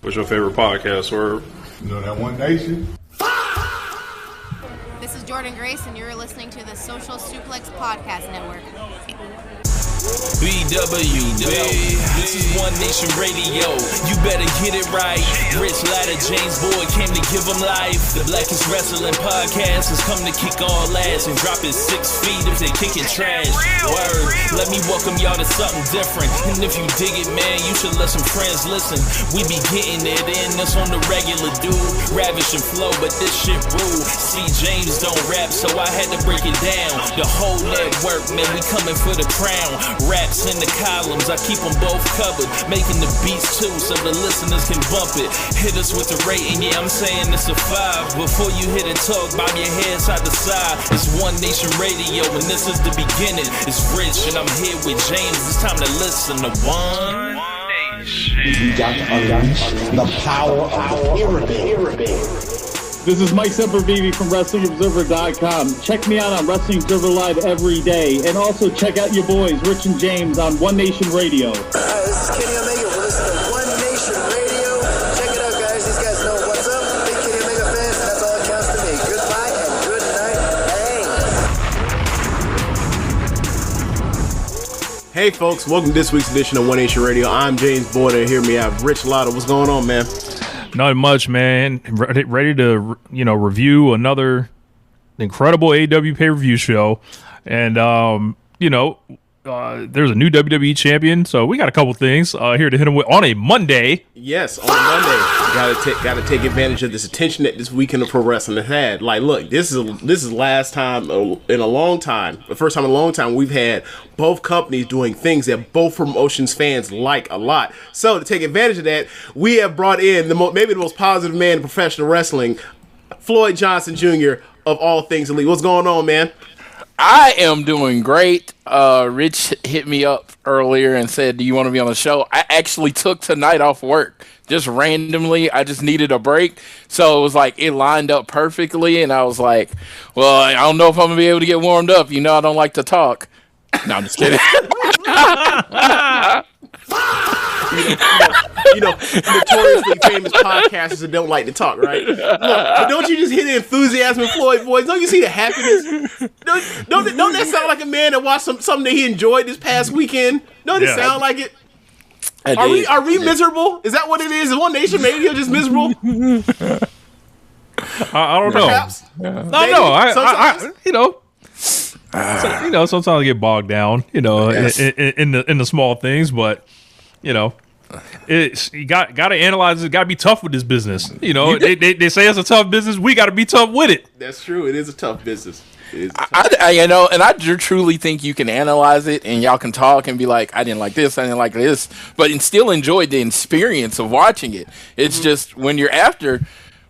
What's your favorite podcast, Swerve? You know that One Nation? This is Jordan Grace, and you're listening to the Social Suplex Podcast Network. BWB, this is One Nation Radio. You better get it right. Rich Latta, James Boyd came to give them life. The Blackest Wrestling Podcast has come to kick all ass and drop it 6 feet if they kicking trash. Word, let me welcome y'all to something different. And if you dig it, man, you should let some friends listen. We be getting it in, this on the regular, dude. Ravish and flow, but this shit rule. See, James don't rap, so I had to break it down. The whole network, man, we coming for the crown. Raps in the columns, I keep them both covered. Making the beats too, so the listeners can bump it. Hit us with the rating, yeah, I'm saying it's a 5. Before you hit and talk, bob your head side to side. It's One Nation Radio, and this is the beginning. It's Rich, and I'm here with James. It's time to listen to One Nation. You got to unleash the power of the pyramid. This is Mike Sempervive from WrestlingObserver.com. Check me out on Wrestling Observer Live every day. And also check out your boys, Rich and James, on One Nation Radio. This is Kenny Omega. We're listening to One Nation Radio. Check it out, guys. These guys know what's up. Big Kenny Omega fans, and that's all that counts to me. Goodbye and good night. Hey, folks. Welcome to this week's edition of One Nation Radio. I'm James Boyd, and here we have Rich Latta. What's going on, man? Not much, man. Ready to, review another incredible AEW pay-per-view show. And, there's a new WWE champion, so we got a couple things here to hit him with on a Monday. Yes, on a Monday. Gotta take advantage of this attention that this weekend of pro wrestling has had. Like, look, this is last time in a long time, the first time in a long time we've had both companies doing things that both promotions fans like a lot. So to take advantage of that, we have brought in maybe the most positive man in professional wrestling, Floyd Johnson Jr. of all things elite. What's going on, man? I am doing great. Rich hit me up earlier and said, do you want to be on the show? I actually took tonight off work, just randomly. I just needed a break. So it was like, it lined up perfectly. And I was like, well, I don't know if I'm going to be able to get warmed up. You know, I don't like to talk. No, I'm just kidding. Notoriously famous podcasters that don't like to talk, right? Look, but don't you just hear the enthusiasm in Floyd voice? Don't you see the happiness? Don't that sound like a man that watched something that he enjoyed this past weekend? Don't it sound like it? Are we miserable? Is that what it is? Is One Nation Radio just miserable? I don't Perhaps? know. Sometimes I get bogged down, in the small things, but you got to analyze it. Got to be tough with this business. They say it's a tough business. We got to be tough with it. That's true. It is a tough business. I truly think you can analyze it and y'all can talk and be like, I didn't like this, I didn't like this, but still enjoy the experience of watching it. It's just when you're after,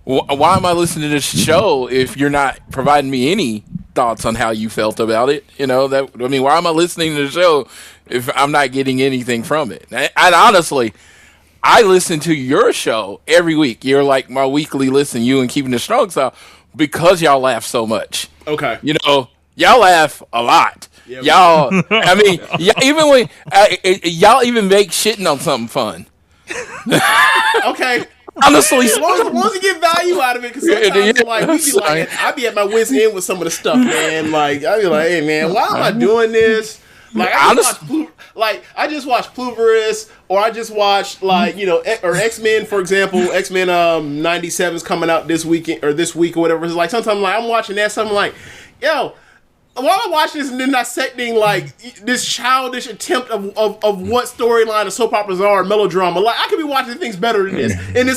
why am I listening to this show if you're not providing me any thoughts on how you felt about it? Why am I listening to the show if I'm not getting anything from it? And honestly, I listen to your show every week. You're like my weekly listen, you and Keepin It Strong Style, because y'all laugh so much. Okay. Y'all laugh a lot. Yeah, y'all, even when y'all even make shitting on something fun. Okay. Honestly, as long as you get value out of it, because sometimes I be at my wit's end with some of the stuff, man. Like I be like, hey man, why am I doing this? Like I just watched Pluverous, or I just watched or X-Men, for example. X-Men 97 is coming out this weekend or this week or whatever. It's like sometimes I'm watching that, so I'm like, yo, why am I watching this and then dissecting this childish attempt of what storyline of soap operas are, melodrama? Like I could be watching things better than this, and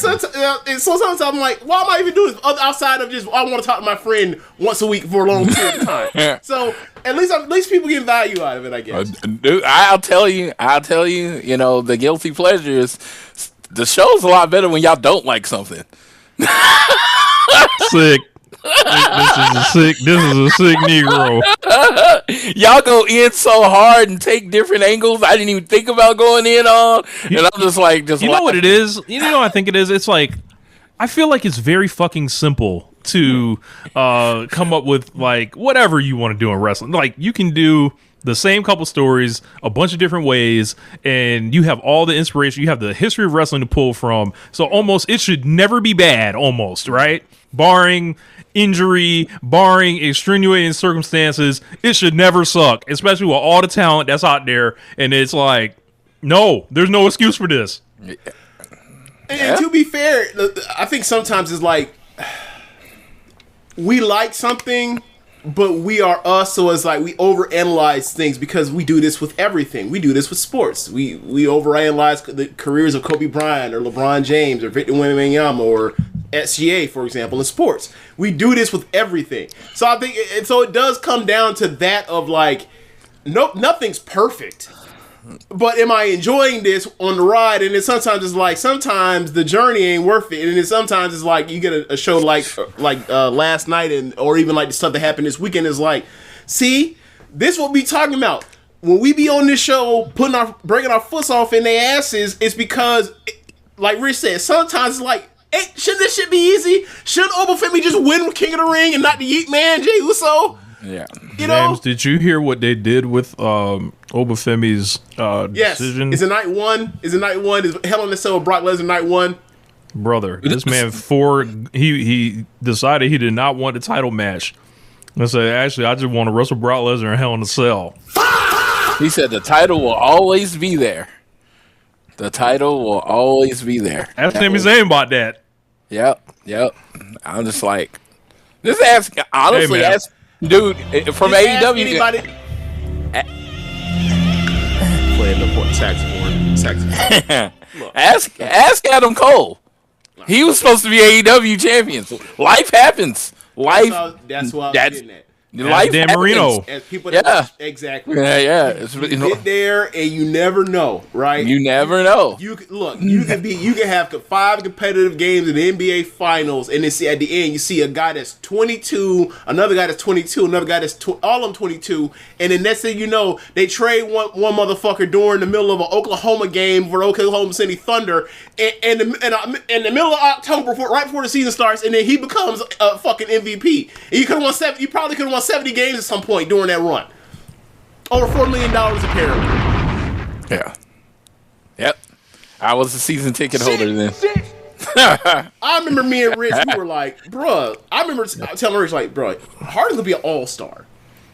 so sometimes I'm like, why am I even doing this outside of just I want to talk to my friend once a week for a long period of time? So at least people get value out of it, I guess. Dude, I'll tell you, the guilty pleasure is the show's a lot better when y'all don't like something. Sick. This is a sick Negro. Y'all go in so hard and take different angles I didn't even think about going in on, and I'm just like, know what it is? I think it is. It's like I feel like it's very fucking simple to come up with like whatever you want to do in wrestling. Like you can do the same couple stories a bunch of different ways, and you have all the inspiration. You have the history of wrestling to pull from. So almost it should never be bad, almost, right? Barring injury, barring extenuating circumstances, it should never suck, especially with all the talent that's out there. And it's like, no, there's no excuse for this. And to be fair, I think sometimes it's like we like something, but we are us, so it's like we overanalyze things because we do this with everything. We do this with sports. We overanalyze the careers of Kobe Bryant or LeBron James or Victor Wembanyama or SGA, for example, in sports. We do this with everything. So I think, and so it does come down to that of like, nothing's perfect. But am I enjoying this on the ride? And then sometimes it's like, sometimes the journey ain't worth it. And then sometimes it's like you get a show like last night, or even like the stuff that happened this weekend is like, see, this what we talking about. When we be on this show, breaking our foots off in their asses, it's because, like Rich said, sometimes it's like, hey, shouldn't this shit be easy? Shouldn't Obafemi just win with King of the Ring and not the Yeet Man, Jey Uso? Yeah. You know? James, did you hear what they did with Obafemi's decision? Is it night one? Is Hell in a Cell with Brock Lesnar night one? Brother, this man he decided he did not want the title match. I said, actually, I just want to wrestle Brock Lesnar in Hell in a Cell. He said the title will always be there. The title will always be there. Ask Sami Zayn about that. Yep. I'm just like, just ask, honestly, ask, dude, from AEW. Anybody? Playing the saxophone. Ask Adam Cole. He was supposed to be AEW champions. Life happens. That's what I was getting at. Life Dan happens. Marino. As people that exactly. Yeah. You get there and you never know, right? You never know. You can have 5 competitive games in the NBA Finals, and then see at the end you see a guy that's 22, another guy that's 22, another guy that's all of them 22, and then next thing you know, they trade one motherfucker during the middle of an Oklahoma game for Oklahoma City Thunder, in the middle of October, right before the season starts, and then he becomes a fucking MVP. And you could have won 7. You probably could have won 70 games at some point during that run. Over $4 million apparently. Yeah. Yep. I was a season ticket holder then. I remember me and Rich, we were like, bruh, I remember telling Rich, like, bruh, Harden's gonna be an all-star.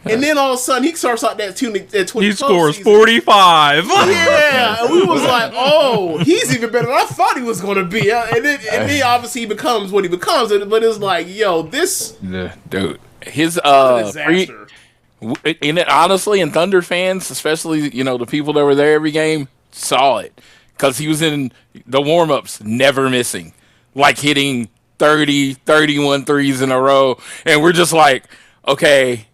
And then all of a sudden, he starts out that 2012 He scores season. 45. Yeah, and we was like, oh, he's even better than I thought he was going to be. And then obviously he becomes what he becomes. But it's like, yo, this... Dude, his... disaster. Honestly, and Thunder fans, especially, the people that were there every game, saw it. Because he was in the warm-ups, never missing. Like hitting 30, 31 threes in a row. And we're just like, okay...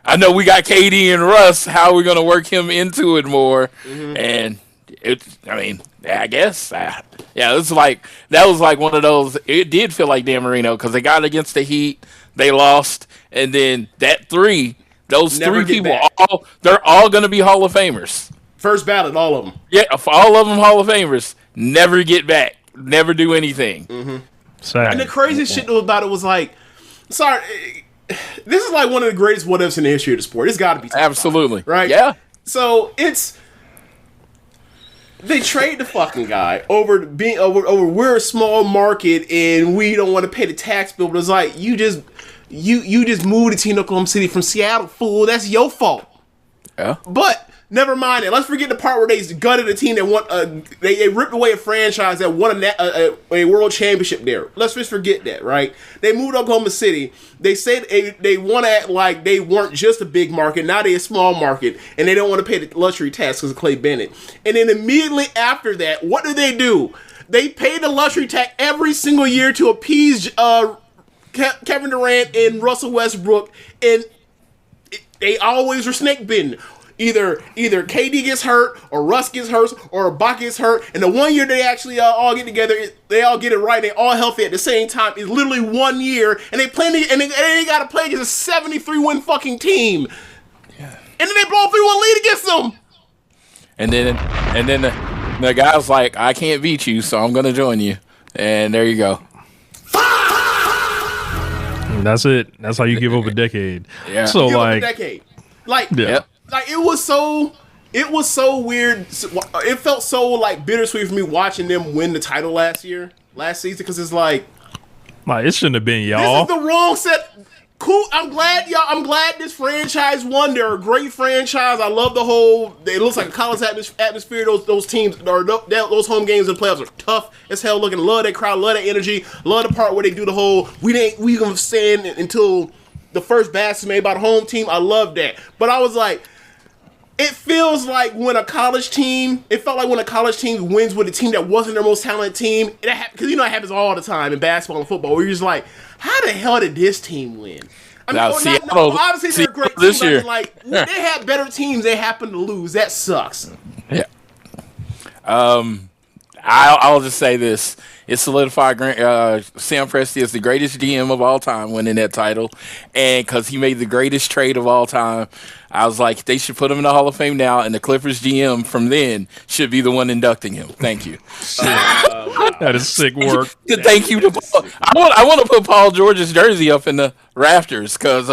I know we got KD and Russ. How are we going to work him into it more? Mm-hmm. And I guess, it was like, that was like one of those, it did feel like Dan Marino because they got against the Heat, they lost, and then those Never three people, back. they're all going to be Hall of Famers. First ballot, all of them. Yeah, all of them Hall of Famers. Never get back. Never do anything. Mm-hmm. Sad. And the craziest shit about it was like, sorry, this is like one of the greatest what ifs in the history of the sport. It's got to be Absolutely. right? Yeah. So they trade the fucking guy over we're a small market and we don't want to pay the tax bill. But it's like you just moved the team to Oklahoma City from Seattle, fool. That's your fault. Yeah. But never mind it. Let's forget the part where they gutted a team that won. They ripped away a franchise that won a world championship there. Let's just forget that, right? They moved to Oklahoma City. They said they want to act like they weren't just a big market. Now they're a small market, and they don't want to pay the luxury tax because of Clay Bennett. And then immediately after that, what do? They pay the luxury tax every single year to appease Kevin Durant and Russell Westbrook, and they always were snake bitten. Either KD gets hurt, or Russ gets hurt, or Bach gets hurt, and the one year they actually all get together, they all get it right, they all healthy at the same time. It's literally 1 year, and they got to play against a 73-win fucking team. Yeah. And then they blow a 3-1 lead against them. And then the guy's like, I can't beat you, so I'm gonna join you. And there you go. That's it. That's how you give up a decade. Yeah. So give like up a decade. Like, yeah. like it was so weird. It felt so like bittersweet for me watching them win the title last season, because it's like it shouldn't have been y'all. This is the wrong set. Cool. I'm glad this franchise won. They're a great franchise. I love the whole. It looks like a college atmosphere. Those teams or those home games in the playoffs are tough as hell. Looking, love that crowd, love that energy, love the part where they do the whole. We gonna stand until the first basket made by the home team. I love that. But I was like, it feels like when a college team. It felt like when a college team wins with a team that wasn't their most talented team. Because it happens all the time in basketball and football. Where you're just like, how the hell did this team win? I mean, obviously they're a great team. This year, they had better teams. They happen to lose. That sucks. Yeah. I'll just say this: it solidified Sam Presti as the greatest GM of all time, winning that title, and because he made the greatest trade of all time. I was like, they should put him in the Hall of Fame now, and the Clippers GM from then should be the one inducting him. Thank you. That is sick work. Thank you to Paul. I want to put Paul George's jersey up in the rafters because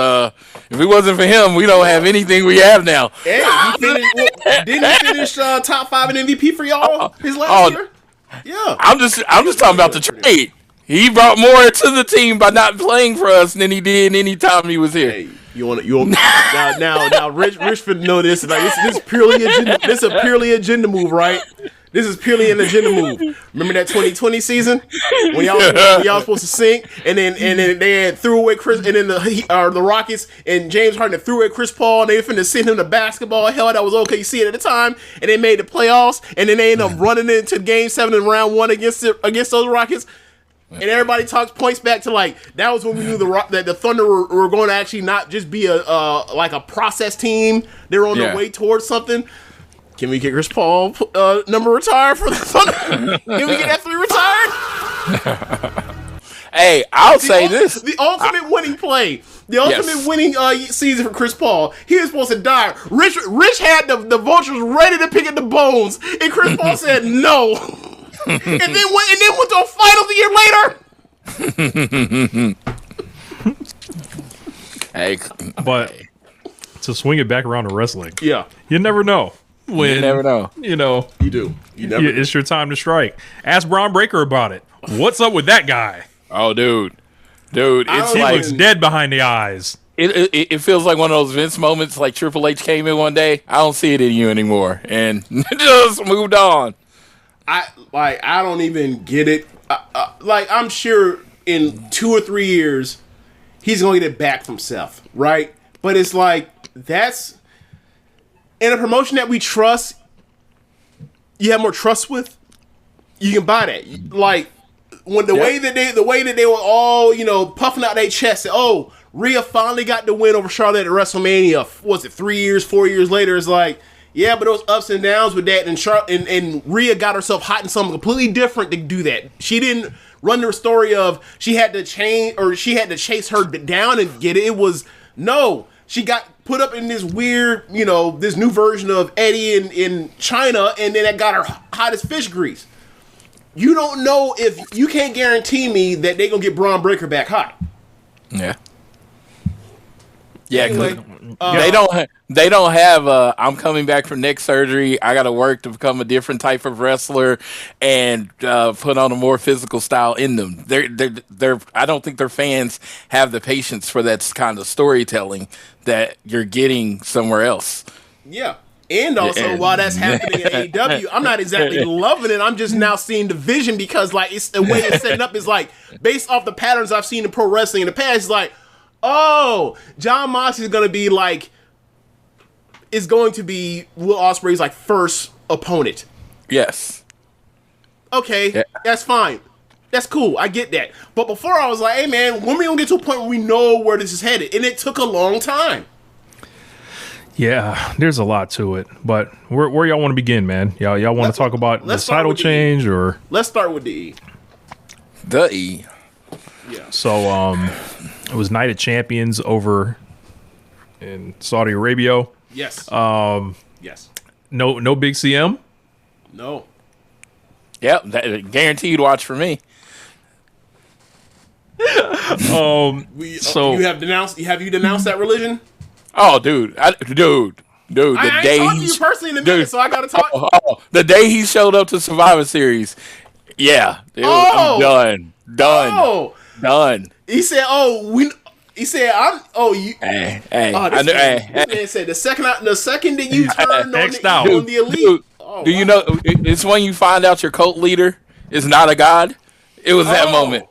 if it wasn't for him, we don't have anything we have now. Hey, didn't he finish top 5 in MVP for y'all his last year? Yeah. I'm just talking about the trade. He brought more to the team by not playing for us than he did any time he was here. Hey, you want now Rich for know this. Like this is purely a purely agenda move, right? This is purely an agenda move. Remember that 2020 season when y'all was supposed to sink, and then they had threw away Chris, and then the Rockets and James Harden threw away Chris Paul, and they finna send him to basketball. Hell, that was okay. You see it at the time, and they made the playoffs, and then they ended up running into Game 7 in round 1 against those Rockets. And everybody points back to like that was when we knew that the Thunder were going to actually not just be a process team. They were on their way towards something. Can we get Chris Paul number retired for the Thunder? Can we get that 3 retired? Hey, I'll say this: the ultimate winning play, the ultimate winning season for Chris Paul. He was supposed to die. Rich had the vultures ready to pick at the bones, and Chris Paul said no. and then went to a finals a year later. Hey, but to swing it back around to wrestling, yeah, you never know. You never know. You do. You never. It's your time to strike. Ask Braun Breaker about it. What's up with that guy? Oh, dude, he looks dead behind the eyes. It feels like one of those Vince moments, like Triple H came in one day. I don't see it in you anymore, and just moved on. I don't even get it. I'm sure in 2 or 3 years he's gonna get it back from Seth, right? But it's like that's in a promotion that we trust. You have more trust with. You can buy that. Like when the way that they were all puffing out their chests. And, Rhea finally got the win over Charlotte at WrestleMania. Was it 3 years, 4 years later? It's like. Yeah, but those ups and downs with that, and Rhea got herself hot in something completely different to do that. She didn't run the story of she had to chase her down and get it. It was no, she got put up in this weird, this new version of Eddie in China, and then that got her hot as fish grease. You don't know if you can't guarantee me that they're gonna get Braun Breaker back hot. Yeah. Yeah, anyway, they don't have I'm coming back from neck surgery. I got to work to become a different type of wrestler and put on a more physical style in them. They're I don't think their fans have the patience for that kind of storytelling that you're getting somewhere else. Yeah. And also, while that's happening in AEW, I'm not exactly loving it. I'm just now seeing the vision because, like, it's the way it's setting up is like based off the patterns I've seen in pro wrestling in the past. It's like, oh, Jon Moxley is going to be Will Ospreay's like first opponent. Yes. Okay, that's fine. That's cool. I get that. But before I was like, hey man, when are we going to get to a point where we know where this is headed? And it took a long time. Yeah, there's a lot to it. But where y'all want to begin, man? Y'all want to talk about the title change or? Let's start with the E. The E. Yeah. So, it was Night of Champions over in Saudi Arabia. Yes. Yes. No big CM. No. Yep, that guaranteed watch for me. So you have denounced. Have you denounced that religion? Oh, dude. Dude, I ain't talking to you personally in a minute, so I gotta talk. The day he showed up to Survivor Series, I'm done. Done. He said, He said, "I'm." Oh, you. Hey. Man said the second that you turned on the elite. Dude, do you know? It's when you find out your cult leader is not a god. It was that moment.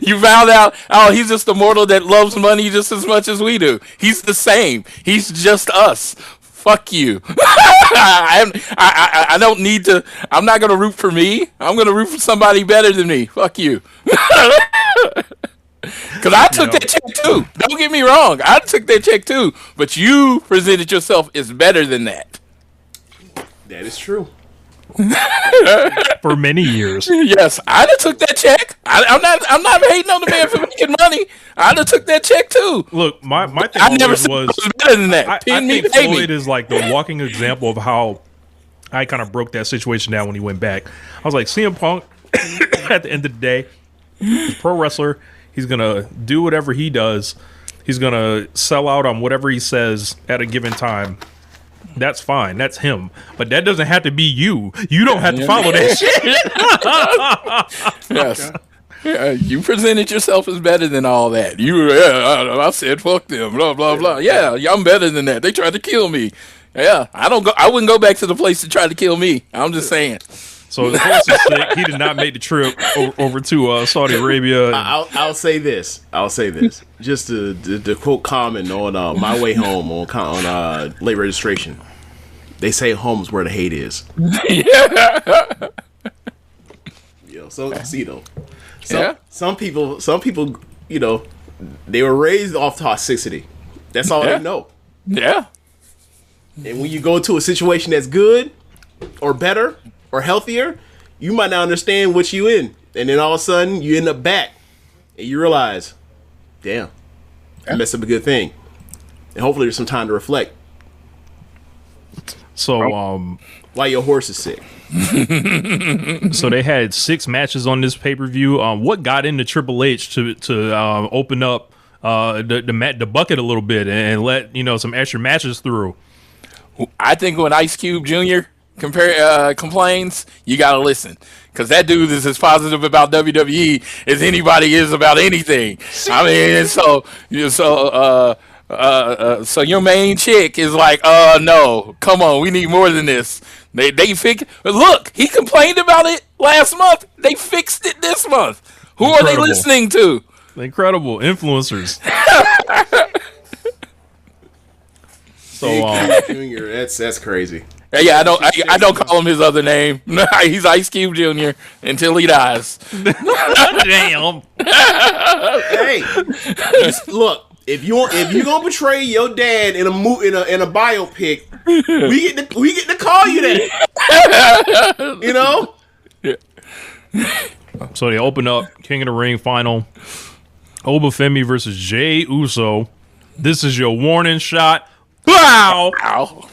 You found out. Oh, he's just a mortal that loves money just as much as we do. He's the same. He's just us. Fuck you. I don't need to. I'm not gonna root for me. I'm gonna root for somebody better than me. Fuck you. Because I took that check too. Don't get me wrong. I took that check too. But you presented yourself as better than that. That is true. For many years. Yes, I'd have took that check. I'm not hating on the man for making money. I'd have took that check too. Look, my thing I never was better than that. I think Floyd is like the walking example of how I kind of broke that situation down when he went back. I was like, CM Punk at the end of the day, he's a pro wrestler. He's gonna do whatever he does. He's gonna sell out on whatever he says at a given time. That's fine. That's him. But that doesn't have to be you. You don't have to follow that shit. Yes. Yeah, you presented yourself as better than all that. I said fuck them. Blah blah blah. Yeah, I'm better than that. They tried to kill me. Yeah, I wouldn't go back to the place to try to kill me. I'm just saying. So the horse is sick. He did not make the trip over to Saudi Arabia. I'll say this. Just to quote Common on My Way Home on late registration. They say home's where the hate is. Yeah. Some people, they were raised off toxicity. That's all they know. Yeah. And when you go to a situation that's good or better or healthier, you might not understand what you in. And then all of a sudden you end up back and you realize, damn, I messed up a good thing. And hopefully there's some time to reflect. So, why your horse is sick. So they had 6 matches on this pay-per-view. What got into Triple H to open up the bucket a little bit and let some extra matches through? I think when Ice Cube Jr. complains, you gotta listen, because that dude is as positive about WWE as anybody is about anything. I mean, so your main chick is like, no, come on, we need more than this. They look, he complained about it last month. They fixed it this month. Who are they listening to? Incredible influencers. So Junior, that's crazy. Yeah, I don't call him his other name. He's Ice Cube Jr. until he dies. Damn. Hey, look. If you gonna portray your dad in a biopic, we get to call you that. Yeah. So they open up King of the Ring final. Obafemi versus Jey Uso. This is your warning shot. Wow. Ow.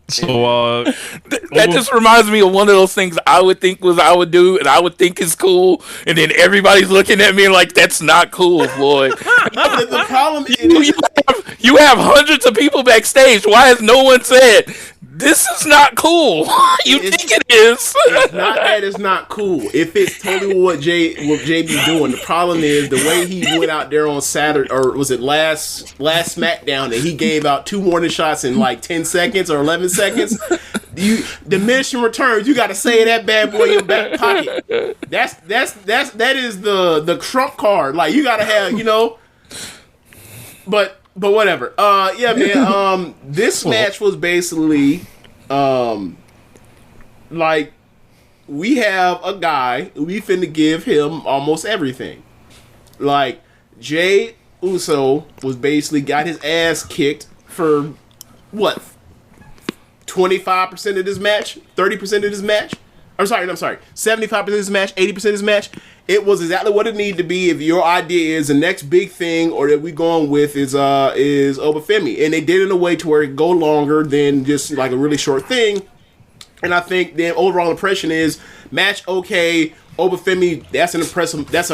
So that just reminds me of one of those things I would do and I would think is cool, and then everybody's looking at me like that's not cool, Floyd. The problem is you have hundreds of people backstage. Why has no one said this is not cool? Think it is? It's not that it's not cool. If it's totally what Jay be doing. The problem is the way he went out there on Saturday, or was it last SmackDown, and he gave out 2 warning shots in like 10 seconds or 11 seconds. Diminishing returns. You got to say that bad boy in your back pocket. That is the trump card. Like you got to have, But whatever. Yeah, man. This match was basically, like, we have a guy, we finna give him almost everything. Like, Jey Uso was basically got his ass kicked for, what, 25% of this match? 30% of this match? I'm sorry. 75% of this match, 80% of this match. It was exactly what it needed to be. If your idea is the next big thing, or that we going with is Obafemi, and they did it in a way to where it go longer than just like a really short thing. And I think the overall impression is match okay. Obafemi, that's an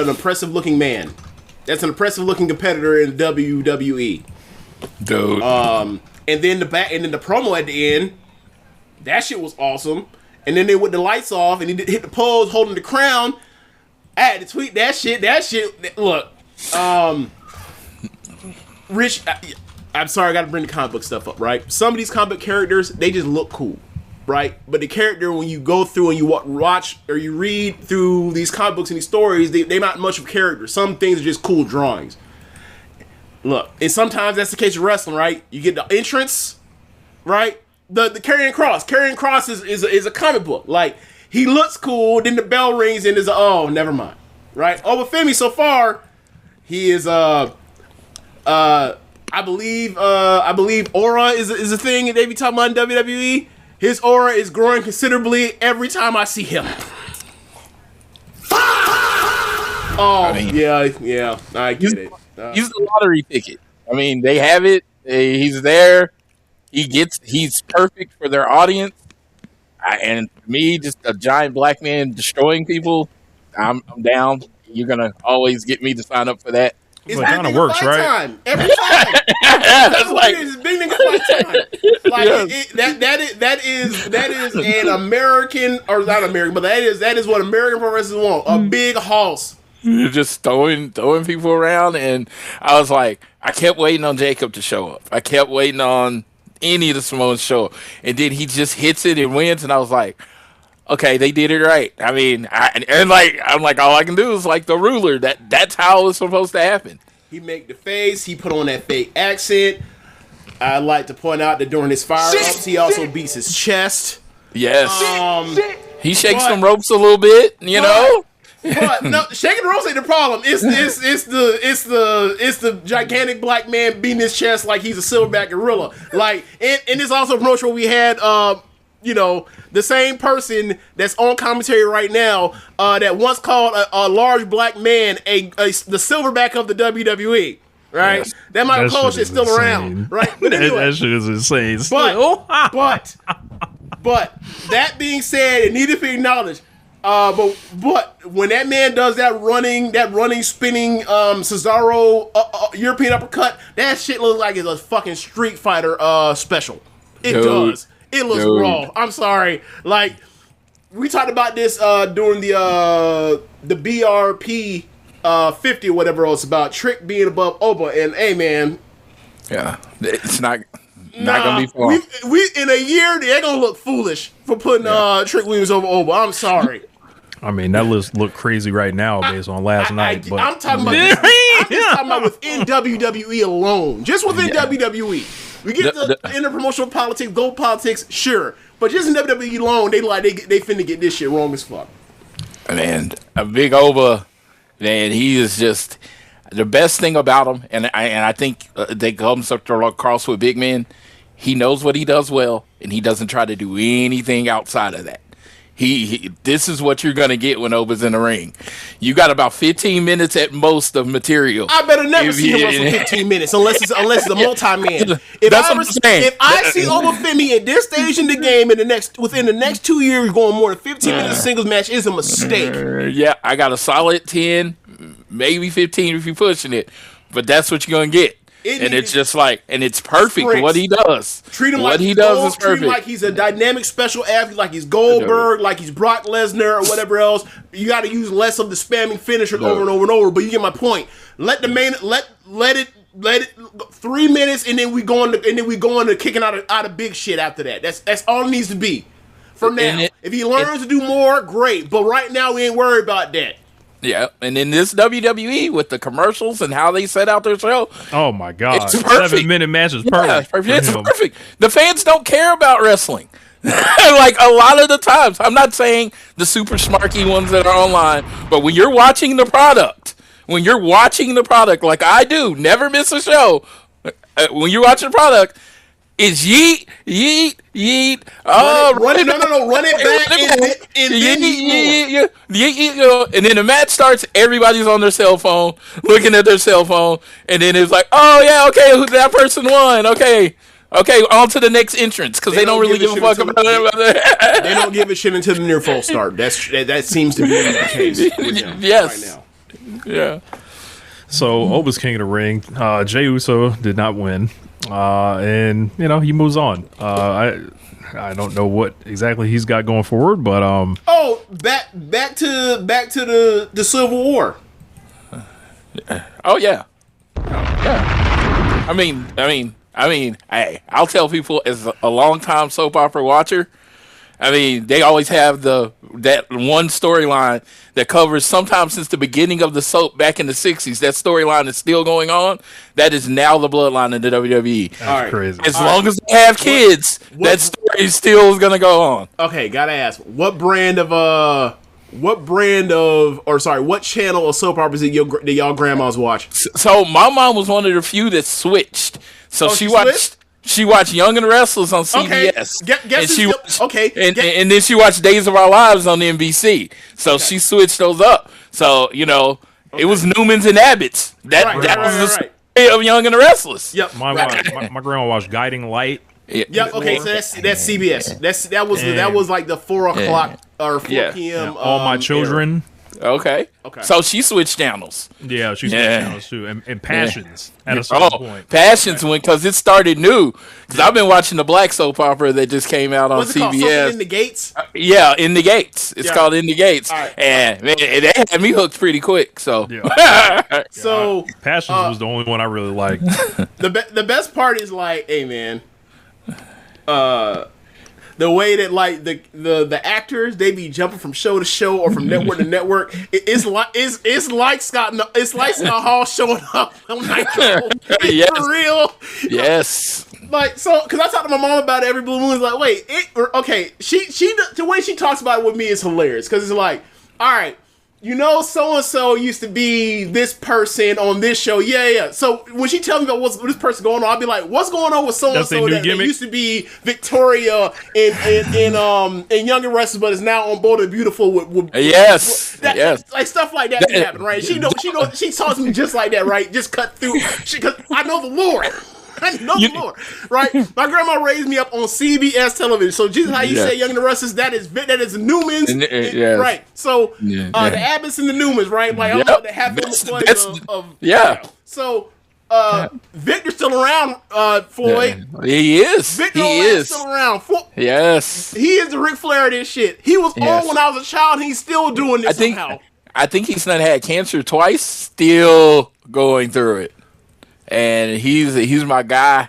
impressive looking man. That's an impressive looking competitor in WWE. Dude. And then the promo at the end, that shit was awesome. And then they with the lights off, and he hit the pose holding the crown. I had to tweet that shit. Look, Rich, I'm sorry, I got to bring the comic book stuff up, right? Some of these comic book characters, they just look cool, right? But the character, when you go through and you watch or you read through these comic books and these stories, they're not much of characters. Some things are just cool drawings. Look, and sometimes that's the case with wrestling, right? You get the entrance, right? The Karrion Kross. Karrion Kross is a comic book. Like, he looks cool, then the bell rings and is oh, never mind, right? Obafemi so far, he is I believe aura is a thing that they be talking about in WWE. His aura is growing considerably every time I see him. Oh, I mean, yeah, I get it. He's the lottery ticket. I mean, they have it. He's there. He's perfect for their audience. And me, just a giant black man destroying people, I'm down. You're gonna always get me to sign up for that. It's well, kind of works, right? Time. Every time. That's like it's big nigga fight time. Like yes. that is an American, or not American, but that is what American pro wrestlers want. A big hoss. You're just throwing people around, and I was like, I kept waiting on Jacob to show up. I kept waiting on any of the Samoans to show up, and then he just hits it and wins, and I was like, okay, they did it right. I mean, I'm like, all I can do is like the ruler. That's how it was supposed to happen. He make the face. He put on that fake accent. I like to point out that during his fire-ups, he also beats his chest. Yes. He shakes some ropes a little bit, you know. But no, shaking the ropes ain't the problem. It's the gigantic black man beating his chest like he's a silverback gorilla. Like, and it's also a promotion where we had the same person that's on commentary right now that once called a large black man the silverback of the WWE. Right? Yes. That Michael Cole shit's still around. Right? But anyway, that shit is insane. But that being said, it needed to be acknowledged. But when that man does that running spinning Cesaro European uppercut, that shit looks like it's a fucking Street Fighter special. It does. It looks raw. I'm sorry. Like, we talked about this during the BRP 50 or whatever else about Trick being above Oba, and hey man, yeah, it's not gonna be fun. We in a year they're gonna look foolish for putting Trick Williams over Oba. I'm sorry. I mean, that list look crazy right now based on last night. But I'm talking about. I'm just talking about within WWE alone, just within WWE. We get the interpromotional politics, gold politics, sure, but just in WWE alone, they finna get this shit wrong as fuck. Man, a big Oba, man, he is just the best thing about him, and I think they comes up to across with big men. He knows what he does well, and he doesn't try to do anything outside of that. This is what you're gonna get when Oba's in the ring. You got about 15 minutes at most of material. I better never see him wrestle 15 minutes unless it's a multi-man. If I see Obafemi at this stage in the game within the next 2 years going more than 15 minutes singles match is a mistake. Yeah, I got a solid 10, maybe 15 if you're pushing it, but that's what you're gonna get. It's just like, and it's perfect for what he does. Treat him like is perfect. Treat him like he's a dynamic special athlete, like he's Goldberg, like he's Brock Lesnar or whatever else. You got to use less of the spamming finisher over and over and over. But you get my point. Let it 3 minutes, and then we go into kicking out of big shit after that. That's all it needs to be. For now, if he learns to do more, great. But right now, we ain't worried about that. Yeah, and in this WWE with the commercials and how they set out their show, oh my god, it's perfect. 7-minute match is perfect. Yeah, it's perfect. The fans don't care about wrestling. Like a lot of the times, I'm not saying the super smarky ones that are online, but when you're watching the product, like I do, never miss a show. When you're watching the product, it's yeet, yeet, yeet. Run it back and then the match starts. Everybody's on their cell phone, looking at their cell phone, and then it's like, oh yeah, okay, that person won. Okay, on to the next entrance because they don't really give a fuck about it. They don't give a shit until the near full start. That seems to be the case with them right now. Yeah. So Oba's king of the ring. Jey Uso did not win, and he moves on. I don't know what exactly he's got going forward, but back to the Civil War. Oh yeah. I mean, hey, I'll tell people as a long-time soap opera watcher, I mean, they always have that one storyline that covers sometimes since the beginning of the soap back in the 60s. That storyline is still going on. That is now the bloodline in the WWE. That's crazy. As long as they have kids, that story still is going to go on. Okay, gotta ask, what channel of soap operas did y'all grandmas watch? So my mom was one of the few that switched. So she watched Young and the Restless on CBS. And then she watched Days of Our Lives on NBC. So she switched those up. So, it was Newmans and Abbott's. That was the story of Young and the Restless. Yep. My grandma watched Guiding Light. Yep. Okay, so that's CBS. That was like the 4 o'clock or 4 p.m. All My Children. Okay. So she switched channels. Yeah, she switched channels too. And Passions at a certain point. Passions went because it started new. Because I've been watching the black soap opera that just came out on What's it CBS. Called? Something in the Gates? Yeah, In the Gates. It's called In the Gates. Right. And man, it had me hooked pretty quick. So, So Passions was the only one I really liked. The best part is like, hey man, the way that like the actors, they be jumping from show to show or from network to network. It's like Scott Hall showing up on Nitro. Yes. For real. Yes. Like, so, because I talked to my mom about it every blue moon. It's like, wait, she the way she talks about it with me is hilarious. Because it's like, all right, so-and-so used to be this person on this show. Yeah. So when she tells me about what's this person going on, I'll be like, what's going on with so-and-so that used to be Victoria in Young and Restless, but is now on Bold and Beautiful with yes. Like stuff like that can happen, right? She talks to me just like that, right? Just cut through. Because I know the Lord. I know the Lord, right? My grandma raised me up on CBS television. So just how you say Young and the Restless, that is Newman's, right? So the Abbotts and the Newmans, right? Like I'm about to have them So Victor's still around, Floyd. Yeah. He is. Victor is still around. Yes. He is the Ric Flair of this shit. He was on when I was a child. And he's still doing this somehow. I think he's not had cancer twice. Still going through it. And he's my guy.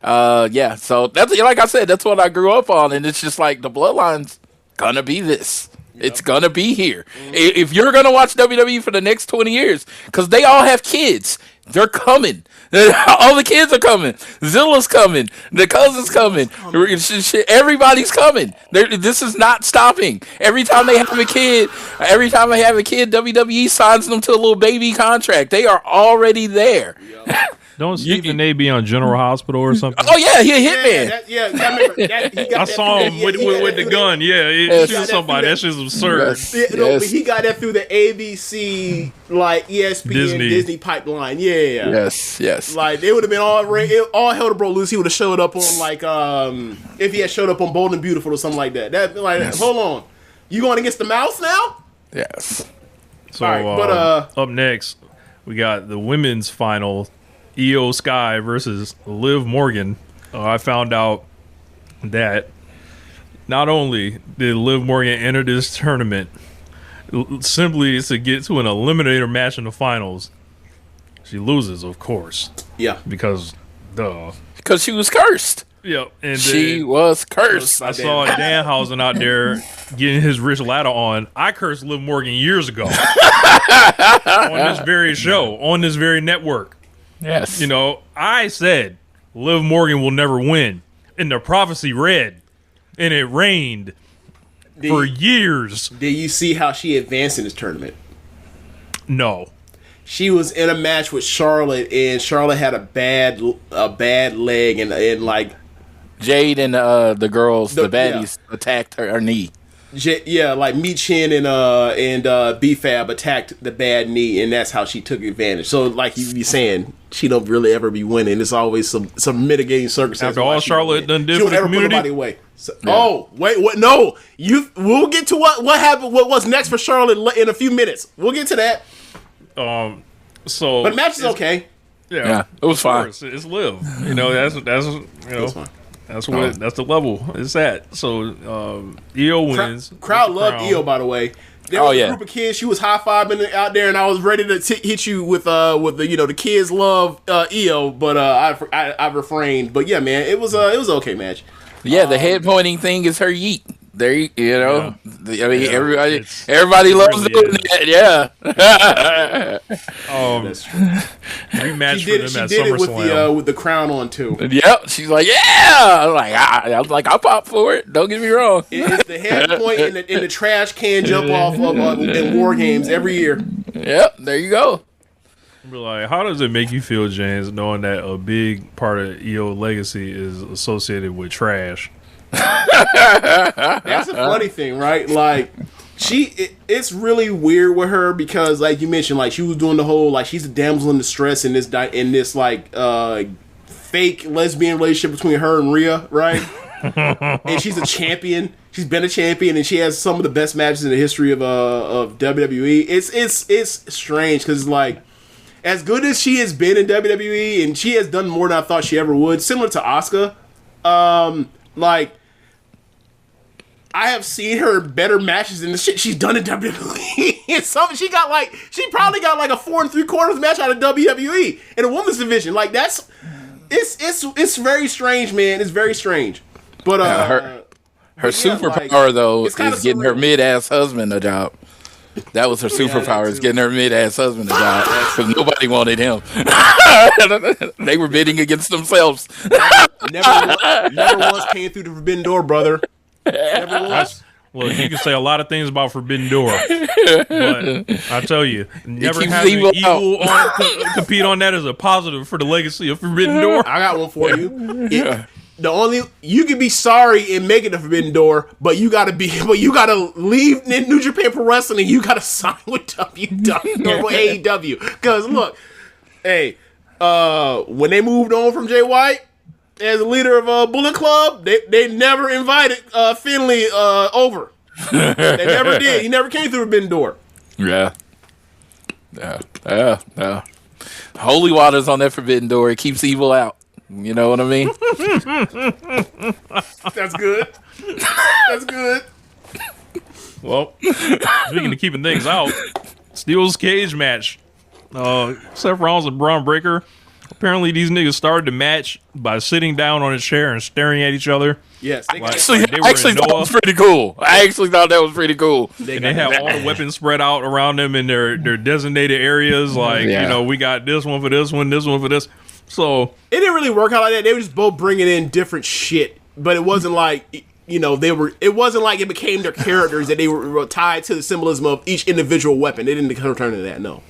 So that's, like I said, that's what I grew up on, and it's just like the bloodline's gonna be this. Yep. It's gonna be here. Mm-hmm. If you're gonna watch WWE for the next 20 years, because they all have kids, they're coming. All the kids are coming. Zilla's coming. The cousin's coming. Everybody's coming. This is not stopping. Every time they have a kid, WWE signs them to a little baby contract. They are already there. Don't Stephen A be on General Hospital or something? Oh yeah, he a hitman. I saw him with the gun. Yeah, he shot somebody. That shit's absurd. But he got that through the ABC, like ESPN Disney pipeline. Yeah. Yes. Like it would have been all hell to broke loose. He would have showed up on like if he had showed up on Bold and Beautiful or something like that. Hold on, you going against the mouse now? Yes. So up next, we got the women's final. Io Sky versus Liv Morgan. I found out that not only did Liv Morgan enter this tournament simply to get to an eliminator match in the finals, she loses, of course. Yeah. Because she was cursed. Yep. And she was cursed. I saw Danhausen out there getting his rich ladder on. I cursed Liv Morgan years ago on this very show, on this very network. Yes. I said Liv Morgan will never win. And the prophecy read. And it rained for years. Did you see how she advanced in this tournament? No. She was in a match with Charlotte, and Charlotte had a bad leg, and like Jade and the girls, the baddies, attacked her knee. Like Michin and B-Fab attacked the bad knee, and that's how she took advantage. So, like you be saying, she don't really ever be winning. There's always some mitigating circumstances. After all Charlotte done did for the community. Put away. So, yeah. Oh wait, what? No, we'll get to what happened. What's next for Charlotte in a few minutes. We'll get to that. So, but the match is okay. Yeah, it was fine. It's Liv. You know, that's that's the level it's at. So Io wins. Crowd loved Io, by the way. There was a group of kids. She was high fiving out there, and I was ready to hit you with the the kids love Io, but I refrained. But yeah, man, it was an okay match. Yeah, the head pointing thing is her yeet. There, I mean, everybody loves doing that. Yeah. That's true. Rematch for them at She did it SummerSlam. with the crown on too. Yep. She's like, yeah. I was like, I'll pop for it. Don't get me wrong. It's the head point in the trash can jump off of in War Games every year. Yep. There you go. Be like, how does it make you feel, James, knowing that a big part of Io legacy is associated with trash? That's a funny thing, right? Like, it's really weird with her because, like you mentioned, like she was doing the whole like she's a damsel in distress in this like fake lesbian relationship between her and Rhea, right? And she's a champion. She's been a champion, and she has some of the best matches in the history of WWE. It's strange because like as good as she has been in WWE, and she has done more than I thought she ever would, similar to Asuka. Like, I have seen her in better matches than the shit she's done in WWE. She probably got like a 4 3/4 match out of WWE in a women's division. Like it's very strange, man. It's very strange. But her superpower though is getting her mid-ass husband a job. That was her superpower, is getting her mid-ass husband a job because nobody wanted him. They were bidding against themselves. Never once came through the Forbidden Door, brother. Never once. Well, you can say a lot of things about Forbidden Door, but I tell you, never having evil compete on that is a positive for the legacy of Forbidden Door. I got one for you. You can be sorry in making the Forbidden Door, but you gotta leave New Japan Pro Wrestling and you gotta sign with WWE or AEW. Because look, hey, when they moved on from Jay White as a leader of Bullet Club, they never invited Finlay over. They never did. He never came through Forbidden Door. Yeah. Holy water's on that Forbidden Door. It keeps evil out. You know what I mean? That's good. That's good. Well, speaking of keeping things out, Steel's cage match. Seth Rollins and Braun Breaker. Apparently, these niggas started the match by sitting down on a chair and staring at each other. Yes. I actually thought that was pretty cool. And they have all the weapons spread out around them in their designated areas. Like, we got this one for this one for this. So it didn't really work out like that. They were just both bringing in different shit, but it wasn't like it wasn't like it became their characters that they were tied to the symbolism of each individual weapon. They didn't turn into that. No,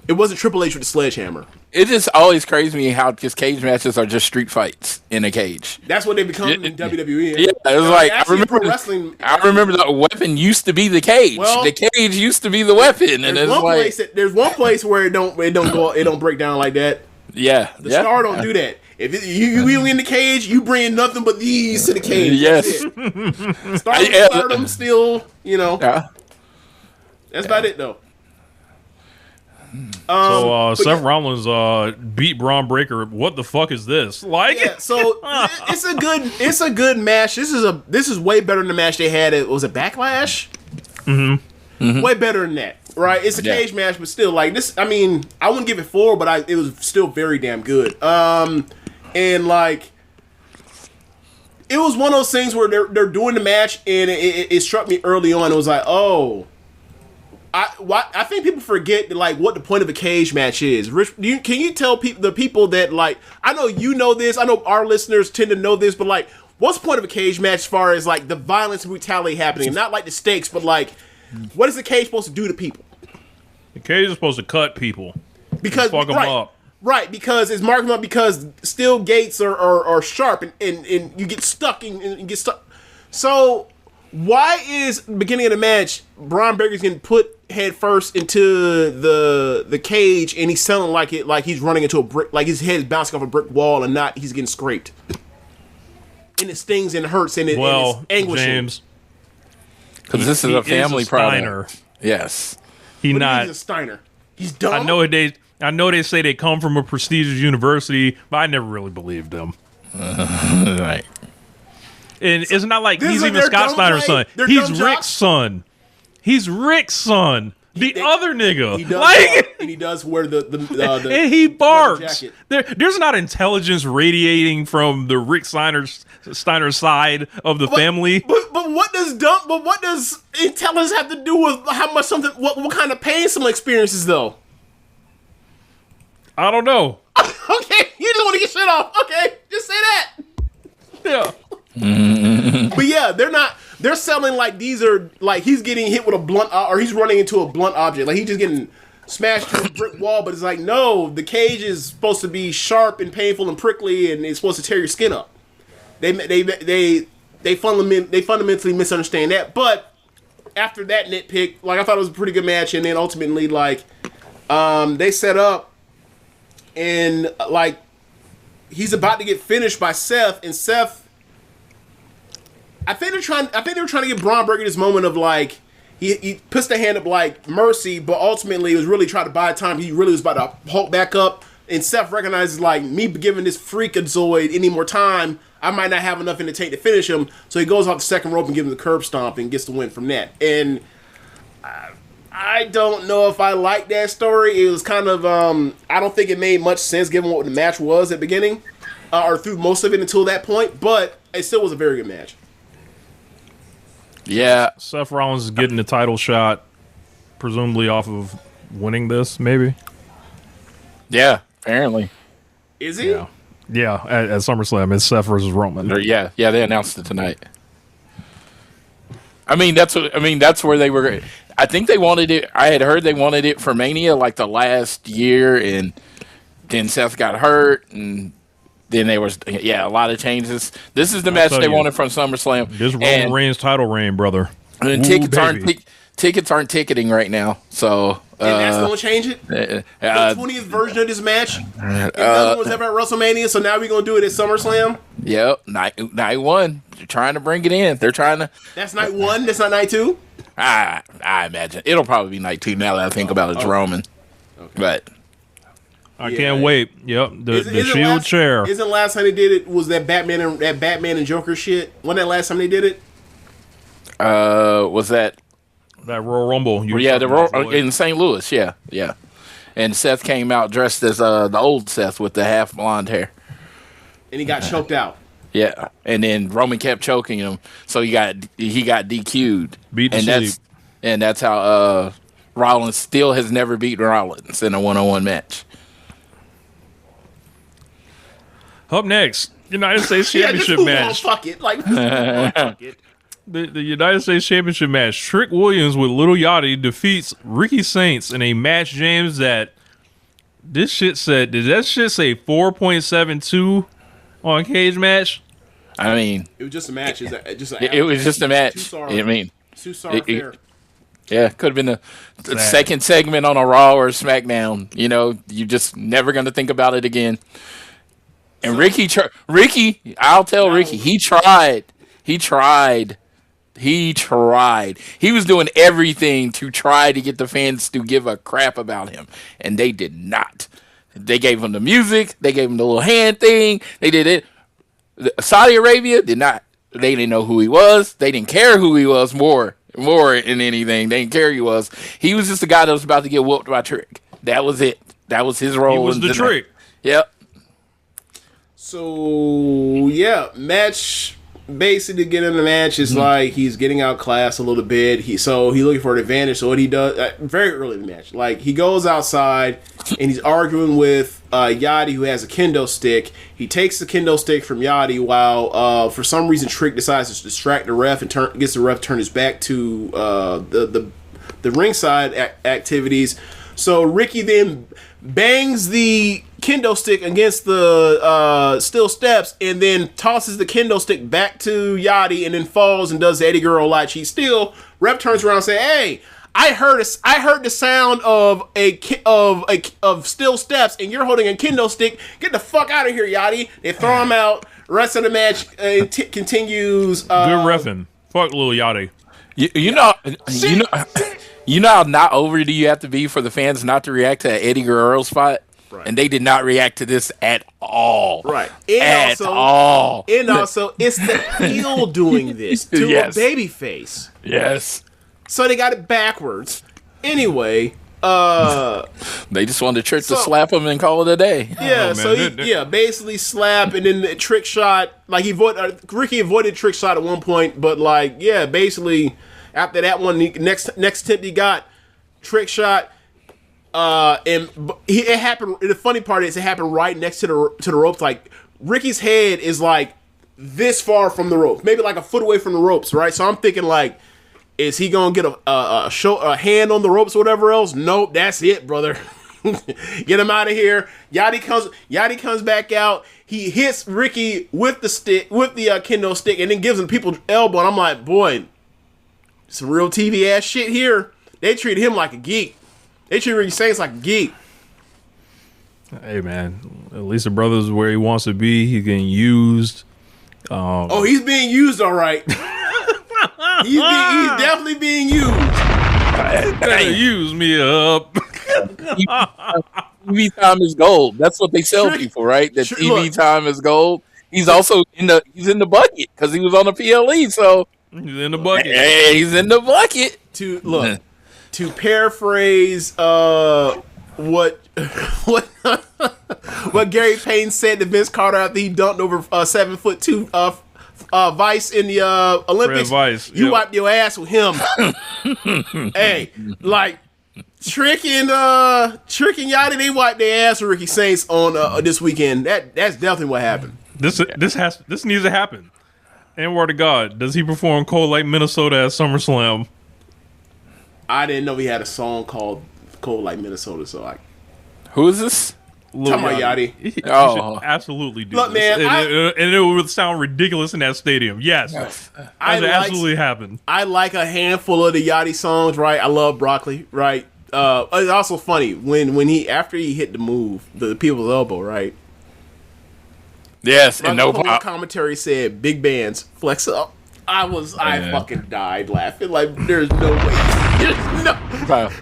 it wasn't Triple H with the sledgehammer. It just always crazy me how just cage matches are just street fights in a cage. That's what they become in WWE. Yeah, it was like I remember the weapon used to be the cage. Well, the cage used to be the weapon, and there's one place where it don't break down like that. Yeah, the Star don't do that. If you in the cage, you bring nothing but these to the cage. Yes, Stardom still, That's about it though. Seth Rollins beat Braun Breaker. What the fuck is this? Like, so it's a good match. This is way better than the match they had. Was it Backlash? Mm-hmm. Way better than that. Right, it's a cage match, but still, like this. I mean, I wouldn't give it 4, but it was still very damn good. And like, it was one of those things where they're doing the match, and it struck me early on. It was like, oh, I think people forget like what the point of a cage match is. Rich, can you tell the people that like I know you know this. I know our listeners tend to know this, but like, what's the point of a cage match as far as like the violence and brutality happening, and not like the stakes, but like. What is the cage supposed to do to people? The cage is supposed to cut people. Because fuck them up. Right, because it's marking them up because steel gates are sharp and you get stuck and get stuck. So why is the beginning of the match Braun Breaker's getting put head first into the cage and he's selling like he's running into a brick, like his head's bouncing off a brick wall and not he's getting scraped. And it stings and hurts and it's anguishing. James. Because this is a family product. Yes. He's a Steiner. He's dumb. I know they say they come from a prestigious university, but I never really believed them. Right. And it's not like he's like even their Scott dumb Steiner's play? son. Their He's dumb Rick's jocks? son. He's Rick's son. The other nigga. He does, like, and he does wear the and he barks. jacket. There's not intelligence radiating from the Rick Steiner side of the family. But what does intelligence have to do with how much something? What kind of pain someone experiences though? I don't know. Okay, you just want to get shit off. Okay, just say that. Yeah. But yeah, they're selling like these are like he's getting hit with a blunt or he's running into a blunt object. Like he's just getting smashed to a brick wall, but it's like, no, the cage is supposed to be sharp and painful and prickly and it's supposed to tear your skin up. They fundamentally misunderstand that. But after that nitpick, like I thought it was a pretty good match, and then ultimately like they set up and like he's about to get finished by Seth, and Seth, I think they were trying to get Braun Breaker this moment of like he puts the hand up like mercy, but ultimately it was really trying to buy time. He really was about to halt back up, and Seth recognizes like me giving this freakazoid any more time, I might not have enough in the tank to finish him. So he goes off the second rope and gives him the curb stomp and gets the win from that. And I don't know if I like that story. It was kind of I don't think it made much sense given what the match was at the beginning or through most of it until that point. But it still was a very good match. Yeah. Seth Rollins is getting the title shot, presumably off of winning this, maybe. Yeah, apparently. Is he? Yeah. Yeah, at SummerSlam, it's Seth versus Roman. Yeah, they announced it tonight. I mean, that's where they were. I think they wanted it. I had heard they wanted it for Mania like the last year, and then Seth got hurt, and then there was a lot of changes. This is the match they wanted from SummerSlam. This Roman Reigns title reign, brother. And tickets aren't ticketing right now, so. And that's going to change it? The 20th version of this match? Another one's ever at WrestleMania, so now we're going to do it at SummerSlam? Yep, night one. They're trying to bring it in. They're trying to. That's night one? That's not night two? I imagine. It'll probably be night two now that I think about it. It's Roman. Okay. But. I can't wait. Yep, the Shield chair. Isn't the last time they did it was that Batman and Joker shit? Wasn't that last time they did it? Was that. That Royal Rumble. In St. Louis, yeah. And Seth came out dressed as the old Seth with the half blonde hair. And he got choked out. Yeah, and then Roman kept choking him, so he got DQ'd. And that's how Rollins still has never beaten Rollins in a one-on-one match. Up next, United States Championship match. Fuck it. Fuck it. The United States Championship match. Trick Williams with Little Yachty defeats Ricky Saints in a match, James, that did that shit say 4.72 on Cage Match? I mean, it was just a match. It was just a match. Yeah, could have been the second segment on a Raw or a SmackDown. You just never going to think about it again. And Ricky, I'll tell Ricky, he tried. He was doing everything to try to get the fans to give a crap about him, and they did not. They gave him the music. They gave him the little hand thing. They did it. Saudi Arabia did not. They didn't know who he was. They didn't care who he was more than anything. They didn't care who he was. He was just a guy that was about to get whooped by Trick. That was it. That was his role. He was the Trick. Yep. So, match. Basically, to get in the match, it's like he's getting outclassed a little bit. He's looking for an advantage. So what he does very early in the match, like he goes outside and he's arguing with Yachty, who has a kendo stick. He takes the kendo stick from Yachty while for some reason Trick decides to distract the ref and gets the ref to turn his back to the ringside activities. So Ricky then bangs the kendo stick against the steel steps and then tosses the kendo stick back to Yachty and then falls and does the Eddie Guerrero light cheat. Still, ref turns around and says, "Hey, I heard the sound of steel steps and you're holding a kendo stick. Get the fuck out of here, Yachty." They throw him out. Rest of the match continues. Good reffing. Fuck Lil Yachty. You know how not over do you have to be for the fans not to react to that Eddie Guerrero spot? Right. And they did not react to this at all. Right. And all. And also, it's the heel doing this to Yes. a babyface. Yes. So they got it backwards. Anyway, they just wanted Trish to slap him and call it a day. Yeah, so he basically slap and then the trick shot. Like Ricky avoided trick shot at one point, but like basically after that one, next attempt he got trick shot. And it happened. The funny part is it happened right next to the ropes. Like Ricky's head is like this far from the ropes, maybe like a foot away from the ropes, right? So I'm thinking like, is he gonna get a hand on the ropes or whatever else? Nope, that's it, brother. Get him out of here. Yachty comes back out. He hits Ricky with the stick, with the kendo stick, and then gives him people's elbow. And I'm like, boy, some real TV ass shit here. They treated him like a geek. They treat Ricky Saints like a geek. Hey man, at least the brother's where he wants to be. He's getting used. He's being used, all right. He's definitely being used. Use me up. TV time is gold. That's what they tell people, right? That TV time is gold. He's also in the bucket because he was on the PLE. So he's in the bucket. Hey, he's in the bucket. To paraphrase what Gary Payne said to Vince Carter after he dunked over 7'2" Vice in the Olympics. Vice, you wiped your ass with him. Hey, like Trick and Yachty, they wiped their ass with Ricky Saints on this weekend. That's definitely what happened. This needs to happen. And word to God, does he perform Cold Like Minnesota at SummerSlam? I didn't know he had a song called Cold Like Minnesota, so Who is this? Talking about Yachty. He should absolutely do Look, this. man, and it would sound ridiculous in that stadium. Yes. That absolutely happen. I like a handful of the Yachty songs, right? I love Broccoli, right? It's also funny when he after he hit the move, the people's elbow, right? Yes, and no commentary said big bands flex up. I fucking died laughing. Like there's no way.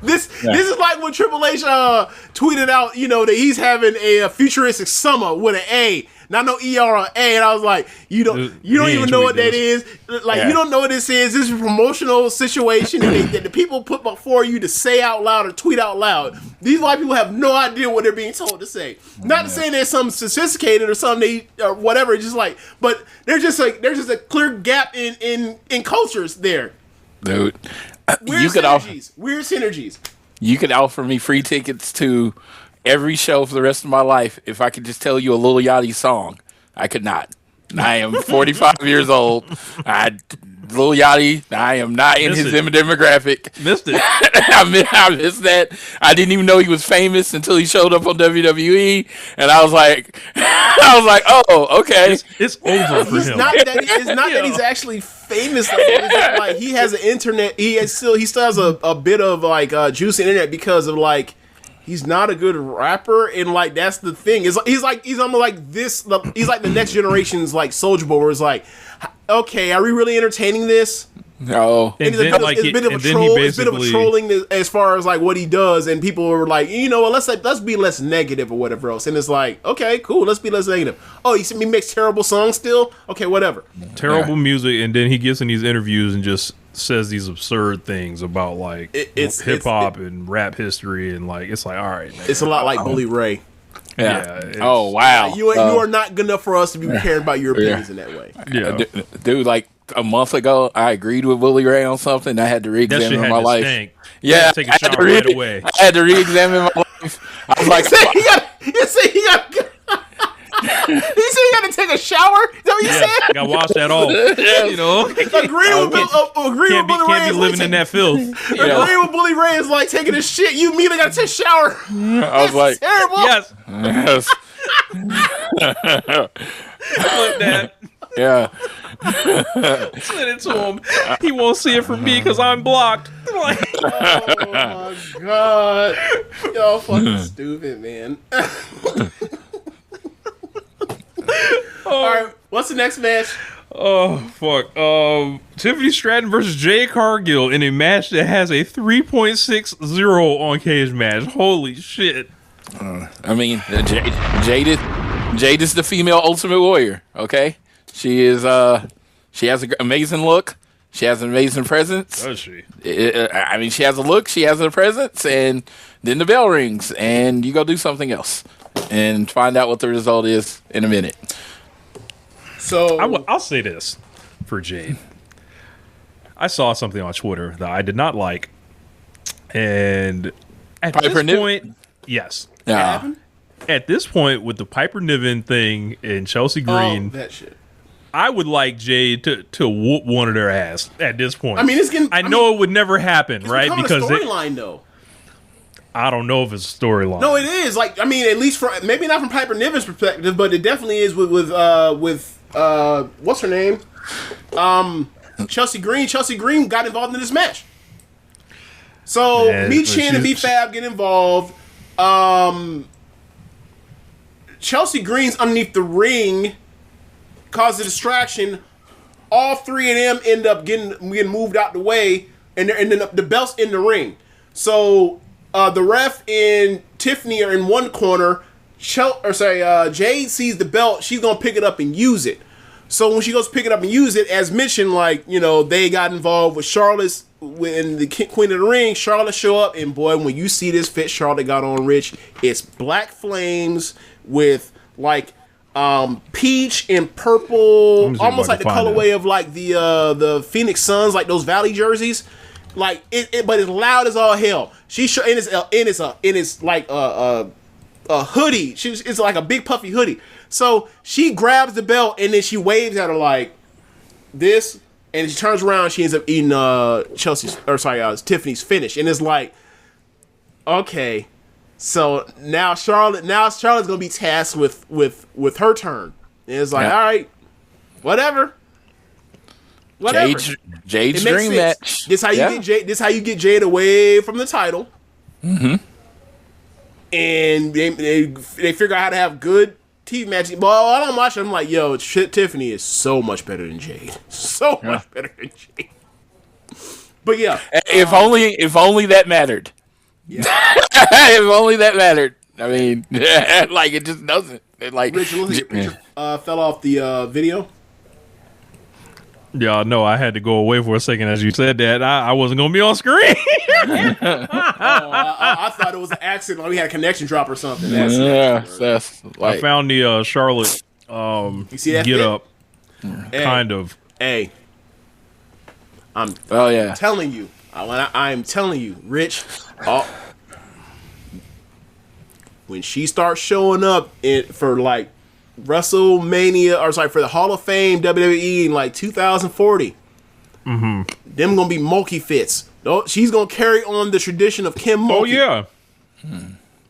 This is like when Triple H tweeted out, that he's having a futuristic summer with an A, not no ER or A, and I was like, you don't even know what that is. Like you don't know what this is. This is a promotional situation that the people put before you to say out loud or tweet out loud. These white people have no idea what they're being told to say. Not to say there's something sophisticated or something or whatever. Just like, but there's just a clear gap in cultures there. Dude. Weird synergies. You could offer me free tickets to every show for the rest of my life if I could just tell you a Lil Yachty song. I could not. I am 45 years old. Lil Yachty, I am not in his demographic. Missed it. I missed that. I didn't even know he was famous until he showed up on WWE, and I was like, oh, okay. It's over for him. It's not that he's actually famous. It's that, like he has an internet. He still has a bit of like juicy internet because of like. He's not a good rapper, and like that's the thing. He's almost like this. He's like the next generation's like Soulja Boy, where it's like, okay, are we really entertaining this? No. And it's a bit of a troll. It's a bit of a trolling as far as like what he does, and people are like, let's be less negative or whatever else. And it's like, okay, cool, let's be less negative. Oh, you see me makes terrible songs still? Okay, whatever. Terrible music, and then he gets in these interviews and just says these absurd things about like hip hop and rap history, and like it's like, all right, man. It's a lot like Bully Ray. Yeah. Oh wow. You are not good enough for us to be caring about your opinions in that way. Yeah, dude. Like a month ago, I agreed with Bully Ray on something. I had to re-examine my life. Stink. Yeah, take a shower right away. I had to re-examine my life. I was like, he said he got to take a shower. Is that what you said? Got to wash that off. Agreeing with Bully Ray. Can't be living in that filth. Agreeing with Bully Ray is like taking a shit. You immediately got to take a shower. I was like, terrible. Yes. Like that. Yeah. Send it to him. He won't see it from me because I'm blocked. Like, oh my god, y'all fucking stupid, man. All right, what's the next match? Oh fuck! Tiffany Stratton versus Jade Cargill in a match that has a 3.60 on Cage Match. Holy shit! I mean, Jade is the female Ultimate Warrior. Okay, she is. She has an amazing look. She has an amazing presence. Does she? I mean, she has a look. She has a presence, and then the bell rings, and you go do something else, and find out what the result is in a minute. So I'll say this for Jade. I saw something on Twitter that I did not like, and at Piper this point, yes, Yeah. at this point with the Piper Niven thing and Chelsea Green, that shit. I would like Jade to whoop one of their ass at this point. I mean, it's getting. I know it would never happen, it's right? Because Because storyline though. I don't know if it's a storyline. No, it is. Like, I mean, at least from maybe not from Piper Niven's perspective, but it definitely is with what's her name? Chelsea Green. Chelsea Green got involved in this match. So Yeah, Me but Chin and B she's- Fab get involved. Chelsea Green's underneath the ring, cause a distraction. All three of them end up getting moved out the way, and then the belt's in the ring. So the ref and Tiffany are in one corner. Jade sees the belt. She's gonna pick it up and use it. So when she goes to pick it up and use it, as mentioned, like, you know, they got involved with Charlotte's when the Queen of the Ring. Charlotte show up, and boy, when you see this fit Charlotte got on, Rich, it's black flames with like peach and purple, almost like the colorway of like the Phoenix Suns, like those Valley jerseys. Like it, but it's loud as all hell. It's like a hoodie. It's like a big puffy hoodie. So she grabs the belt and then she waves at her like this, and she turns around. She ends up eating Tiffany's finish, and it's like, okay, so now Charlotte's gonna be tasked with her turn. And it's like, all right, whatever. Jade's dream match. This how you get Jade. This how you get Jade away from the title. Mm-hmm. And they figure out how to have good TV matches. But while I'm watching, I'm like, yo, Tiffany is so much better than Jade. So much better than Jade. But yeah, if only that mattered. Yeah. If only that mattered. I mean, like it just doesn't. Like Rich, fell off the video. Yeah, no, I had to go away for a second as you said that. I wasn't going to be on screen. I thought it was an accident. Like we had a connection drop or something. That's like, I found the Charlotte you see that get fit? up, kind of. Hey, I'm telling you. I'm telling you, Rich. When she starts showing up for like WrestleMania, for the Hall of Fame WWE in like 2040, them gonna be Mulkey fits. She's gonna carry on the tradition of Kim Mulkey. Oh yeah,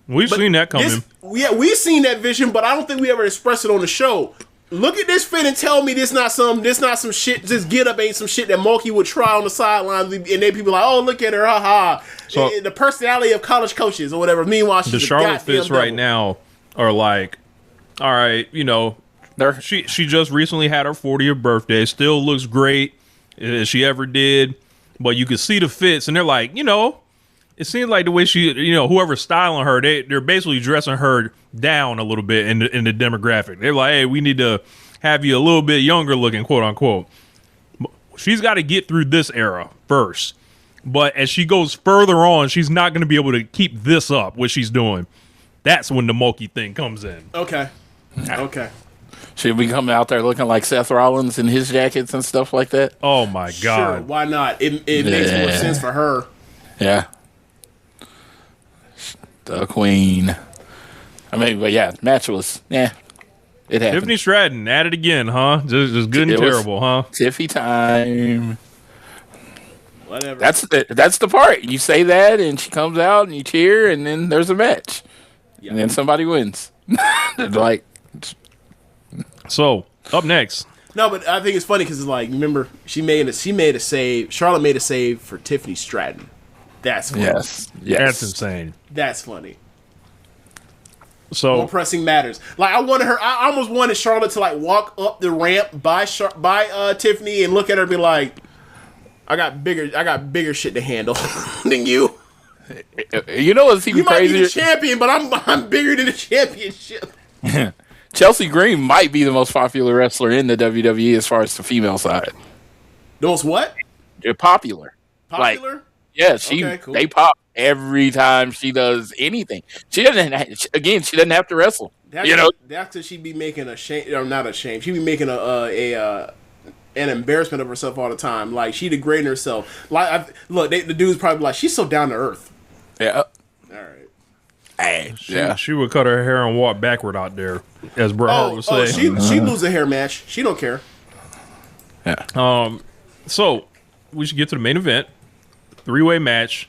we've seen that coming. We've seen that vision, but I don't think we ever expressed it on the show. Look at this fit and tell me this not some shit. This get up ain't some shit that Mulkey would try on the sidelines, and they people like, oh, look at her, haha. So, the personality of college coaches or whatever. Meanwhile, she's the Charlotte fits devil. right now are like, all right, you know, she just recently had her 40th birthday. Still looks great as she ever did, but you can see the fits, and they're like, you know, it seems like the way she, you know, whoever's styling her, they're basically dressing her down a little bit in the demographic. They're like, hey, we need to have you a little bit younger looking, quote unquote. She's got to get through this era first. But as she goes further on, she's not going to be able to keep this up, what she's doing. That's when the Mulkey thing comes in. Okay. Should we come out there looking like Seth Rollins in his jackets and stuff like that? Oh, my God. Sure, why not? It makes more sense for her. Yeah. The Queen. I mean, but yeah, match was, it happened. Tiffany Stratton, at it again, huh? Just good and terrible, huh? Tiffy time. Whatever. That's the part. You say that, and she comes out, and you cheer, and then there's a match. And then somebody wins. Like, so up next. No, but I think it's funny because it's like, remember, she made a save. Charlotte made a save for Tiffany Stratton. That's funny. Yes. That's insane. That's funny. So more pressing matters. Like I almost wanted Charlotte to like walk up the ramp by Tiffany and look at her and be like, I got bigger shit to handle than you. You know what's even You might crazier? be the champion, but I'm bigger than the championship. Chelsea Green might be the most popular wrestler in the WWE as far as the female side. The most what? They're popular. Popular? Like, yeah, Cool. They pop every time she does anything. She doesn't have to wrestle. That's because she'd be making a shame, or not a shame. She'd be making an embarrassment of herself all the time. Like, she degrading herself. Like, the dude's probably like, she's so down to earth. Yeah. All right. Hey, she would cut her hair and walk backward out there, as Bret Hart would say. She lose a hair match. She don't care. Yeah. So we should get to the main event. 3-way match,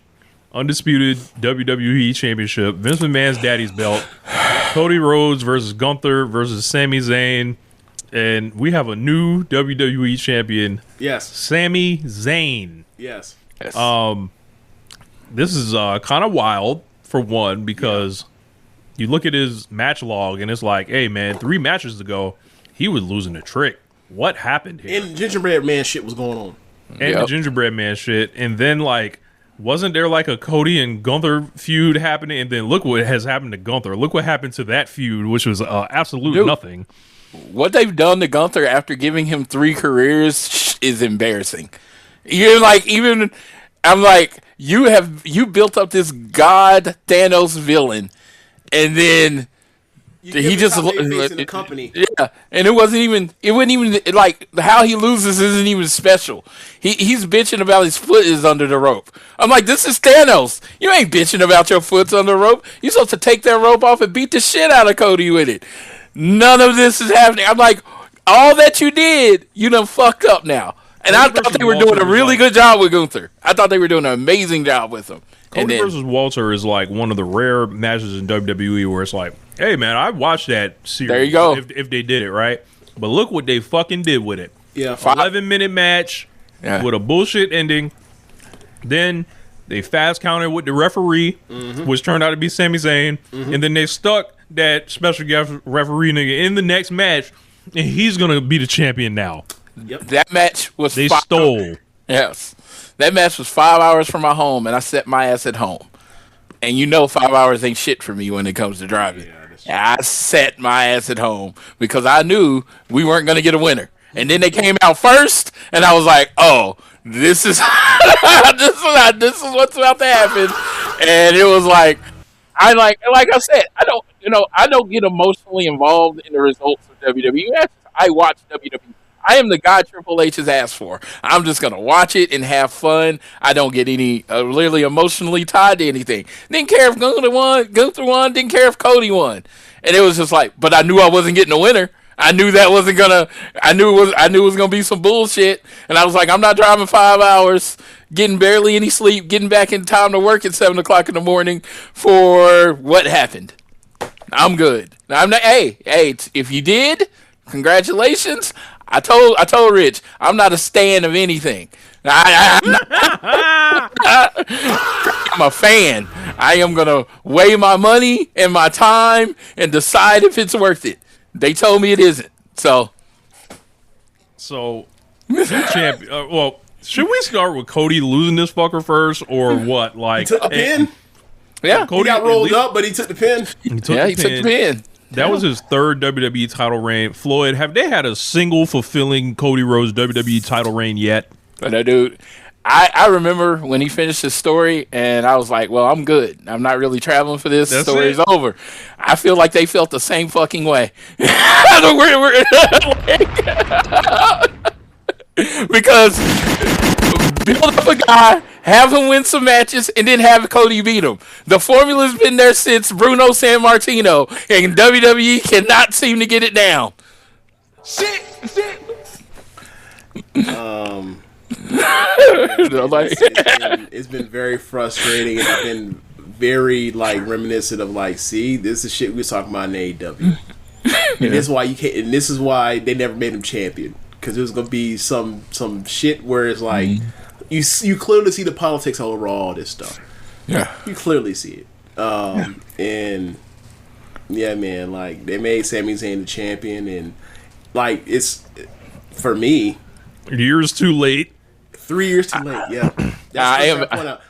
undisputed WWE Championship, Vince McMahon's daddy's belt, Cody Rhodes versus Gunther versus Sami Zayn, and we have a new WWE champion. Yes. Sami Zayn. Yes. This is kind of wild, for one, because you look at his match log and it's like, hey man, 3 matches ago, he was losing a trick. What happened here? And Gingerbread Man shit was going on. And the Gingerbread Man shit. And then, like, wasn't there like a Cody and Gunther feud happening? And then look what has happened to Gunther. Look what happened to that feud, which was absolute nothing. What they've done to Gunther after giving him 3 careers is embarrassing. I'm like, you built up this god Thanos villain, and then he just in the company. Yeah, and it wasn't even like how he loses isn't even special. He's bitching about his foot is under the rope. I'm like, this is Thanos. You ain't bitching about your foot's under the rope. You're supposed to take that rope off and beat the shit out of Cody with it. None of this is happening. I'm like, all that you did, you done fucked up now. And I thought they were doing a really good job with Gunther. I thought they were doing an amazing job with him. Cody versus Walter is like one of the rare matches in WWE where it's like, hey man, I watched that series. There you go. If they did it right, but look what they fucking did with it. Yeah, 11-minute match with a bullshit ending. Then they fast counted with the referee, which turned out to be Sami Zayn, and then they stuck that special guest referee nigga in the next match, and he's gonna be the champion now. Yep. That match was they stole. Yes. That match was 5 hours from my home, and I set my ass at home. And 5 hours ain't shit for me when it comes to driving. Yeah, I set my ass at home because I knew we weren't going to get a winner. And then they came out first, and I was like, oh, this is this is what's about to happen. And it was like I said, I don't get emotionally involved in the results of WWE matches. I watch WWE. I am the guy Triple H has asked for. I'm just going to watch it and have fun. I don't get any really emotionally tied to anything. Didn't care if Gunther won. Didn't care if Cody won. And it was just like, but I knew I wasn't getting a winner. I knew that wasn't gonna. I knew it was gonna be some bullshit. And I was like, I'm not driving 5 hours, getting barely any sleep, getting back in time to work at 7 o'clock in the morning for what happened. I'm good. I'm not. Hey, if you did, congratulations. I told Rich, I'm not a stan of anything. I'm a fan. I am going to weigh my money and my time and decide if it's worth it. They told me it isn't. So champion. Well, should we start with Cody losing this fucker first or what? Like, he took the pin? Yeah. Cody got rolled up, but he took the pin. He took the pin. That was his 3rd WWE title reign. Floyd, have they had a single fulfilling Cody Rhodes WWE title reign yet? No, dude. I remember when he finished his story, and I was like, well, I'm good. I'm not really traveling for this. The story's over. I feel like they felt the same fucking way. Because build up a guy, have him win some matches, and then have Cody beat him. The formula's been there since Bruno Sammartino, and WWE cannot seem to get it down. Shit. It's been very frustrating, and it's been very reminiscent of see, this is shit we was talking about in AEW. And this is why you can't. And this is why they never made him champion, because it was gonna be some shit where it's like you clearly see the politics over all this stuff. Yeah, you clearly see it. And Yeah, man. Like they made Sami Zayn the champion, and like it's for me Years too late. 3 years too late. Yeah,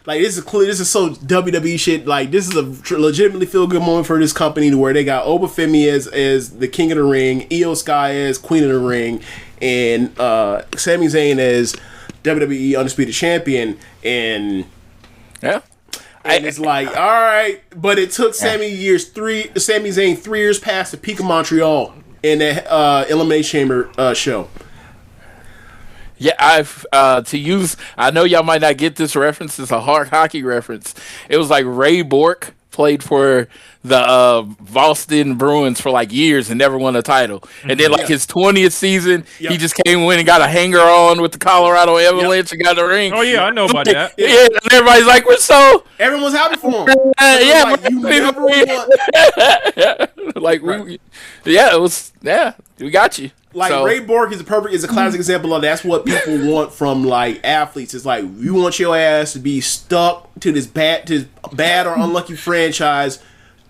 like this is so WWE shit. Like this is a legitimately feel good moment for this company, to where they got Obafemi as the King of the Ring, Io Sky as Queen of the Ring, and Sami Zayn as WWE Undisputed Champion, and Yeah. and it's like, all right, but it took Sami Zayn 3 years past the peak of Montreal in that Elimination Chamber show. Yeah, I know y'all might not get this reference. It's a hard hockey reference. It was like Ray Bork played for the Boston Bruins for like years and never won a title. And then like his 20th season, he just came in and got a hanger on with the Colorado Avalanche and got the ring. Oh yeah, I know about that. Yeah, and everybody's like, Everyone was happy for him. Yeah, like, you never won. like we got you. Like So- Ray Bork is a classic example of that's what people want from like athletes. It's like you want your ass to be stuck to this bad or unlucky franchise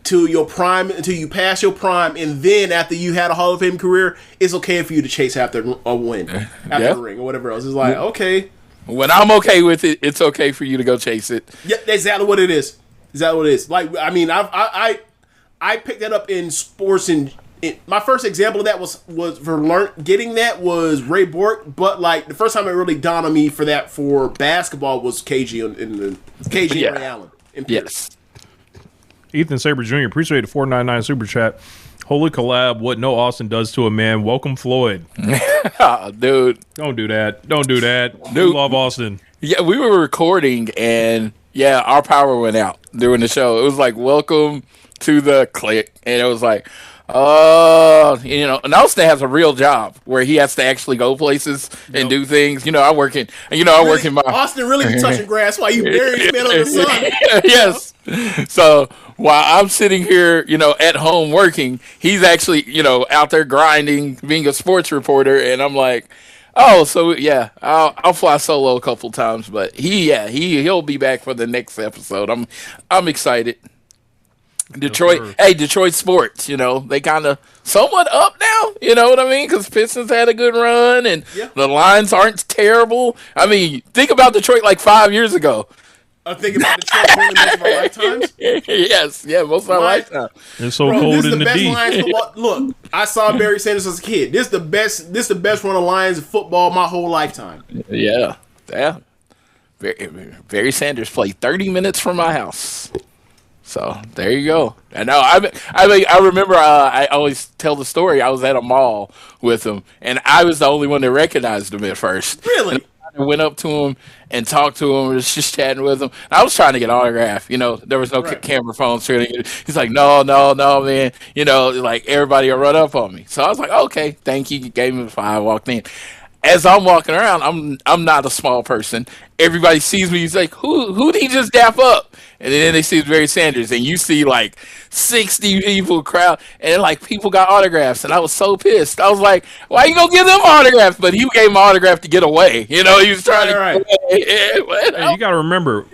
to your prime until you pass your prime, and then after you had a Hall of Fame career, it's okay for you to chase after a win, after the ring or whatever else. It's like okay, when I'm okay with it, it's okay for you to go chase it. yeah, that's exactly what it is. Exactly what it is. Like I mean, I picked that up in sports and. My first example of that was getting that was Ray Bork, but like the first time it really dawned on me for basketball was KG and Ray Allen. Yes. Ethan Saber Jr. Appreciate the $4.99 super chat. Holy collab! What no Austin does to a man. Welcome Floyd. Dude, Don't do that. Don't do that. Dude. We love Austin. yeah, we were recording and our power went out during the show. It was like welcome to the click, and it was like. And Austin has a real job where he has to actually go places and do things. I work in my Austin really be touching grass while you bury his man on the sun. Yes. So while I'm sitting here, at home working, he's actually, out there grinding, being a sports reporter, and I'm like, oh, so yeah, I'll fly solo a couple times, but he'll be back for the next episode. I'm excited. Detroit, Detroit sports, they kind of somewhat up now, you know what I mean? Because Pistons had a good run, and the Lions aren't terrible. I mean, think about Detroit like 5 years ago. I'm thinking about Detroit winning most of our lifetimes. Yes, most of our lifetime. It's so cold this is in the best D. Lions football. Look, I saw Barry Sanders as a kid. This is the best run of Lions football my whole lifetime. Yeah. Barry Sanders played 30 minutes from my house. So there you go. I know. I remember. I always tell the story. I was at a mall with him, and I was the only one that recognized him at first. Really? And I went up to him and talked to him. Was just chatting with him. I was trying to get an autograph. There was no camera phones. He's like, no, man. Like everybody will run up on me. So I was like, okay, thank you. Gave him a 5. Walked in. As I'm walking around, I'm not a small person. Everybody sees me. He's like, who did he just dap up? And then they see Barry Sanders, and you see like 60 people crowd, and like people got autographs, and I was so pissed. I was like, why you gonna give them autographs? But he gave him an autograph to get away. He was trying to. Right. Hey, you got to remember,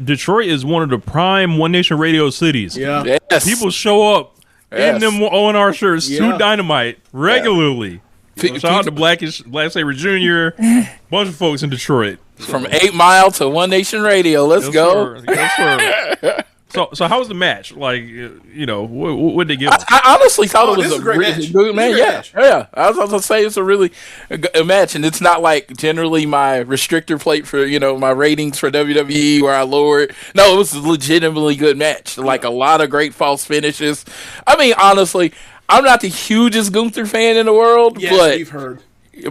Detroit is one of the prime One Nation Radio cities. Yeah. Yes. People show up in them ONR shirts to Dynamite regularly. Shout out to Black Saber Jr., bunch of folks in Detroit. From 8 Mile to One Nation Radio. Let's go. Sir. Yes, sir. So how was the match? Like, what did they give us? I honestly thought it was this is a a great really match. good match. This is a great match. Yeah. I was going to say it's a really a match, and it's not like generally my restrictor plate for my ratings for WWE where I lower it. No, it was a legitimately good match. Like a lot of great false finishes. I mean, honestly, I'm not the hugest Gunther fan in the world, Yes, but we've heard.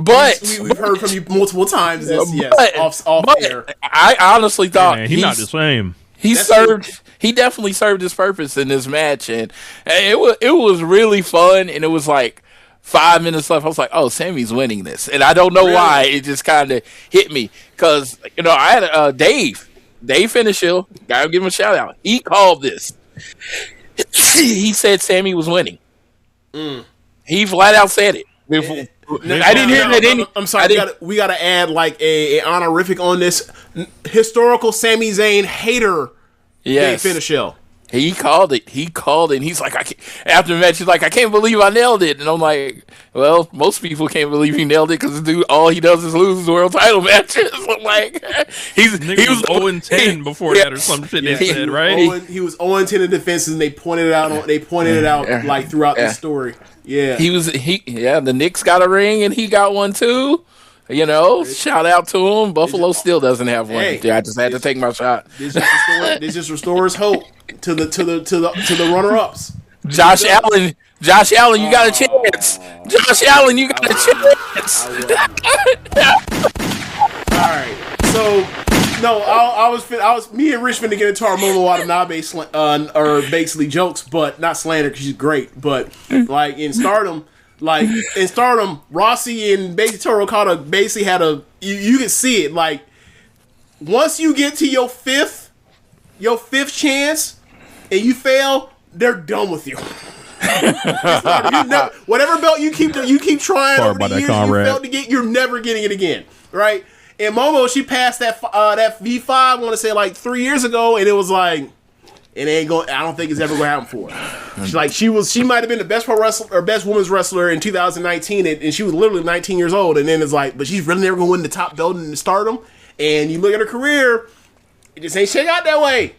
But we've heard from you multiple times. Off air. I honestly thought Man, he's not the same. He definitely served his purpose in this match, and it was really fun. And it was like 5 minutes left. I was like, "Oh, Sammy's winning this," and I don't know why. It just kind of hit me because I had Dave Finishill. Gotta give him a shout out. He called this. He said Sammy was winning. He flat out said it. I didn't hear that. I'm sorry. We got to add like a honorific on this historical Sami Zayn hater. Yes. Dave Finishill. He called it. And he's like, after the match, he's like, I can't believe I nailed it. And I'm like, well, most people can't believe he nailed it because dude, all he does is lose world title matches. Like, he was 0-10 before that or some shit they said, right? He was 0-10 in defenses, and they pointed it out. Like throughout the story. Yeah, the Knicks got a ring and he got one too. You know, shout out to him. Buffalo still doesn't have one. I just had to take my shot. This just restores hope to the runner ups. Josh Allen, you got a chance. Josh Allen, you got a chance. All right, so me and Rich finna get into our Momo Watanabe or basically jokes, but not slander because she's great. But like in Stardom, Rossi and basically Toro Okada basically had you can see it. Like once you get to your fifth chance and you fail, they're done with you. Whatever belt you keep trying over the years, you failed to get, you're never getting it again, right? And Momo, she passed that V5, I want to say like 3 years ago, and it was like, it ain't going. I don't think it's ever going to happen for her. She might have been the best pro wrestler or best women's wrestler in 2019, and she was literally 19 years old. And then it's like, but she's really never going to win the top belt in Stardom. And you look at her career, it just ain't shake out that way.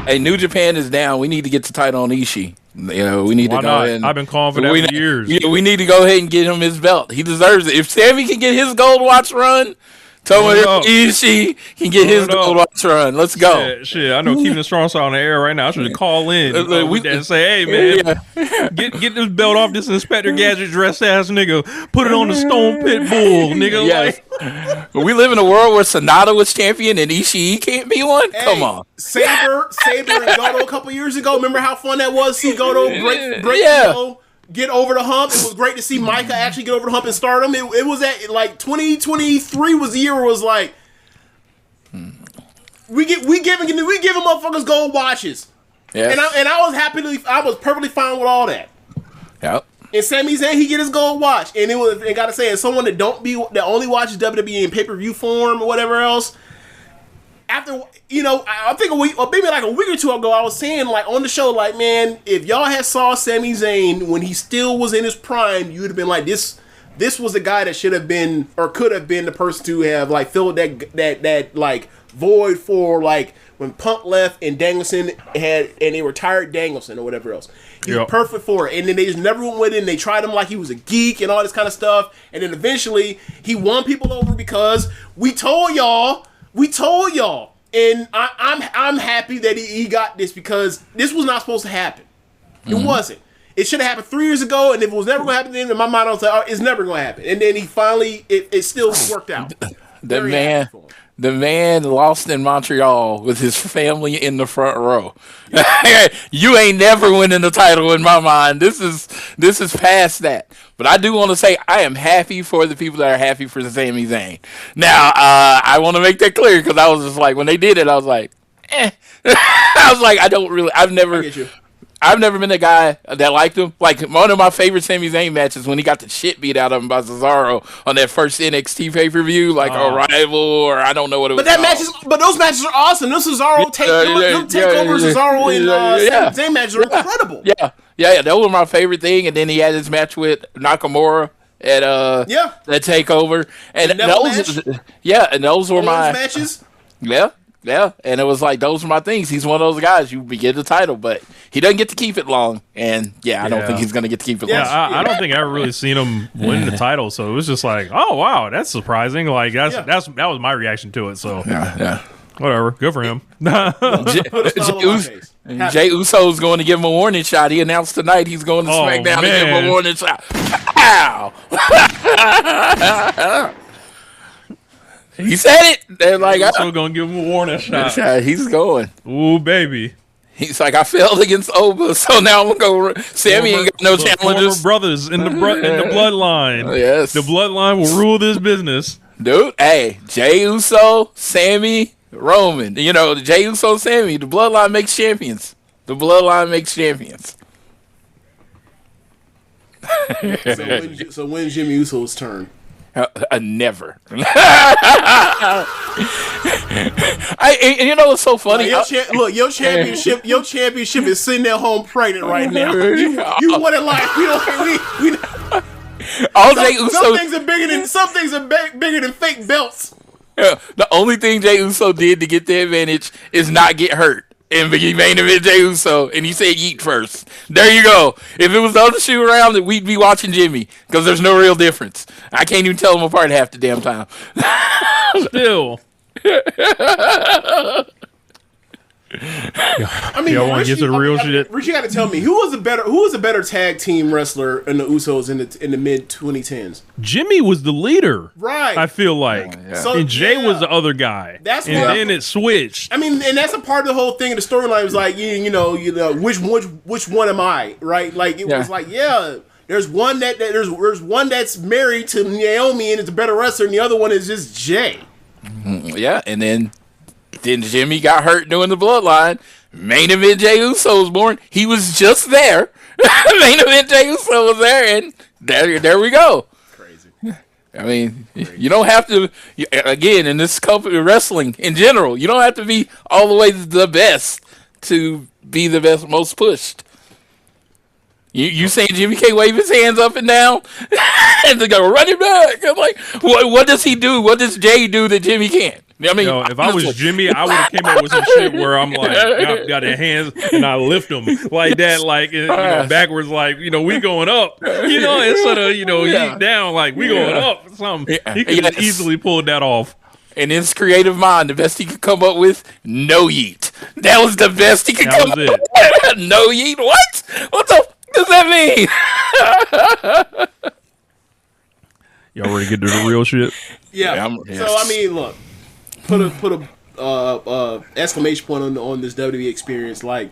Hey, New Japan is down. We need to get the title on Ishii. You know, we need to go ahead. I've been calling for that for years. We need to go ahead and get him his belt. He deserves it. If Sammy can get his gold watch run, Tomohiro Ishii can get his gold watch run. Let's go. Shit, I know Keepin It Strong Style on the air right now. I should call in and say, hey, man, get this belt off this Inspector Gadget dress ass nigga. Put it on the Stone Pit Bull, nigga. Yes. We live in a world where Sonata was champion and Ishii can't be one? Hey, come on. Saber and Goto a couple years ago. Remember how fun that was? See Goto break Goto, get over the hump. It was great to see Micah actually get over the hump and Stardom. It was at like 2023 was the year where it was like we giving motherfuckers gold watches. Yes. And I was perfectly fine with all that. Yep. And Sami Zayn, he get his gold watch, and gotta say, as someone that only watches WWE in pay-per-view form or whatever else. After I think maybe like a week or two ago, I was saying like on the show, like, man, if y'all had saw Sami Zayn when he still was in his prime, you'd have been like, this was the guy that should have been or could have been the person to have like filled that like void for like when Punk left and Danielson and they retired Danielson or whatever else. He was perfect for it. And then they just never went with it and they tried him like he was a geek and all this kind of stuff. And then eventually he won people over because we told y'all. And I'm happy that he got this because this was not supposed to happen. It wasn't. It should have happened 3 years ago, and if it was never going to happen, then in my mind I was like, oh, it's never going to happen. And then he finally, it still worked out. The man lost in Montreal with his family in the front row. You ain't never winning the title in my mind. This is past that. But I do want to say I am happy for the people that are happy for Sami Zayn. Now, I want to make that clear because I was just like, when they did it, I was like, eh. I was like, I've never been a guy that liked him. Like, one of my favorite Sami Zayn matches when he got the shit beat out of him by Cesaro on that first NXT pay-per-view, like Arrival, or I don't know what it was. But those matches are awesome. Those Cesaro takeover Cesaro and Sami Zayn matches are incredible. Yeah, that was my favorite thing. And then he had his match with Nakamura at that takeover. And those were my matches. Yeah, and it was like, those are my things. He's one of those guys, you get the title, but he doesn't get to keep it long. And, I don't think he's going to get to keep it long. I don't think I ever really seen him win the title, so it was just like, oh, wow, that's surprising. Like, that was my reaction to it, so. Yeah. Whatever, good for him. Jey Uso's going to give him a warning shot. He announced tonight he's going to SmackDown to give him a warning shot. Ow! He said it. They're like, I'm still gonna give him a warning shot. He's going. Ooh, baby. He's like, I failed against Oba, so now I'm gonna go. Sammy ain't got no challenges. Former brothers in the bloodline. Yes, the bloodline will rule this business, dude. Hey, Jey Uso, Sammy, Roman. You know, Jey Uso, Sammy. The bloodline makes champions. So when's Jimmy Uso's turn? Never. You know what's so funny? Your championship is sitting at home pregnant right now. You want it like we don't. Some things are bigger than fake belts. Yeah, the only thing Jey Uso did to get the advantage is not get hurt. And he main event Jey Uso, and he said yeet first. There you go. If it was the other shoe around, we'd be watching Jimmy, because there's no real difference. I can't even tell them apart half the damn time. Still. I mean, y'all want to get to the real shit? Rich, you got to tell me who was a better tag team wrestler in the Usos in the mid 2010s? Jimmy was the leader, right? I feel like, and Jay was the other guy. Then it switched. I mean, and that's a part of the whole thing. Of the storyline was like, you know, which one am I? Right? Like it was like, there's one there's one that's married to Naomi and is a better wrestler, and the other one is just Jay. Yeah, and then Jimmy got hurt doing the bloodline. Main event Jey Uso was born. He was just there. Main event Jey Uso was there, and there we go. Crazy. I mean, you don't have to. Again, in this company, wrestling in general, you don't have to be all the way the best to be the best, most pushed. You saying Jimmy can't wave his hands up and down and they go run it back? I'm like, what does he do? What does Jay do that Jimmy can't? I mean, if I was Jimmy, I would have came up with some shit where I'm like, got their hands and I lift them like that, like backwards, like we going up, instead of yeet down, like we going up. Something he could have easily pulled that off. In his creative mind, the best he could come up with, no yeet. That was the best he could come up with. No yeet. What? What the does that mean? Y'all ready to get to the real shit? Yeah. So I mean, look, put a exclamation point on this WWE experience. Like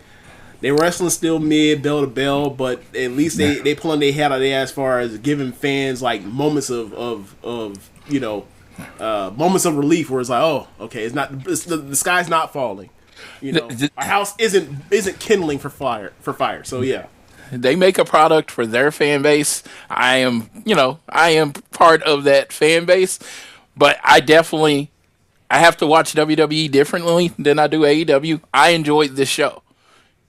they wrestling still mid bell to bell, but at least they pulling their head out there as far as giving fans like moments of moments of relief where it's like, oh, okay, the sky's not falling. Our house isn't kindling for fire. So yeah. They make a product for their fan base. I am part of that fan base, but I have to watch WWE differently than I do AEW. I enjoyed this show.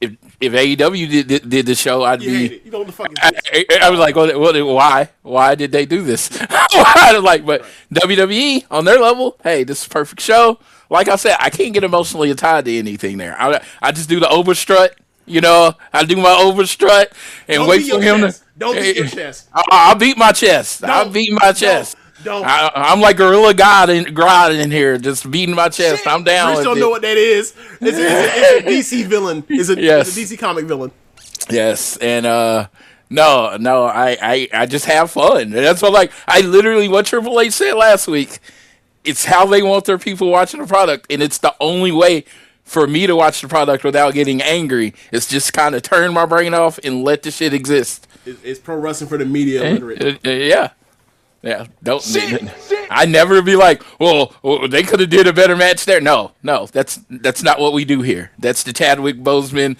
If AEW did the show, I'd be. You know what the fuck is this? I was like, why? Why did they do this? But WWE on their level, hey, this is a perfect show. Like I said, I can't get emotionally tied to anything there. I just do the overstrut. I do my overstrut and wait for him to. Don't beat your chest. I'll beat my chest. I'll beat my chest. Don't. I'm like Gorilla God in here, just beating my chest. I'm down. Trish don't know what that is. It's a DC villain. It's a DC comic villain. Yes, and no, I just have fun. And that's what I literally what Triple H said last week. It's how they want their people watching the product, and it's the only way for me to watch the product without getting angry. It's just kind of turn my brain off and let the shit exist. It's pro wrestling for the media illiterate. Yeah. I never be like, well, they could have did a better match there. No, that's not what we do here. That's the Chadwick Boseman.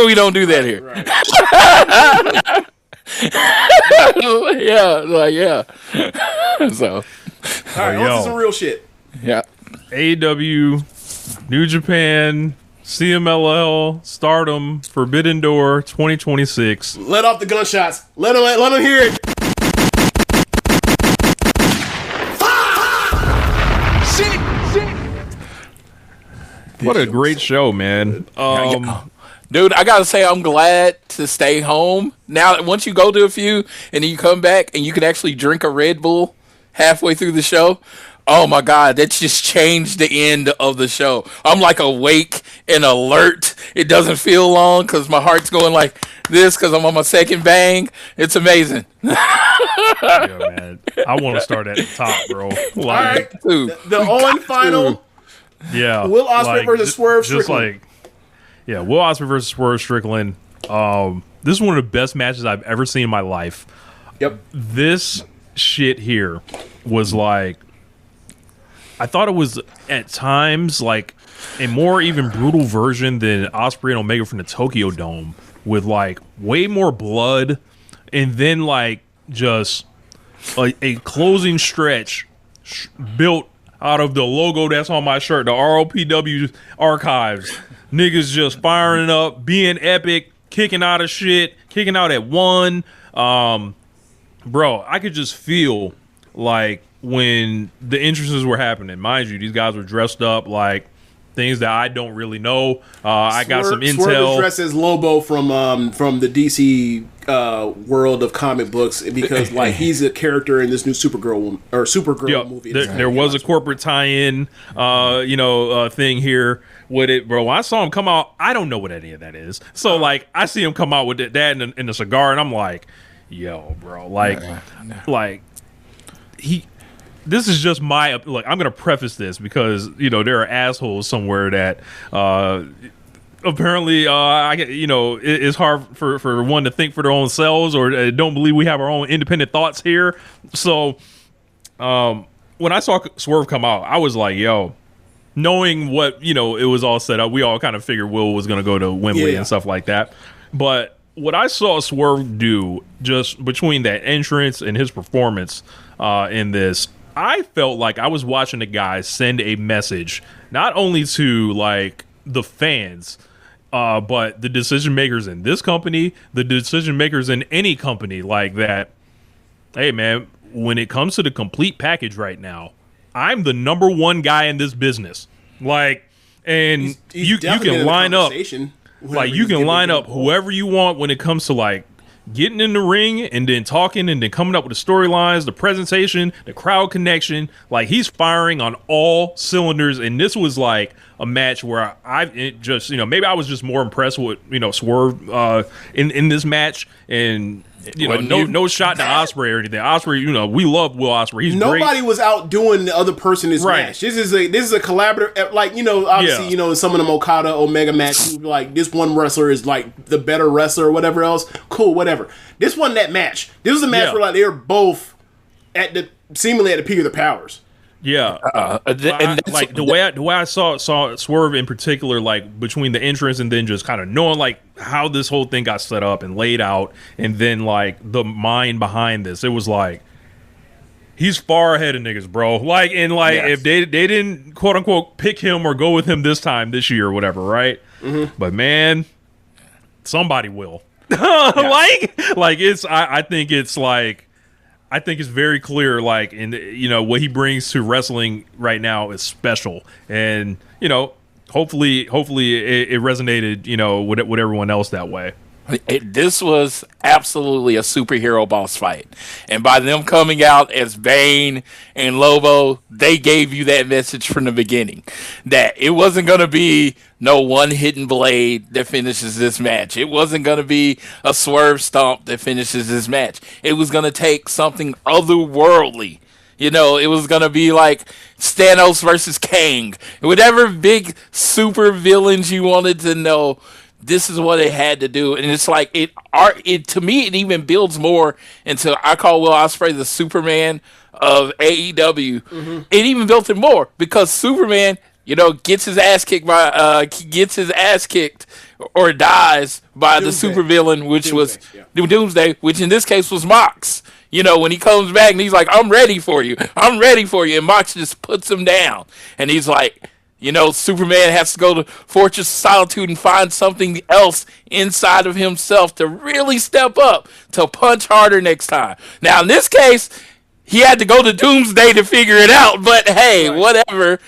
We don't do that here. Right. Yeah. So, all right, on to some real shit. Yeah. AEW, New Japan, CMLL, Stardom, Forbidden Door, 2026. Let off the gunshots. Let them hear it. What a great show, man. Dude, I gotta say, I'm glad to stay home. Now, once you go to a few and then you come back and you can actually drink a Red Bull halfway through the show, oh my God, that's just changed the end of the show. I'm like awake and alert. It doesn't feel long because my heart's going like this because I'm on my second bang. It's amazing. Yeah, man. I want to start at the top, bro. All right. The Owen final. Yeah. Will Ospreay versus Swerve Strickland. Will Ospreay versus Swerve Strickland. This is one of the best matches I've ever seen in my life. Yep. This shit here was like, I thought it was at times like a more even brutal version than Ospreay and Omega from the Tokyo Dome, with like way more blood, and then like just a closing stretch built out of the logo that's on my shirt, the ROPW archives. Niggas just firing up, being epic, kicking out of shit, kicking out at one. Bro, I could just feel like when the entrances were happening, mind you, these guys were dressed up like things that I don't really know. I got some intel. Swerve is dressed as Lobo from the DC world of comic books because like he's a character in this new Supergirl movie. There was a corporate tie-in, thing here with it, bro. When I saw him come out, I don't know what any of that is. So like, I see him come out with that and a cigar, and I'm like, yo, bro, like he. This is just my look. I'm gonna preface this because there are assholes somewhere that apparently it's hard for one to think for their own selves or don't believe we have our own independent thoughts here. So when I saw Swerve come out, I was like, yo, knowing what it was all set up, we all kind of figured Will was gonna go to Wembley and stuff like that. But what I saw Swerve do just between that entrance and his performance in this, I felt like I was watching the guy send a message not only to like the fans, but the decision makers in this company, the decision makers in any company like that. Hey man, when it comes to the complete package right now, I'm the number one guy in this business. Like, and you can line up, like you can line up whoever you want when it comes to like getting in the ring and then talking and then coming up with the storylines, the presentation, the crowd connection. Like he's firing on all cylinders, and this was like a match where maybe I was just more impressed with Swerve in this match, and no shot to Ospreay or anything. Ospreay, we love Will Ospreay. He's nobody great. Was outdoing the other person in this match. This is a collaborative, like obviously in some of them Okada Omega matches, like this one wrestler is like the better wrestler or whatever else. Cool, whatever. This wasn't that match. This was a match where like they were both seemingly at the peak of their powers. Yeah, like the way I saw Swerve in particular, like between the entrance and then just kind of knowing like how this whole thing got set up and laid out, and then like the mind behind this, it was like he's far ahead of niggas, bro. Like if they didn't quote unquote pick him or go with him this year or whatever, right? Mm-hmm. But man, somebody will. Like it's I think it's like. I think it's very clear, like, in what he brings to wrestling right now is special, and hopefully it resonated, with everyone else that way. This was absolutely a superhero boss fight, and by them coming out as Bane and Lobo, they gave you that message from the beginning that it wasn't going to be no one hidden blade that finishes this match. It wasn't going to be a swerve stomp that finishes this match. It was going to take something otherworldly. It was going to be like Thanos versus Kang. Whatever big super villains you wanted to know, this is what it had to do. And it's like, to me, it even builds more into, I call Will Ospreay the Superman of AEW. Mm-hmm. It even built it more because Superman, gets his ass kicked or dies by the supervillain, which was Doomsday, which in this case was Mox. When he comes back and he's like, I'm ready for you. And Mox just puts him down. And he's like, Superman has to go to Fortress of Solitude and find something else inside of himself to really step up, to punch harder next time. Now, in this case, he had to go to Doomsday to figure it out, but hey, whatever.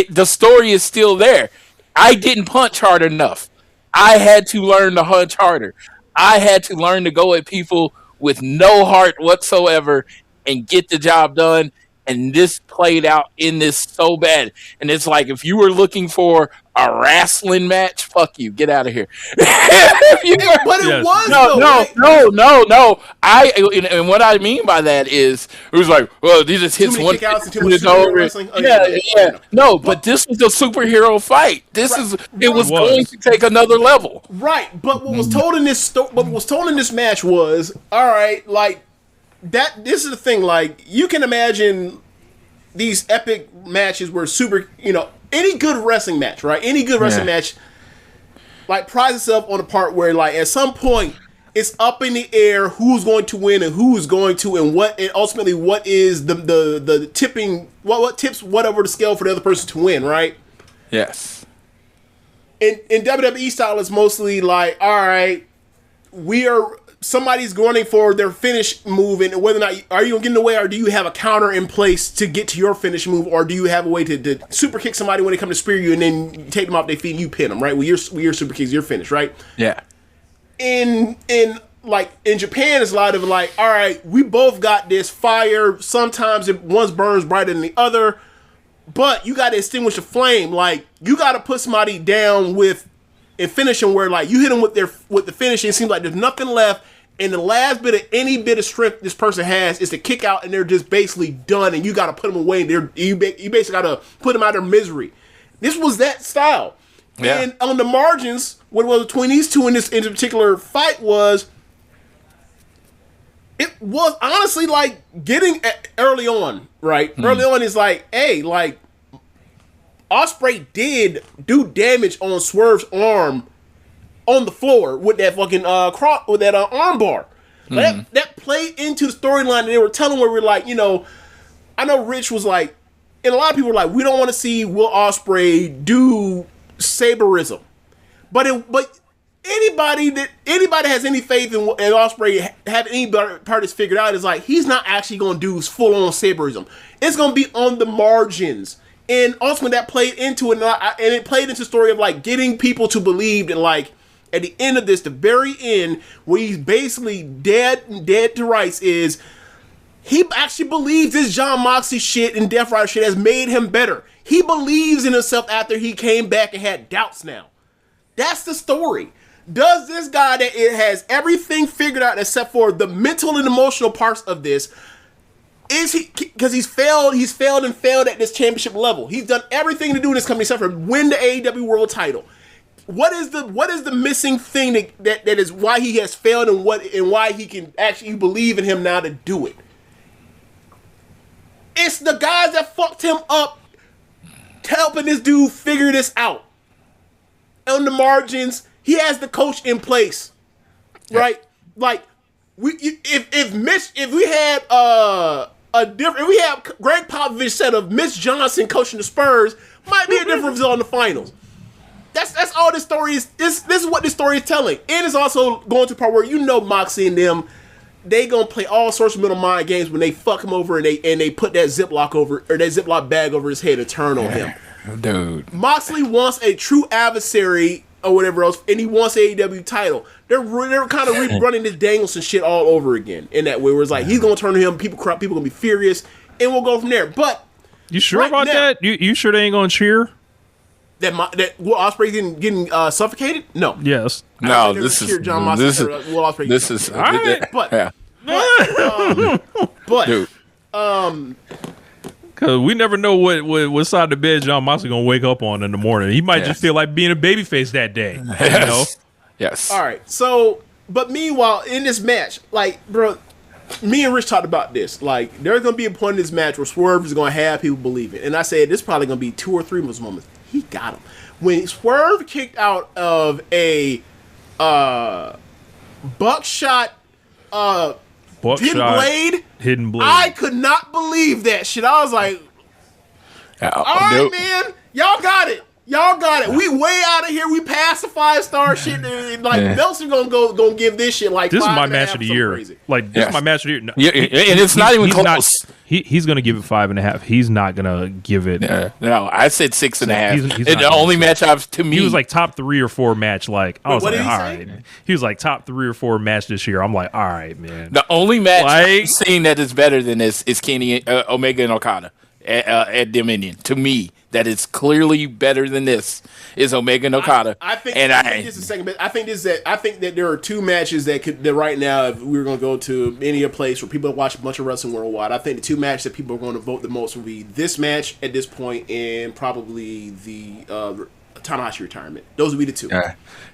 The story is still there. I didn't punch hard enough. I had to learn to punch harder. I had to learn to go at people with no heart whatsoever and get the job done. And this played out in this so bad. And it's like, if you were looking for a wrestling match, fuck you. Get out of here. It was. No. And what I mean by that is, it was like, well, these just hits one. It's over. No, but this was a superhero fight. It was going to take another level. Right. But what was told in this match was, all right, like, this is the thing, like, you can imagine these epic matches where any good wrestling match, right? Any good wrestling match, like, prides itself on the part where, like, at some point, it's up in the air who's going to win and who's going to, and ultimately what is the tipping, what tips whatever the scale for the other person to win, right? Yes. In WWE style, it's mostly like, all right, somebody's going for their finish move, and whether or not are you gonna get in the way, or do you have a counter in place to get to your finish move, or do you have a way to super kick somebody when they come to spear you, and then you take them off their feet and you pin them, right? With your super kicks, your finish, right? Yeah. In Japan, it's a lot of like, all right, we both got this fire. Sometimes one burns brighter than the other, but you got to extinguish the flame. Like, you got to put somebody down and finish them where, like, you hit them with the finish, and it seems like there's nothing left, and the last bit of any bit of strength this person has is to kick out, and they're just basically done, and you got to put them away, and you basically got to put them out of their misery. This was that style. Yeah. And on the margins, what was between these two in this particular fight it was honestly like getting early on, right? Mm-hmm. Early on is like, hey, like, Ospreay did do damage on Swerve's arm on the floor with that fucking arm bar. Mm-hmm. That played into the storyline that they were telling, where we're like, you know, I know Rich was like, and a lot of people were like, we don't want to see Will Ospreay do Saberism, but anybody that has any faith in Ospreay, have any parties figured out, is like, he's not actually going to do full on Saberism. It's going to be on the margins, and ultimately that played into it, and it played into the story of like getting people to believe that, like, at the end of this, the very end, where he's basically dead to rights, is he actually believes this Jon Moxley shit and Death Rider shit has made him better. He believes in himself after he came back and had doubts now. That's the story. Does this guy that it has everything figured out except for the mental and emotional parts of this, is he, because he's failed at this championship level. He's done everything to do in this company except for win the AEW World Title. What is the missing thing that is why he has failed, and why he can actually believe in him now to do it? It's the guys that fucked him up helping this dude figure this out. On the margins, he has the coach in place, right? Like, if we had Greg Popovich said of Mitch Johnson coaching the Spurs, might be a different result in the finals. That's all this story is. This is what this story is telling. And it's also going to the part where, you know, Moxie and them, they gonna play all sorts of middle mind games when they fuck him over and they put that Ziploc bag over his head and turn on him. Dude, Moxley wants a true adversary or whatever else, and he wants the AEW title. They're kind of rerunning this Danielson shit all over again in that way, where it's like, he's gonna turn on him, people gonna be furious, and we'll go from there. But you sure about that? You sure they ain't gonna cheer? That Will Ospreay getting suffocated? No. Yes. No. This is all right. But because we never know what side of the bed Jon Moxley gonna wake up on in the morning. He might just feel like being a babyface that day. Yes. You know? Yes. All right. So, but meanwhile, in this match, like, bro, me and Rich talked about this. Like, there's gonna be a point in this match where Swerve is gonna have people believe it, and I said this is probably gonna be 2 or 3 of those moments. He got him when Swerve kicked out of a buckshot hidden blade. I could not believe that shit. I was like, all right, man, y'all got it. We way out of here. We passed the 5-star shit. Like, Meltzer gonna give this shit like. This is my match of the year. Crazy. Like, this is my match of the year. No, and it's not even close. He's gonna give it 5.5. He's not gonna give it. No, I said 6.5. He's the only match to me, he was like top 3 or 4 match. Like, I was like, all right. Man. He was like top 3 or 4 match this year. I'm like, all right, man. The only match I've seen that is better than this is Kenny Omega and Okada at Dominion. To me, that is clearly better than this is Omega and Okada. I think that there are 2 matches that right now, if we were going to go to any place where people watch a bunch of wrestling worldwide, I think the 2 matches that people are going to vote the most will be this match at this point, and probably the Tanahashi retirement. Those would be the two.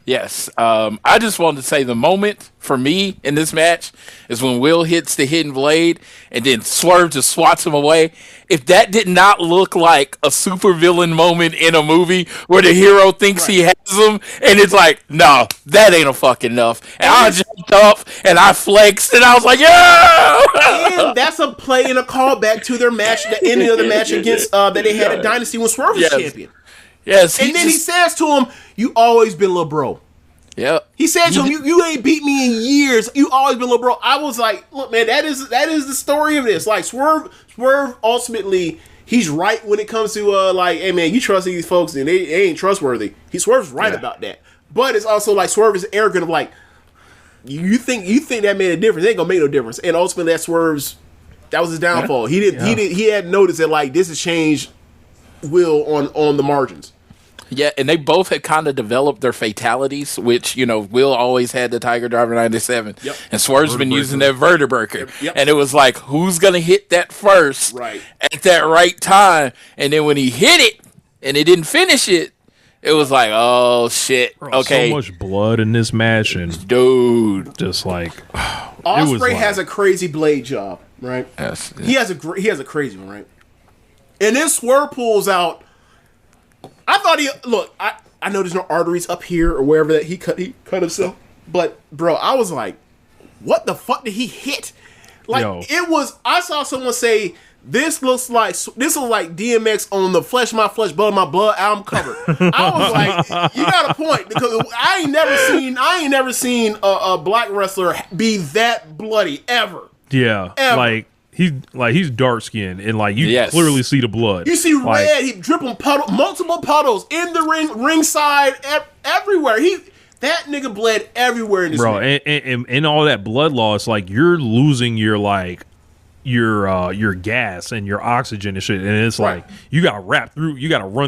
Yes. I just wanted to say the moment for me in this match is when Will hits the hidden blade and then Swerve just swats him away. If that did not look like a supervillain moment in a movie where the hero thinks he has him and it's like, no, that ain't a fucking enough. And I jumped up and I flexed and I was like, yeah! And that's a play and a callback to their match, the ending of the match against that they had at Dynasty when Swerve was champion. Yes. And then he says to him, "You always been little bro." Yep. He said to him, "You ain't beat me in years. You always been little bro." I was like, "Look, man, that is the story of this." Like Swerve ultimately, he's right when it comes to like, hey man, you trust these folks and they ain't trustworthy. Swerve's right about that. But it's also like Swerve is arrogant of like, you think that made a difference? It ain't gonna make no difference. And ultimately, that was his downfall. He had noticed that like this has changed Will on the margins. Yeah, and they both had kind of developed their fatalities, which, Will always had the Tiger Driver 97. Yep. And Swerve's been using that Vertebreaker. Yep. And it was like, who's going to hit that first at that right time? And then when he hit it and it didn't finish it, it was like, oh, shit. Bro, okay. So much blood in this match. And dude. Just like... Ospreay has a crazy blade job, right? Yes. He has a crazy one, right? And then Swerve pulls out... I thought I know there's no arteries up here or wherever that he cut himself. But bro, I was like, what the fuck did he hit? Like it was. I saw someone say this looks like DMX on the Flesh My Flesh, Blood My Blood album cover. I was like, you got a point, because I ain't never seen a black wrestler be that bloody ever. Yeah, ever. He's dark skinned and like you clearly see the blood. You see red. He dripping multiple puddles in the ringside, everywhere. That nigga bled everywhere in this match. And all that blood loss, like you're losing your gas and your oxygen and shit, and it's like you gotta run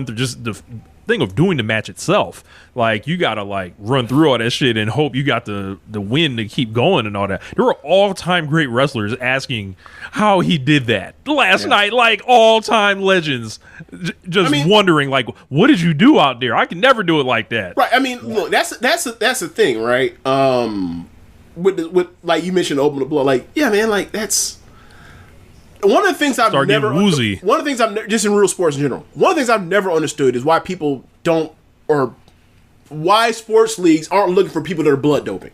through just the thing of doing the match itself. Like you gotta like run through all that shit and hope you got the win to keep going and all that. There were all-time great wrestlers asking how he did that last night, like all-time legends just wondering like, what did you do out there? I can never do it like that. Right. I mean, look, that's the thing, right? With like you mentioned, open the blood. Like, yeah, man, like that's one of the things I've never. One of the things I've just in real sports in general. One of the things I've never understood is why people don't, or why sports leagues aren't looking for people that are blood doping.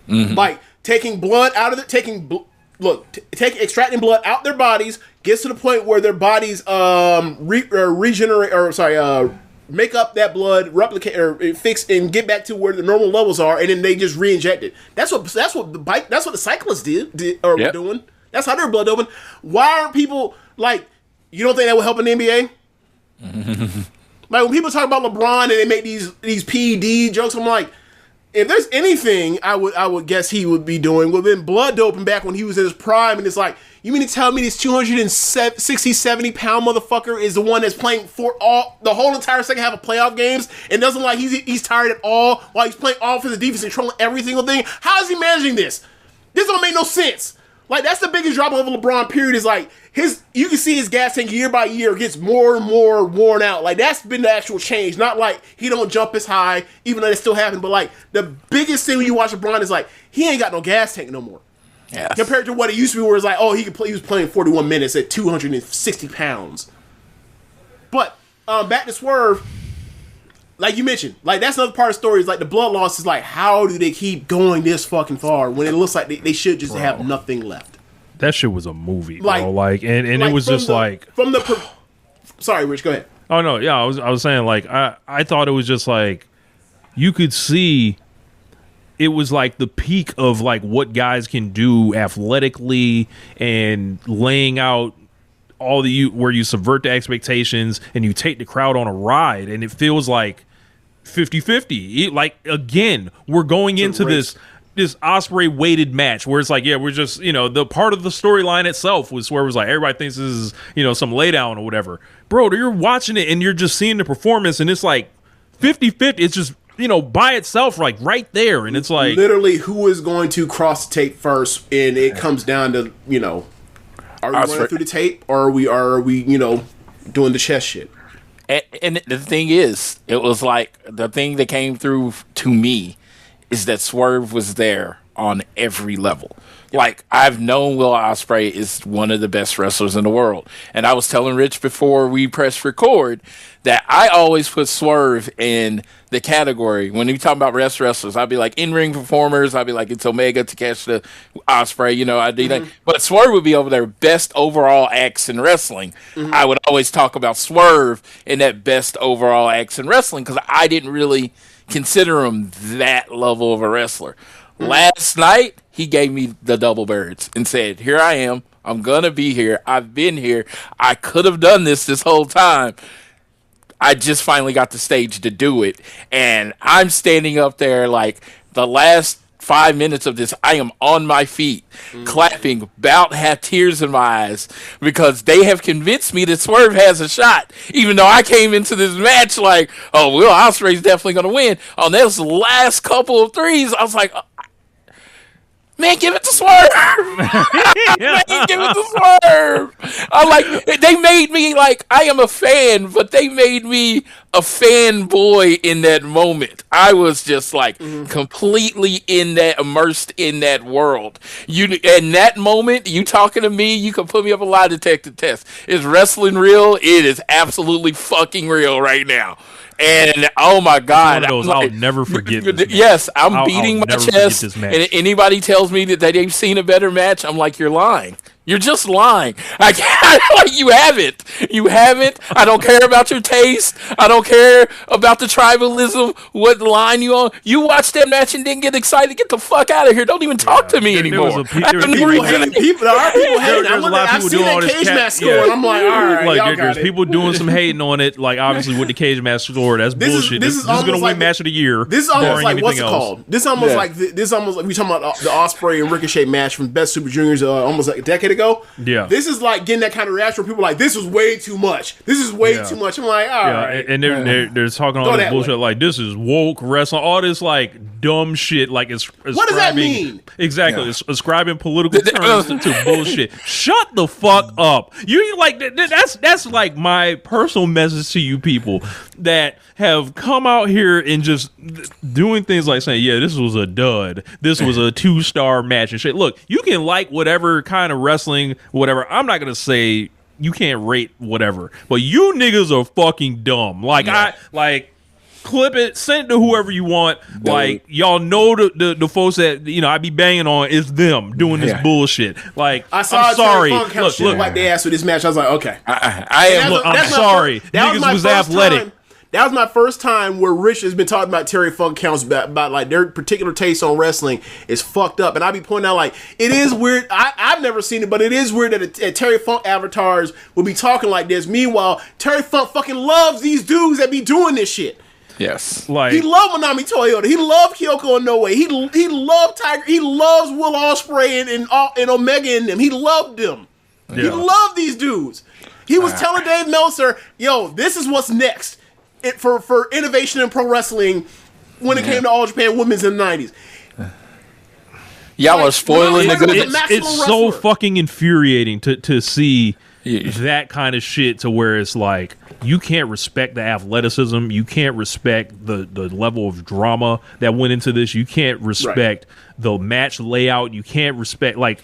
Mm-hmm. Like taking blood out of extracting blood out their bodies gets to the point where their bodies regenerate, or make up that blood, replicate or fix and get back to where the normal levels are, and then they just re-inject it. That's what the cyclists were doing. That's how they're blood doping. Why aren't people like? You don't think that would help in the NBA? Like when people talk about LeBron and they make these PED jokes, I'm like, if there's anything I would guess he would be doing would have been blood doping back when he was in his prime. And it's like, you mean to tell me this 260, 70 pound motherfucker is the one that's playing for the whole entire second half of playoff games and doesn't like he's tired at all while he's playing offensive defense and controlling every single thing? How is he managing this? This don't make no sense. Like, that's the biggest drop off of LeBron, period, is like, you can see his gas tank year by year gets more and more worn out. Like, that's been the actual change. Not like he don't jump as high, even though it still happens, but like, the biggest thing when you watch LeBron is like, he ain't got no gas tank no more. Yes. Compared to what it used to be, where it's like, oh, he was playing 41 minutes at 260 pounds. But, back to Swerve, like you mentioned, like that's another part of the story is like the blood loss is like, how do they keep going this fucking far when it looks like they should just have nothing left? That shit was a movie, bro. Like, and it was just sorry, Rich, go ahead. Oh no, yeah, I was saying like I thought it was just like you could see it was like the peak of like what guys can do athletically and laying out all where you subvert the expectations and you take the crowd on a ride, and it feels like 50-50. Like again, we're going into this Ospreay weighted match where it's like, yeah, we're just, the part of the storyline itself was where it was like everybody thinks this is, some laydown or whatever. Bro, you're watching it and you're just seeing the performance and it's like 50-50. It's just, by itself, like right there. And it's like literally who is going to cross the tape first, and it comes down to, are we running through the tape or are we doing the chest shit? And the thing is, it was like the thing that came through to me is that Swerve was there on every level. Like, I've known Will Ospreay is one of the best wrestlers in the world. And I was telling Rich before we pressed record that I always put Swerve in the category. When you talk about wrestlers, I'd be like in-ring performers. I'd be like, it's Omega to catch the Ospreay. You know, I'd do that. But Swerve would be over there, best overall acts in wrestling. I would always talk about Swerve in that best overall acts in wrestling because I didn't really consider him that level of a wrestler. Last night, he gave me the double birds and said, here I am. I'm going to be here. I've been here. I could have done this whole time. I just finally got the stage to do it. And I'm standing up there like the last 5 minutes of this, I am on my feet, clapping, about have tears in my eyes, because they have convinced me that Swerve has a shot, even though I came into this match like, oh, Will Ospreay's definitely going to win. On those last couple of threes, I was like, man, give it to Swerve. Man, give it to Swerve. I'm like, they made me like, I am a fan, but they made me a fanboy in that moment. I was just like completely immersed in that world. In that moment, you talking to me, you can put me up a lie detector test. Is wrestling real? It is absolutely fucking real right now. And oh my God, I'll never forget this match. Yes, I'm beating my chest. And anybody tells me that they've seen a better match, I'm like, you're lying. You're just lying. Like, you haven't. You haven't. I don't care about your taste. I don't care about the tribalism, what line you on. You watched that match and didn't get excited. Get the fuck out of here. Don't even talk to me anymore. People hating. I've seen that cage match score, and I'm like, all right, like, there's people doing some hating on it. Like, obviously, with the cage match score, that's bullshit. This is going to win match of the year. This is almost like, what's it called? This is almost like we talking about the Ospreay and Ricochet match from Best Super Juniors almost like a decade ago. Yeah, this is like getting that kind of reaction where people are like, this is way too much. This is way too much. I'm like, all right. And they're talking all this bullshit like this is woke wrestling, all this like dumb shit. Like it's what does that mean? Exactly, it's ascribing political terms to bullshit. Shut the fuck up. You like that's like my personal message to you people that have come out here and just doing things like saying, yeah, this was a dud. This was a 2-star match and shit. Look, you can like whatever kind of wrestling, whatever. I'm not going to say you can't rate whatever, but you niggas are fucking dumb. Like, clip it, send it to whoever you want. Like, y'all know the folks that, you know, I be banging on is them doing this bullshit. Like, I'm sorry. Look, like they asked for this match. I was like, okay. I'm sorry. Niggas was athletic. That was my first time where Rich has been talking about Terry Funk counts about like their particular taste on wrestling is fucked up, and I be pointing out like it is weird. I've never seen it, but it is weird that a Terry Funk avatars will be talking like this. Meanwhile, Terry Funk fucking loves these dudes that be doing this shit. Yes, like he loved Manami Toyota. He loved Kyoko Inoue. He loved Tiger. He loves Will Ospreay and Omega in them. He loved them. Yeah. He loved these dudes. He was telling Dave Meltzer, "Yo, this is what's next." For innovation in pro wrestling when it came to All Japan Women's in the 90s. Y'all are spoiling the good. It's so fucking infuriating to see that kind of shit to where it's like you can't respect the athleticism, you can't respect the level of drama that went into this, you can't respect the match layout, you can't respect like.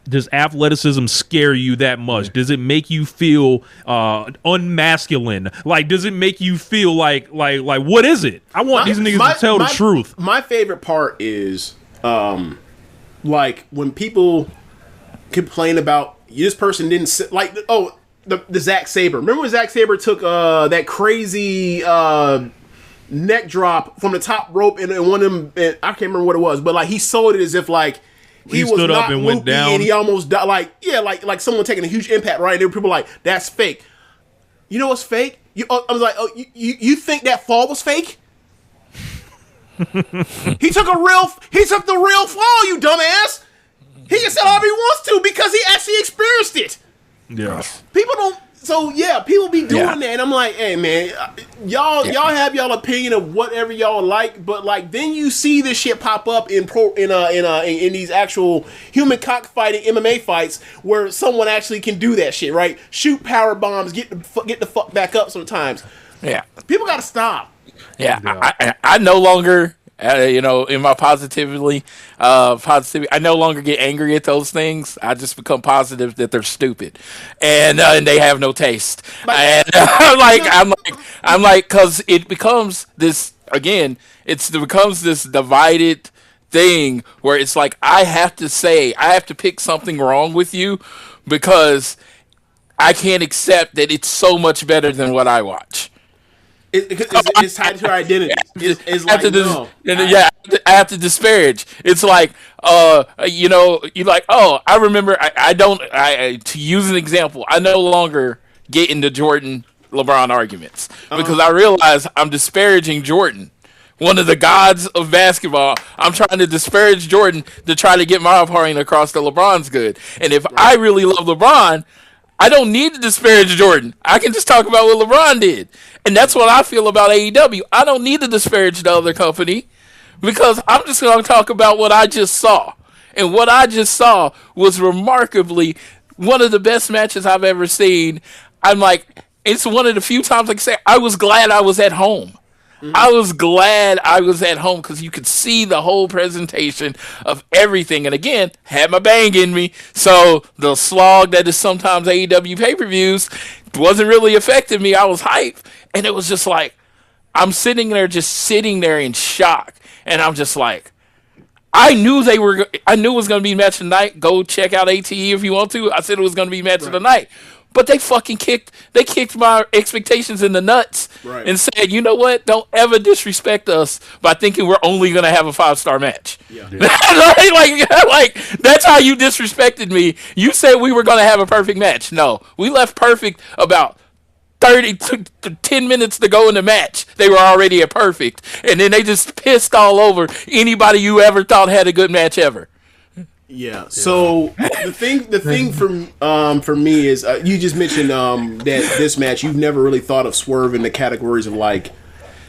Does athleticism scare you that much? Does it make you feel unmasculine? Like, does it make you feel like what is it? I want these niggas to tell the truth. My favorite part is, like when people complain about this person didn't like. Oh, the Zack Sabre. Remember when Zack Sabre took that crazy neck drop from the top rope and one of them? I can't remember what it was, but like he sold it as if like. He was stood up and went down, and he almost died. Like someone taking a huge impact, right? And there were people like, "That's fake." You know what's fake? I was like, "Oh, you think that fall was fake?" He took the real fall, you dumbass. He can say however he wants to because he actually experienced it. Yeah. People don't. So yeah, people be doing that, and I'm like, hey man, y'all have y'all opinion of whatever y'all like, but like then you see this shit pop up in these actual human cockfighting MMA fights where someone actually can do that shit, right? Shoot power bombs, get the fuck back up sometimes. Yeah, people gotta stop. Yeah, I no longer. In my positivity, I no longer get angry at those things. I just become positive that they're stupid, and they have no taste. And I'm like, because it becomes this again. It becomes this divided thing where it's like I have to pick something wrong with you because I can't accept that it's so much better than what I watch. It's tied to our identity. It's like, no. I have to disparage. It's like, you're like, oh, I remember. To use an example, I no longer get into Jordan LeBron arguments because I realize I'm disparaging Jordan, one of the gods of basketball. I'm trying to disparage Jordan to try to get my point across that LeBron's good. And if I really love LeBron, I don't need to disparage Jordan. I can just talk about what LeBron did. And that's what I feel about AEW. I don't need to disparage the other company because I'm just going to talk about what I just saw. And what I just saw was remarkably one of the best matches I've ever seen. I'm like, it's one of the few times, like I say, I was glad I was at home. Mm-hmm. I was glad I was at home because you could see the whole presentation of everything. And again, had my bang in me. So the slog that is sometimes AEW pay-per-views wasn't really affecting me. I was hyped. And it was just like, I'm sitting there in shock. And I'm just like, I knew it was going to be match of the night. Go check out ATE if you want to. I said it was going to be match of the night. But they fucking kicked my expectations in the nuts and said, you know what? Don't ever disrespect us by thinking we're only going to have a 5-star match. Yeah. like, that's how you disrespected me. You said we were going to have a perfect match. No, we left perfect about 10 minutes to go in the match. They were already at perfect. And then they just pissed all over anybody you ever thought had a good match ever. Yeah. So the thing for me is you just mentioned that this match you've never really thought of Swerve in the categories of like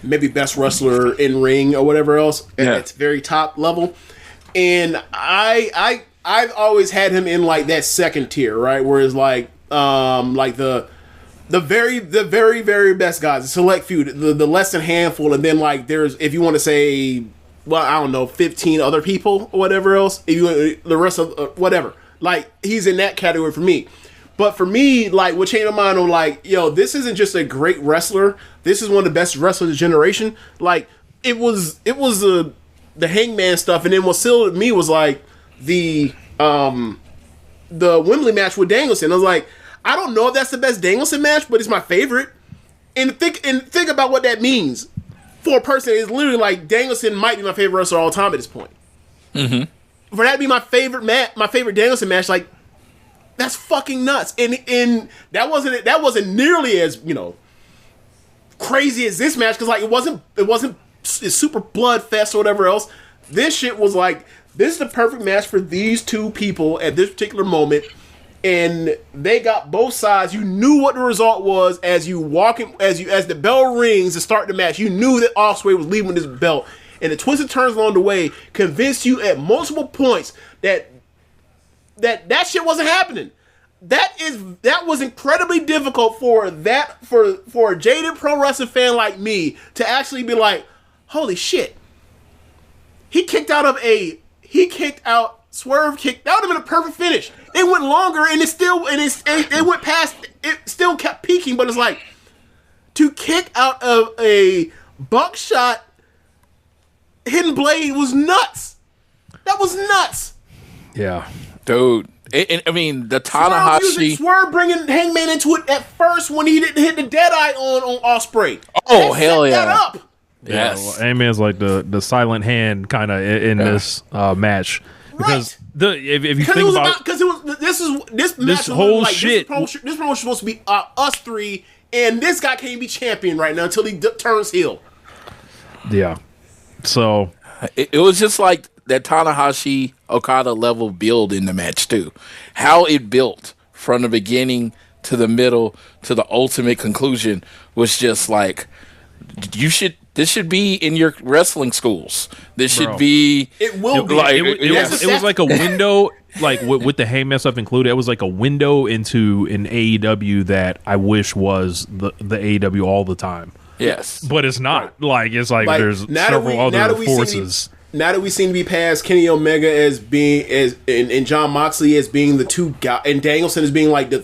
maybe best wrestler in ring or whatever else at its very top level, and I've always had him in like that second tier, right? Where it's like the very very best guys, the select few, the less than handful, and then like there's, if you want to say, well, I don't know, 15 other people or whatever else. If you the rest of whatever, like he's in that category for me. But for me, like what changed my mind on like, yo, this isn't just a great wrestler. This is one of the best wrestlers of the generation. Like it was the Hangman stuff, and then what sealed me was like the Wembley match with Danielson. I was like, I don't know if that's the best Danielson match, but it's my favorite. And think about what that means. For a person, it's literally like Danielson might be my favorite wrestler of all time at this point. Mm-hmm. For that to be my favorite Danielson match, like that's fucking nuts. And that wasn't nearly as crazy as this match because like it wasn't it's super blood fest or whatever else. This shit was like, this is the perfect match for these two people at this particular moment. And they got both sides. You knew what the result was as the bell rings to start the match. You knew that Ospreay was leaving this belt, and the twists and turns along the way convinced you at multiple points that shit wasn't happening. That was incredibly difficult for a jaded pro wrestling fan like me to actually be like, holy shit. Swerve kicked. That would have been a perfect finish. It went longer, and it went past. It still kept peaking, but it's like to kick out of a buckshot hidden blade was nuts. That was nuts. Yeah, dude. I mean, the Tanahashi Swerve bringing Hangman into it at first when he didn't hit the Deadeye on Ospreay. Oh, hell yeah! That up. Yes, yeah, well, Hangman's like the silent hand kind of in this match. Because if you think about, this whole like, shit, this promotion was supposed to be us three, and this guy can't be champion right now until he turns heel. Yeah, so it was just like that Tanahashi Okada level build in the match too. How it built from the beginning to the middle to the ultimate conclusion was just like, this should be in your wrestling schools. This should be. It will be. Like, It was like a window, like with the Hangman stuff included. It was like a window into an AEW that I wish was the AEW all the time. Yes, but it's not. Like it's like there's several other forces. Now that we seem to be past Kenny Omega as being and John Moxley as being the two guys, and Danielson as being like the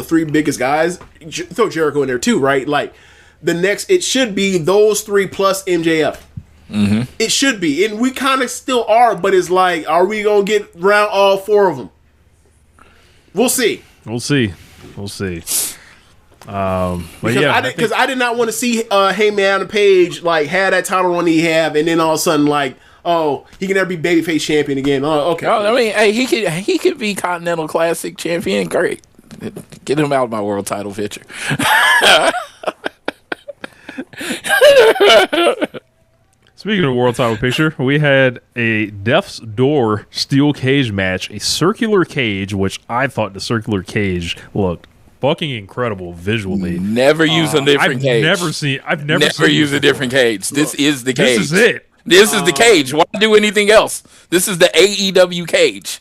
three biggest guys. Throw Jericho in there too, right? Like the next, it should be those three plus MJF. Mm-hmm. It should be, and we kind of still are. But it's like, are we gonna get around all four of them? We'll see. Because I did not want to see Heyman Page like have that title run he have, and then all of a sudden like, oh, he can never be babyface champion again. Oh, okay. I mean, hey, he could be Continental Classic champion. Great, get him out of my world title picture. Speaking of world title picture, we had a Death's Door steel cage match, a circular cage, which I thought the circular cage looked fucking incredible visually. Never use a different cage. I've never used a different cage. This is the cage. This is it. This is the cage. Why do anything else? This is the AEW cage.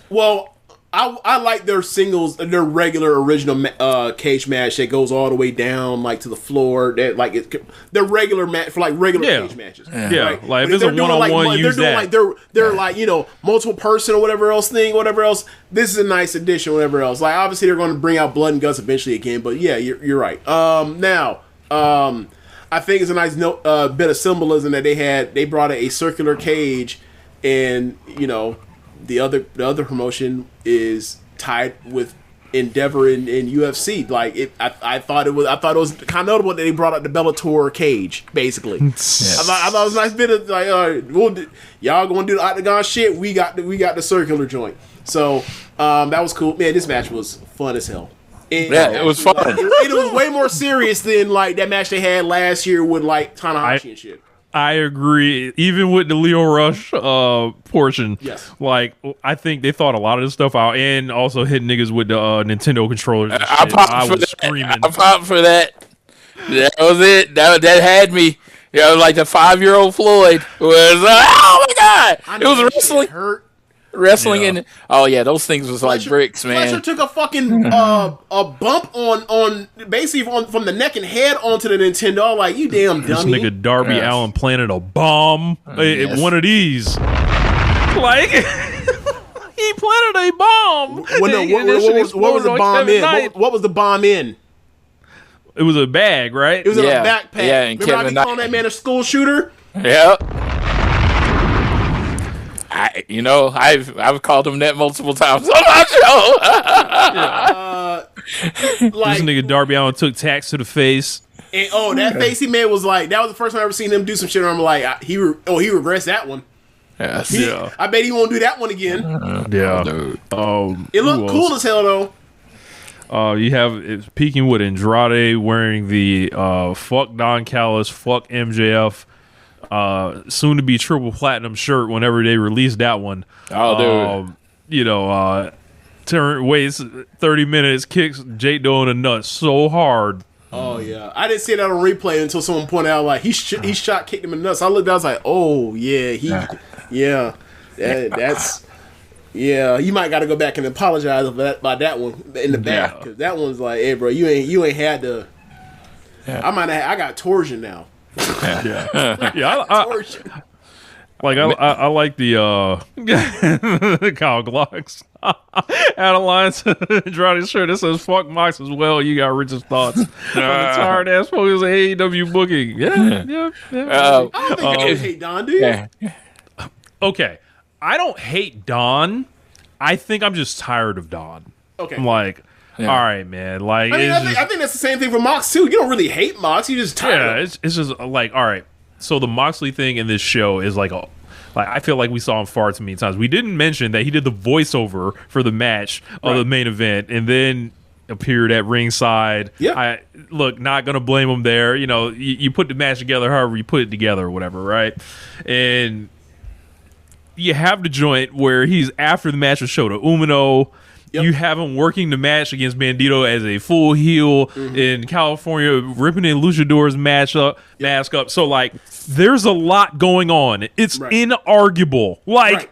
Well, I like their singles, their regular original cage match that goes all the way down like to the floor. That like their regular match for like regular cage matches. Yeah, right? like if it's a one-on-one, use that. They're like multiple person or whatever else. This is a nice addition, whatever else. Like obviously they're going to bring out blood and guts eventually again, but yeah, you're right. Now, I think it's a nice bit of symbolism that they brought a circular cage, and the other promotion is tied with Endeavor in UFC. Like I thought it was kind of notable that they brought out the Bellator cage. Basically, yes. I thought it was a nice bit of like, y'all gonna do the octagon shit. We got the circular joint. So that was cool. Man, this match was fun as hell. It was fun. It was way more serious than like that match they had last year with like Tanahashi and shit. I agree. Even with the Leo Rush portion, yes. Like I think they thought a lot of this stuff out, and also hit niggas with the Nintendo controllers. I was screaming. I popped for that. That was it. That had me. Like the 5-year-old Floyd was. Oh my god! It was wrestling. Wrestling and those things was like bricks, man. Fletcher took a fucking a bump on basically from the neck and head onto the Nintendo. Like, you damn dummy. This nigga Darby Allin planted a bomb at one of these. Like he planted a bomb. What was the bomb in? What was the bomb in? It was a bag, right? It was in a backpack. Yeah, and remember I be calling that man a school shooter? Yep. I've called him that multiple times on my show. This nigga Darby Allin took tacks to the face. And that face he made was like, that was the first time I ever seen him do some shit. I'm like, he regrets that one. Yes. I bet he won't do that one again. It looked cool as hell though. You have it's peaking with Andrade wearing the fuck Don Callis, fuck MJF. Soon to be triple platinum shirt whenever they release that one. Waits 30 minutes, kicks Jake Doe in the nuts so hard. Oh yeah, I didn't see that on replay until someone pointed out like he shot kicked him in the nuts. I looked, I was like, oh yeah, that's you might got to go back and apologize about that one in the back, because that one's like, hey bro, you ain't had to. I got torsion now. I like the Kyle Glocks out of lines Andrade's shirt that says fuck Mox as well. You got Rich's thoughts on the tired ass focus of AEW booking. I don't think you hate Don, do you? Okay, I don't hate Don. I think I'm just tired of Don. Okay, I'm like, all right, man. Like, I think that's the same thing for Mox too. You don't really hate Mox. You just tired. Yeah, it's just like, all right. So the Moxley thing in this show is like I feel like we saw him far too many times. We didn't mention that he did the voiceover for the match of the main event, and then appeared at ringside. Yeah. Not gonna blame him there. You put the match together however you put it together or whatever, right? And you have the joint where he's after the match was shown to Umino. Yep. You have him working the match against Bandito as a full heel in California, ripping in Luchador's mask up. So like, there's a lot going on. It's inarguable. Like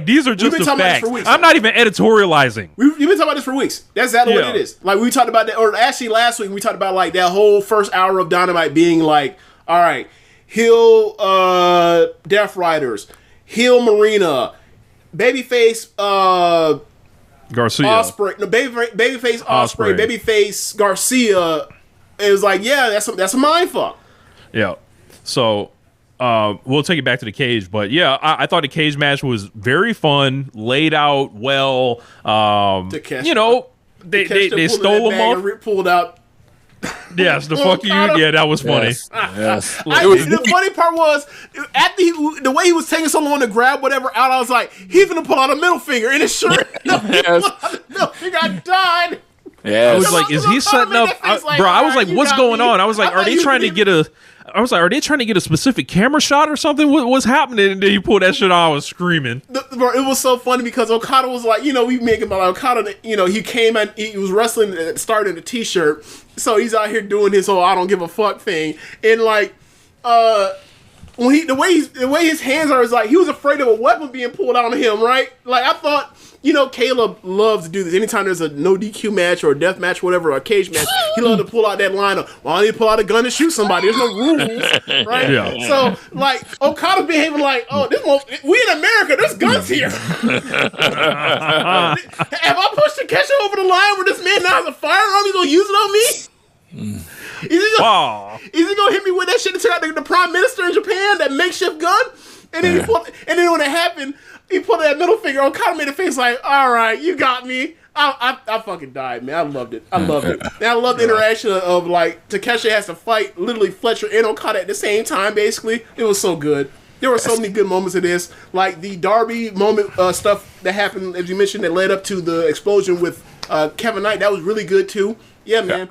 these are just the facts. I'm not even editorializing. You've been talking about this for weeks. That's exactly what it is. Like we talked about that, or actually last week we talked about like that whole first hour of Dynamite being like, all right, heel Death Riders, heel Marina, babyface Garcia, Osprey, no, babyface Osprey, babyface Garcia. It was like, yeah, that's a mind fuck. Yeah. So we'll take it back to the cage, but yeah, I thought the cage match was very fun, laid out well. You know, they stole him off. Pulled out. Yes, the fuck you. Yeah, that was funny. Yes. The funny part was after the way he was taking so long to grab whatever out. I was like, he's gonna pull out a middle finger, and it's sure enough, he pulled out a middle finger. I died. Yeah, I was like, is he setting up, bro? I was like, what's going on? I was like, are they trying to get a? I was like, are they trying to get a specific camera shot or something? What's happening? And then he pulled that shit out. I was screaming. Bro, it was so funny because Okada was like, you know, we making about Okada. You know, he came and he was wrestling and started in a t-shirt, so he's out here doing his whole "I don't give a fuck" thing, and like, when the way his hands are is like he was afraid of a weapon being pulled out on him, right? Like I thought. You know, Caleb loves to do this. Anytime there's a no DQ match or a death match, whatever, or a cage match, he loves to pull out that line of, well, I need to pull out a gun and shoot somebody. There's no rules, right? Yeah. So, like, Okada's behaving like, oh, we in America, there's guns here. Have I pushed Takeshi over the line where this man now has a firearm, he's going to use it on me? Is he gonna hit me with that shit to turn out the prime minister in Japan, that makeshift gun? And then when it happened, he put that middle finger on. Okada made a face like, all right, you got me. I fucking died, man. I loved it. And I love the interaction of like Takeshi has to fight literally Fletcher and Okada at the same time. Basically, it was so good. There were so many good moments of this, like the Darby moment stuff that happened, as you mentioned, that led up to the explosion with Kevin Knight. That was really good too. Yeah, man.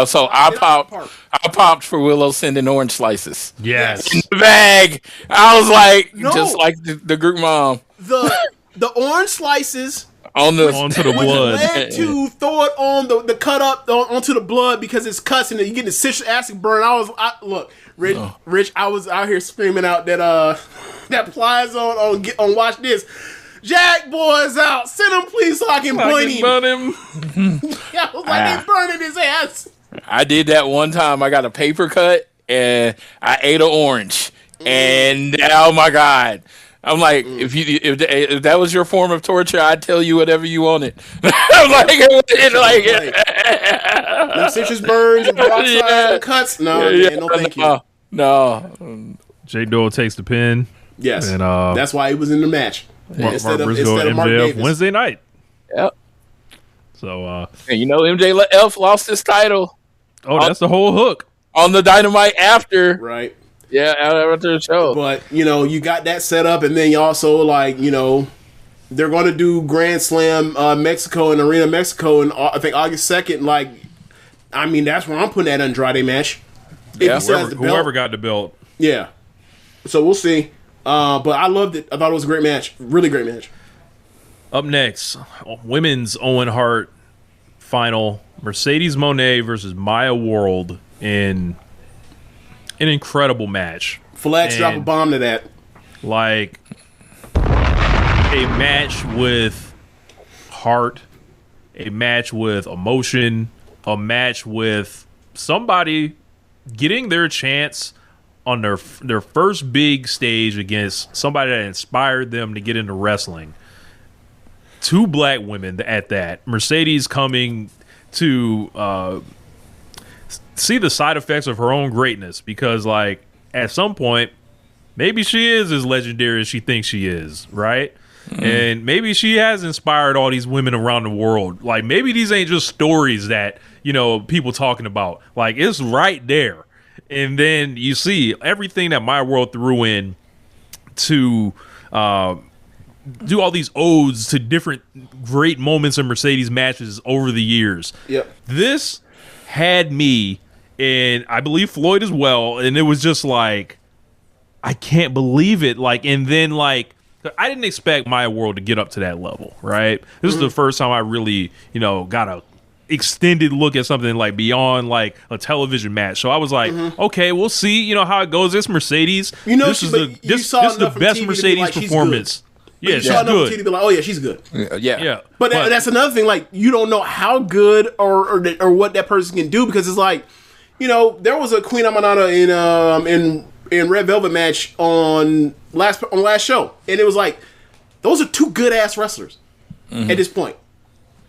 So I popped for Willow sending orange slices. Yes. In the bag. I was like, just like the group mom. The orange slices onto the which blood. led to throw it on the cut up onto the blood because it's cuts and you get the citric acid burn. Look, Rich, I was out here screaming out that that plies on watch this. Jack boy's out. Send him, please, so I can burn him. Yeah, I was like, they burning his ass. I did that one time. I got a paper cut and I ate an orange. And oh my God. I'm like, if that was your form of torture, I'd tell you whatever you wanted. I'm like, no citrus burns and peroxide and cuts. No, man, no, thank you. No. J Doyle takes the pin. Yes, and that's why he was in the match. Instead of Mark Davis. Wednesday night. Yep. So, and you know, MJF lost his title. Oh, that's the whole hook on the Dynamite after, right? Yeah, after the show. But you know, you got that set up, and then you also like, you know, they're going to do Grand Slam Mexico and Arena Mexico, and I think August 2nd. Like, I mean, that's where I'm putting that Andrade match. Yeah, whoever got the belt. Yeah. So we'll see. But I loved it. I thought it was a great match. Really great match. Up next, women's Owen Hart final. Mercedes Moné versus Maya World in an incredible match. Flex, drop a bomb to that. Like a match with heart, a match with emotion, a match with somebody getting their chance on their first big stage against somebody that inspired them to get into wrestling. Two black women at that. Mercedes coming to see the side effects of her own greatness, because like at some point maybe she is as legendary as she thinks she is, right? And maybe she has inspired all these women around the world. Like maybe these ain't just stories that, you know, people talking about. Like it's right there. And then you see everything that My World threw in to do all these odes to different great moments in Mercedes matches over the years. Yep. This had me, and I believe Floyd as well, and it was just like, I can't believe it. Like, and then like I didn't expect Maya World to get up to that level, right? This is the first time I really, got a extended look at something like beyond like a television match. So I was like, okay, we'll see, how it goes. This Mercedes, this is the best Mercedes performance. Yeah, she's good. TV, be like, oh yeah, she's good. Yeah. But that's another thing. Like, you don't know how good or what that person can do, because it's like, there was a Queen Amanada in Red Velvet match on last show, and it was like, those are two good ass wrestlers at this point.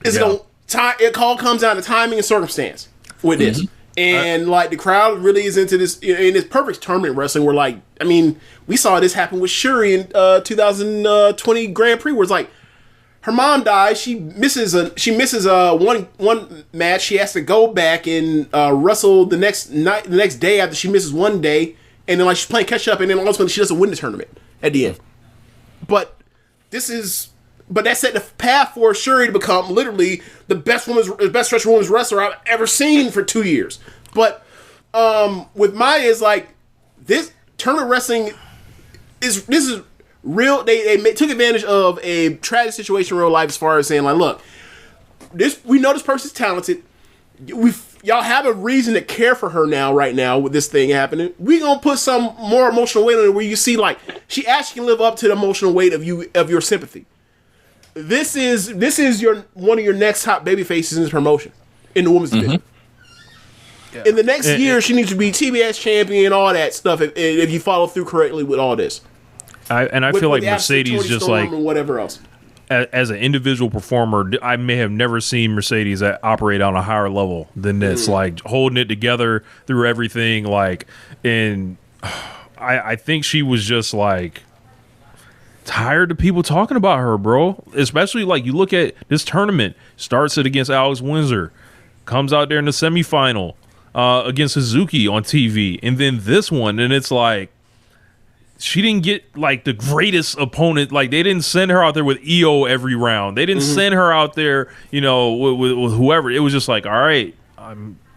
It all comes down to timing and circumstance with this. And like, the crowd really is into this, in this perfect tournament wrestling, where like, I mean, we saw this happen with Shuri in 2020 Grand Prix, where it's like, her mom dies, she misses one match, she has to go back and wrestle the next day after she misses one day, and then like she's playing catch up, and then all of a sudden she doesn't win the tournament at the end. But that set the path for Shuri to become literally the best stretch women's wrestler I've ever seen for 2 years. But with Maya, is like, this tournament wrestling this is real. They took advantage of a tragic situation in real life, as far as saying like, look, we know this person's talented. Y'all have a reason to care for her right now with this thing happening. We gonna put some more emotional weight on it, where you see like she actually can live up to the emotional weight of your sympathy. This is one of your next top baby faces in this promotion in the women's division. Yeah. In the next year, she needs to be TBS champion, all that stuff. If you follow through correctly with all this, I feel like Mercedes, just like whatever else, as an individual performer, I may have never seen Mercedes operate on a higher level than this. Like, holding it together through everything. Like, and I think she was just like tired of people talking about her, bro. Especially like, you look at this tournament, starts it against Alex Windsor, comes out there in the semifinal against Suzuki on TV, and then this one, and it's like, she didn't get like the greatest opponent. Like, they didn't send her out there with EO every round. They didn't send her out there, with whoever. It was just like, all right,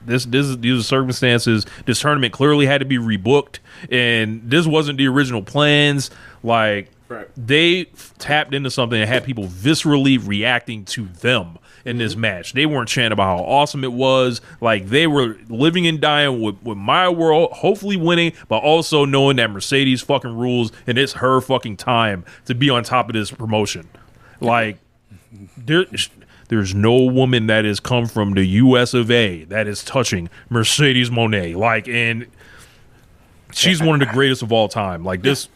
these are circumstances. This tournament clearly had to be rebooked, and this wasn't the original plans. Like, they tapped into something that had people viscerally reacting to them in this match. They weren't chanting about how awesome it was. Like, they were living and dying with Maya World hopefully winning, but also knowing that Mercedes fucking rules, and it's her fucking time to be on top of this promotion. Like, there's no woman that has come from the US of A that is touching Mercedes Moné. Like, and she's one of the greatest of all time. Like, this.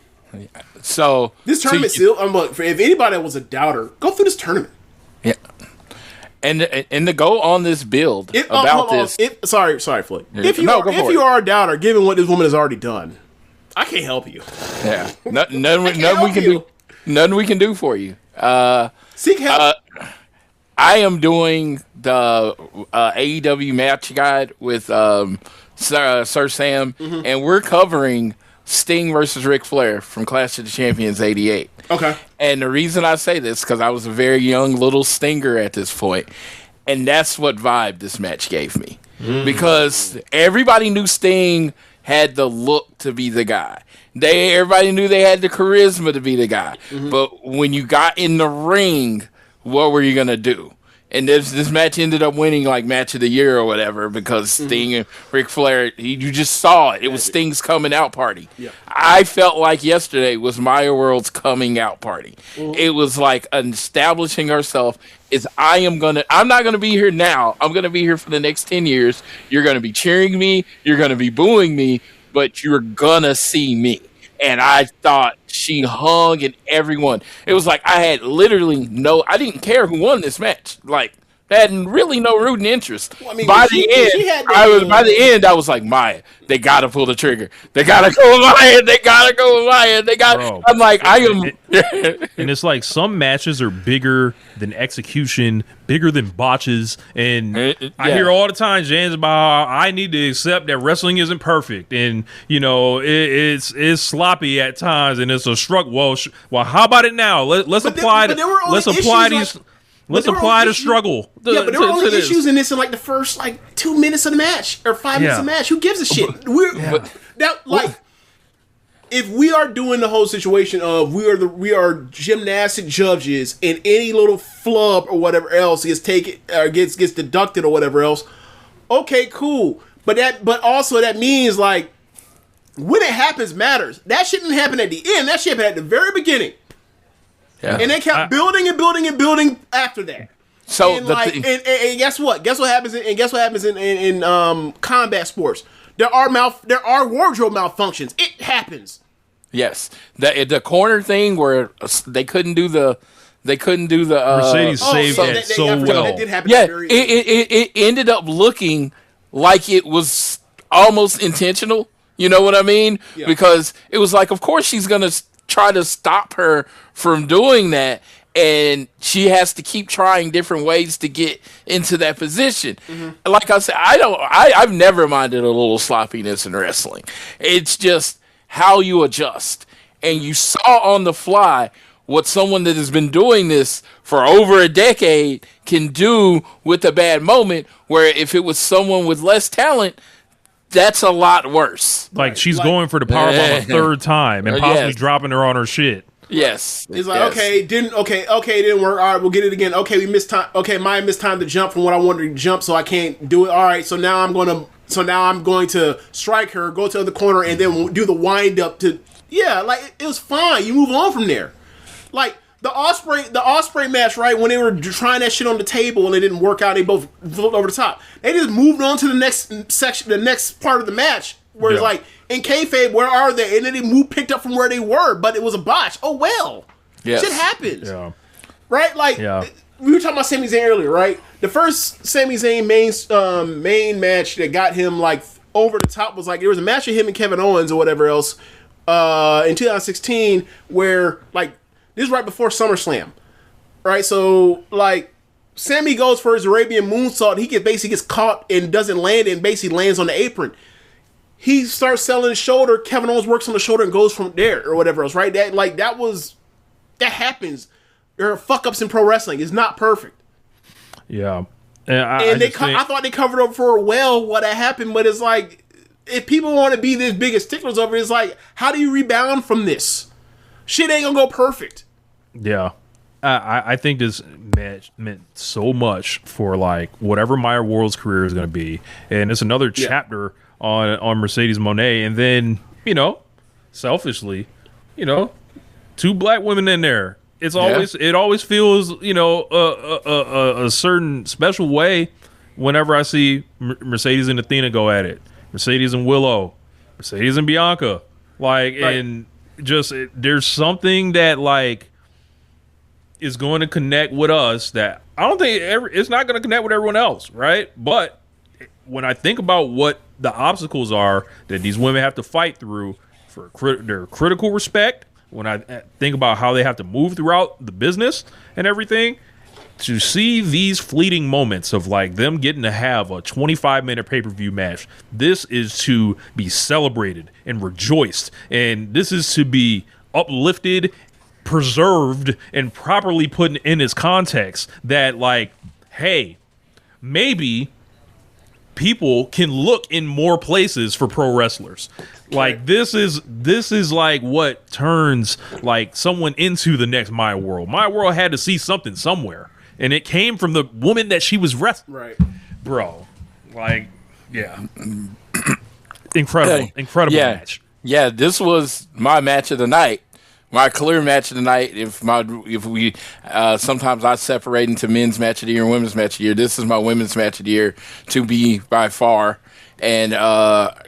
So this tournament still, if anybody was a doubter, go through this tournament. Yeah. And to go on this build sorry, Floyd. Yeah. If you are a doubter, given what this woman has already done, I can't help you. Yeah, nothing we can do for you. Seek help. I am doing the AEW match guide with Sir Sam, and we're covering Sting versus Ric Flair from Clash of the Champions '88. Okay. And the reason I say this, because I was a very young little Stinger at this point, and that's what vibe this match gave me. Because everybody knew Sting had the look to be the guy. Everybody knew they had the charisma to be the guy. But when you got in the ring, what were you going to do? And this match ended up winning like match of the year or whatever, because Sting and Ric Flair, you just saw it. It was Sting's coming out party. Yeah. I felt like yesterday was Maya World's coming out party. It was like establishing herself. I'm not going to be here now. I'm going to be here for the next 10 years. You're going to be cheering me. You're going to be booing me, but you're going to see me. And I thought she hung in everyone. It was like I had literally I didn't care who won this match. Like, I had really no rooting interest. Well, I mean, by the end, I was like, Maya, they gotta pull the trigger. They gotta go with Maya. They gotta go with Maya. Bro, I'm like, I am. And it's like, some matches are bigger than execution, bigger than botches. And I hear all the time, James, about how I need to accept that wrestling isn't perfect, and it's sloppy at times, and it's a struggle. Well, how about it now? Let's apply the struggle. But there were only issues in this in like the first 2 minutes of the match or 5 minutes of the match. Who gives a shit? if we are doing the whole situation of we are gymnastic judges and any little flub or whatever else gets taken or gets deducted or whatever else, okay, cool. But also that means like when it happens matters. That shouldn't happen at the end. That should happen at the very beginning. Yeah. And they kept building and building and building after that. So and guess what? Guess what happens in combat sports? There are wardrobe malfunctions. It happens. Yes, the corner thing where they couldn't do the Mercedes saved it so well. That did happen. Yeah, it ended up looking like it was almost intentional. You know what I mean? Yeah. Because it was like, of course she's gonna try to stop her from doing that. And she has to keep trying different ways to get into that position. Mm-hmm. Like I said, I've never minded a little sloppiness in wrestling. It's just how you adjust. And you saw on the fly what someone that has been doing this for over a decade can do with a bad moment, where if it was someone with less talent, that's a lot worse. Like she's going for the powerbomb a third time and possibly dropping her on her shit. Yes. It's like, it didn't work. All right, we'll get it again. Okay, we missed time. Okay, Maya missed time to jump from what I wanted to jump, so I can't do it. All right, so now I'm going to strike her, go to the other corner, and then we'll do the wind up to like it was fine. You move on from there. Like the Osprey match, right? When they were trying that shit on the table and it didn't work out, they both flew over the top. They just moved on to the next section, the next part of the match. Where it's like, in kayfabe, where are they? And then they picked up from where they were, but it was a botch. Oh, well. Yes. Shit happens. Yeah. Right? Like, we were talking about Sami Zayn earlier, right? The first Sami Zayn main match that got him, like, over the top was, like, there was a match of him and Kevin Owens or whatever else in 2016 where, like, this is right before SummerSlam. Right? So, like, Sami goes for his Arabian moonsault. He basically gets caught and doesn't land and basically lands on the apron. He starts selling his shoulder. Kevin Owens works on the shoulder and goes from there or whatever else, right? That happens. There are fuck ups in pro wrestling. It's not perfect. Yeah, I thought they covered up for what had happened, but it's like if people want to be this big as sticklers over it, it's like how do you rebound from this? Shit ain't gonna go perfect. Yeah, I think this match meant so much for like whatever Maya World's career is gonna be, and it's another chapter. On Mercedes Moné, and then selfishly, two black women in there. It always feels a certain special way whenever I see Mercedes and Athena go at it, Mercedes and Willow, Mercedes and Bianca, and just there's something that like is going to connect with us that I don't think it's not going to connect with everyone else, right? But when I think about what the obstacles are that these women have to fight through for their critical respect, when I think about how they have to move throughout the business and everything, to see these fleeting moments of like them getting to have a 25-minute pay-per-view match, this is to be celebrated and rejoiced, and this is to be uplifted, preserved, and properly put in its context that like, hey, maybe people can look in more places for pro wrestlers. Like this is like what turns like someone into the next Maya World. Maya World had to see something somewhere, and it came from the woman that she was wrestling. Right, bro. Like, yeah, incredible match. Yeah, this was my match of the night. My clear match of the night. If we sometimes I separate into men's match of the year and women's match of the year. This is my women's match of the year to be by far, and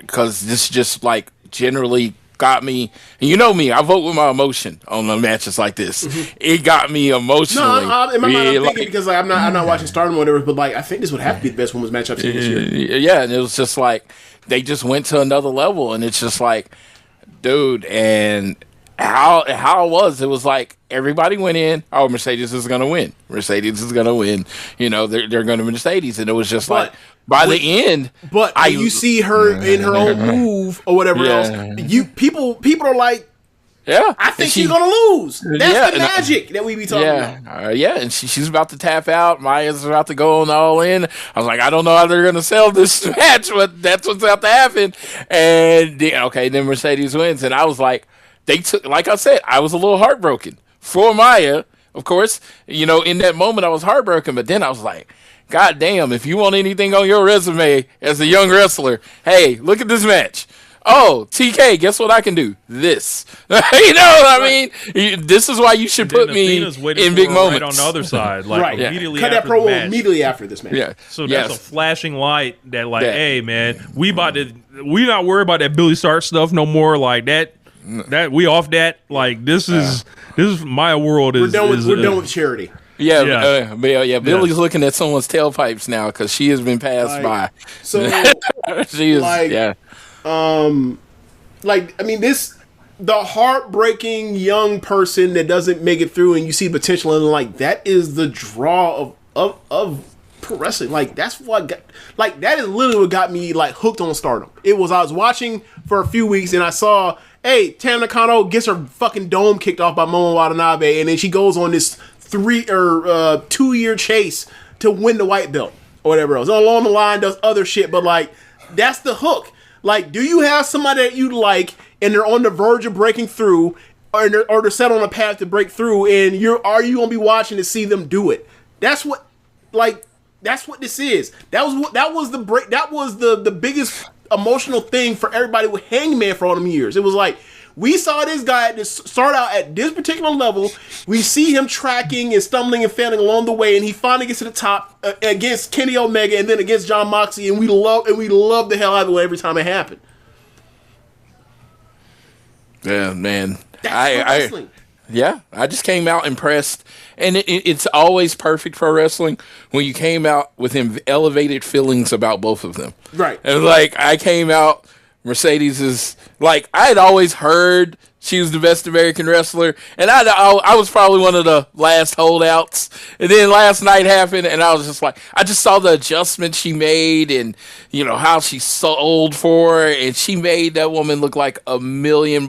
because this just like generally got me. And you know me, I vote with my emotion on the matches like this. Mm-hmm. It got me emotionally. No, in my mind, I'm thinking because like, I'm not watching Stardom or whatever, but like I think this would have to be the best women's match I've seen this year. Yeah, and it was just like they just went to another level, and it's just like, dude, and. How it was like everybody went in. Oh, Mercedes is gonna win. Mercedes is gonna win. They're gonna Mercedes, and it was just like by the end. But you see her in her own move or whatever else. People are like, Yeah, I think she's gonna lose. That's the magic that we be talking about. Yeah, and she's about to tap out. Maya's about to go on all in. I was like, I don't know how they're gonna sell this match, but that's what's about to happen. And then Mercedes wins, and I was like, like I said, I was a little heartbroken for Maya. Of course, in that moment I was heartbroken, but then I was like, God damn, if you want anything on your resume as a young wrestler, hey, look at this match. Oh, TK, guess what I can do? This. You know what I mean? This is why you should put me in big moments. Right on the other side. Immediately Cut after that promo the match. immediately after this match. Yeah. So that's a flashing light that hey man, we not worried about that Billy Stark stuff no more. Like that we off that. Like this is my world is we're done with charity. Billy's looking at someone's tailpipes now because she has been passed by. So she is the heartbreaking young person that doesn't make it through, and you see potential in, like, that is the draw of pro wrestling. Like, that's what that is literally what got me like hooked on Stardom. I was watching for a few weeks and I saw, hey, Tam Nakano gets her fucking dome kicked off by Momo Watanabe, and then she goes on this 2-year chase to win the white belt or whatever else. Along the line does other shit, but like that's the hook. Like, do you have somebody that you like and they're on the verge of breaking through, or they're set on a path to break through, and are you gonna be watching to see them do it? That's what this is. That was the biggest emotional thing for everybody with Hangman for all them years. It was like, we saw this guy start out at this particular level. We see him tracking and stumbling and failing along the way, and he finally gets to the top against Kenny Omega and then against Jon Moxley, and we love the hell out of it every time it happened. Yeah, man. That's wrestling. I just came out impressed, and it's always perfect for wrestling when you came out with elevated feelings about both of them. Right. And like I came out. Mercedes is like, I had always heard she was the best American wrestler, and I was probably one of the last holdouts. And then last night happened, and I was just like, I just saw the adjustment she made, and how she sold for her, and she made that woman look like $1 million.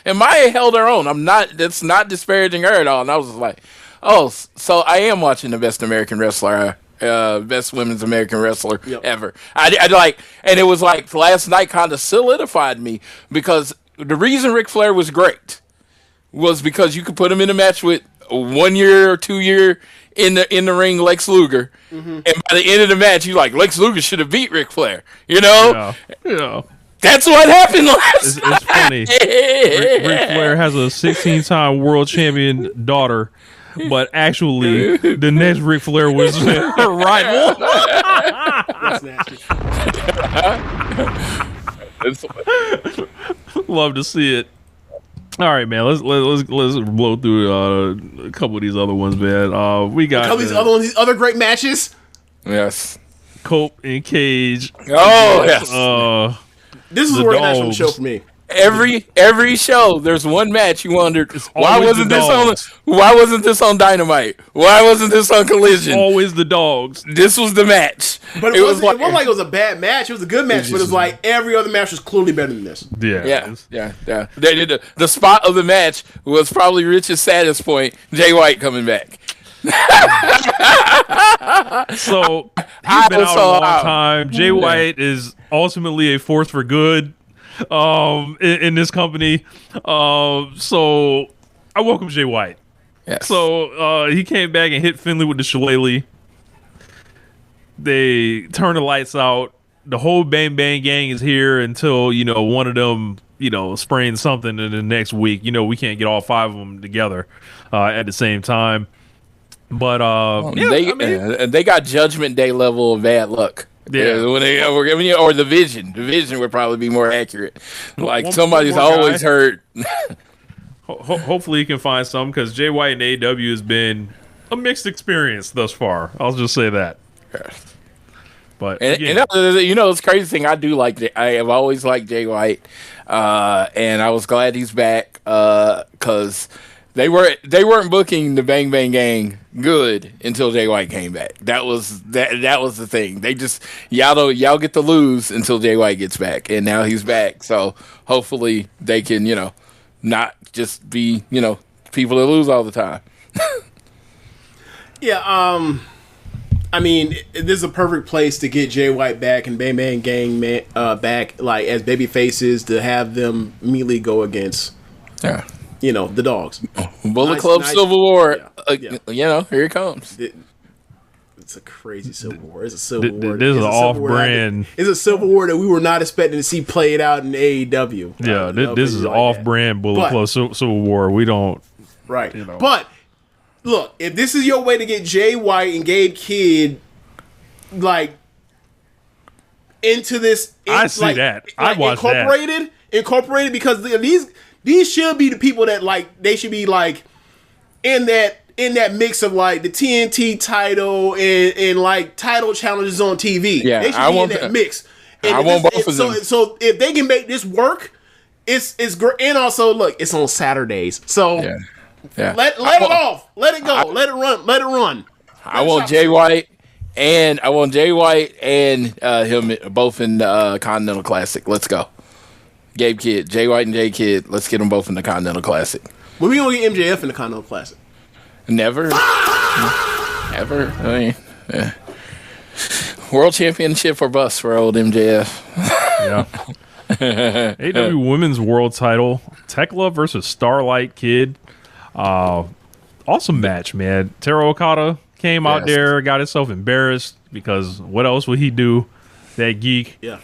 And Maya held her own. That's not disparaging her at all. And I was just like, oh, so I am watching the best American wrestler. Best women's American wrestler ever. I like, and it was like last night kind of solidified me, because the reason Ric Flair was great was because you could put him in a match with a 1 year or 2 year in the ring Lex Luger, and by the end of the match you like, Lex Luger should have beat Ric Flair. Yeah. That's what happened last night. It's funny. Ric Flair has a 16-time world champion daughter, but actually, the next Ric Flair was her rival. That's nasty. Love to see it. All right, man. Let's blow through a couple of these other ones, man. We got these other great matches. Yes. Cope and Cage. Oh yes. This is a great match on the show for me. Every show, there's one match you wondered, why wasn't this on Dynamite? Why wasn't this on Collision? Always the dogs. This was the match. But it wasn't like it was a bad match. It was a good match, but it was like every other match was clearly better than this. Yeah. The spot of the match was probably Rich's saddest point, Jay White coming back. So he's been out a long time. Jay White is ultimately a force for good in this company. So I welcome Jay White. Yes. So he came back and hit Finley with the shillelagh. They turn the lights out. The whole Bang Bang gang is here until, one of them, spraying something in the next week. We can't get all 5 of them together at the same time. But they got Judgment Day level of bad luck. Yeah, when or the Vision. The Vision would probably be more accurate. Like somebody's always hurt. Hopefully he can find some, because Jay White and AEW has been a mixed experience thus far. I'll just say that. But it's crazy thing. I do like. I have always liked Jay White, and I was glad he's back because they weren't booking the Bang Bang Gang good until Jay White came back. That was the thing. They just y'all get to lose until Jay White gets back, and now he's back. So hopefully they can not just be, people that lose all the time. Yeah, I mean, this is a perfect place to get Jay White back and Bang Bang Gang back, like as baby faces, to have them immediately go against, the dogs. Bullet Club Civil War, yeah. Here it comes. It's a crazy Civil War. It's a Civil War. This is an off-brand. It's a Civil War that we were not expecting to see played out in AEW. Yeah, this is off-brand Bullet Club Civil War. We don't. Right. But, look, if this is your way to get Jay White and Gabe Kidd, like, into this. I see that. I watch that. Incorporated because these should be the people that, like, they should be, like, in that mix of like the TNT title and like title challenges on TV. Yeah, they should be in that mix. And I want both of them. So if they can make this work, it's great. And also, look, it's on Saturdays. So let it off. Let it go. Let it run. Let it run. I want Jay White and him both in the Continental Classic. Let's go. Gabe Kidd, Jay White and Jay Kidd. Let's get them both in the Continental Classic. When we gonna get MJF in the Continental Classic? Never. Ever. I mean, World Championship or bust for old MJF. Yeah. AEW Women's World Title. Tekla versus Starlight Kid. Awesome match, man. Teru Okada came out there, got himself embarrassed because what else would he do? That geek. Yeah.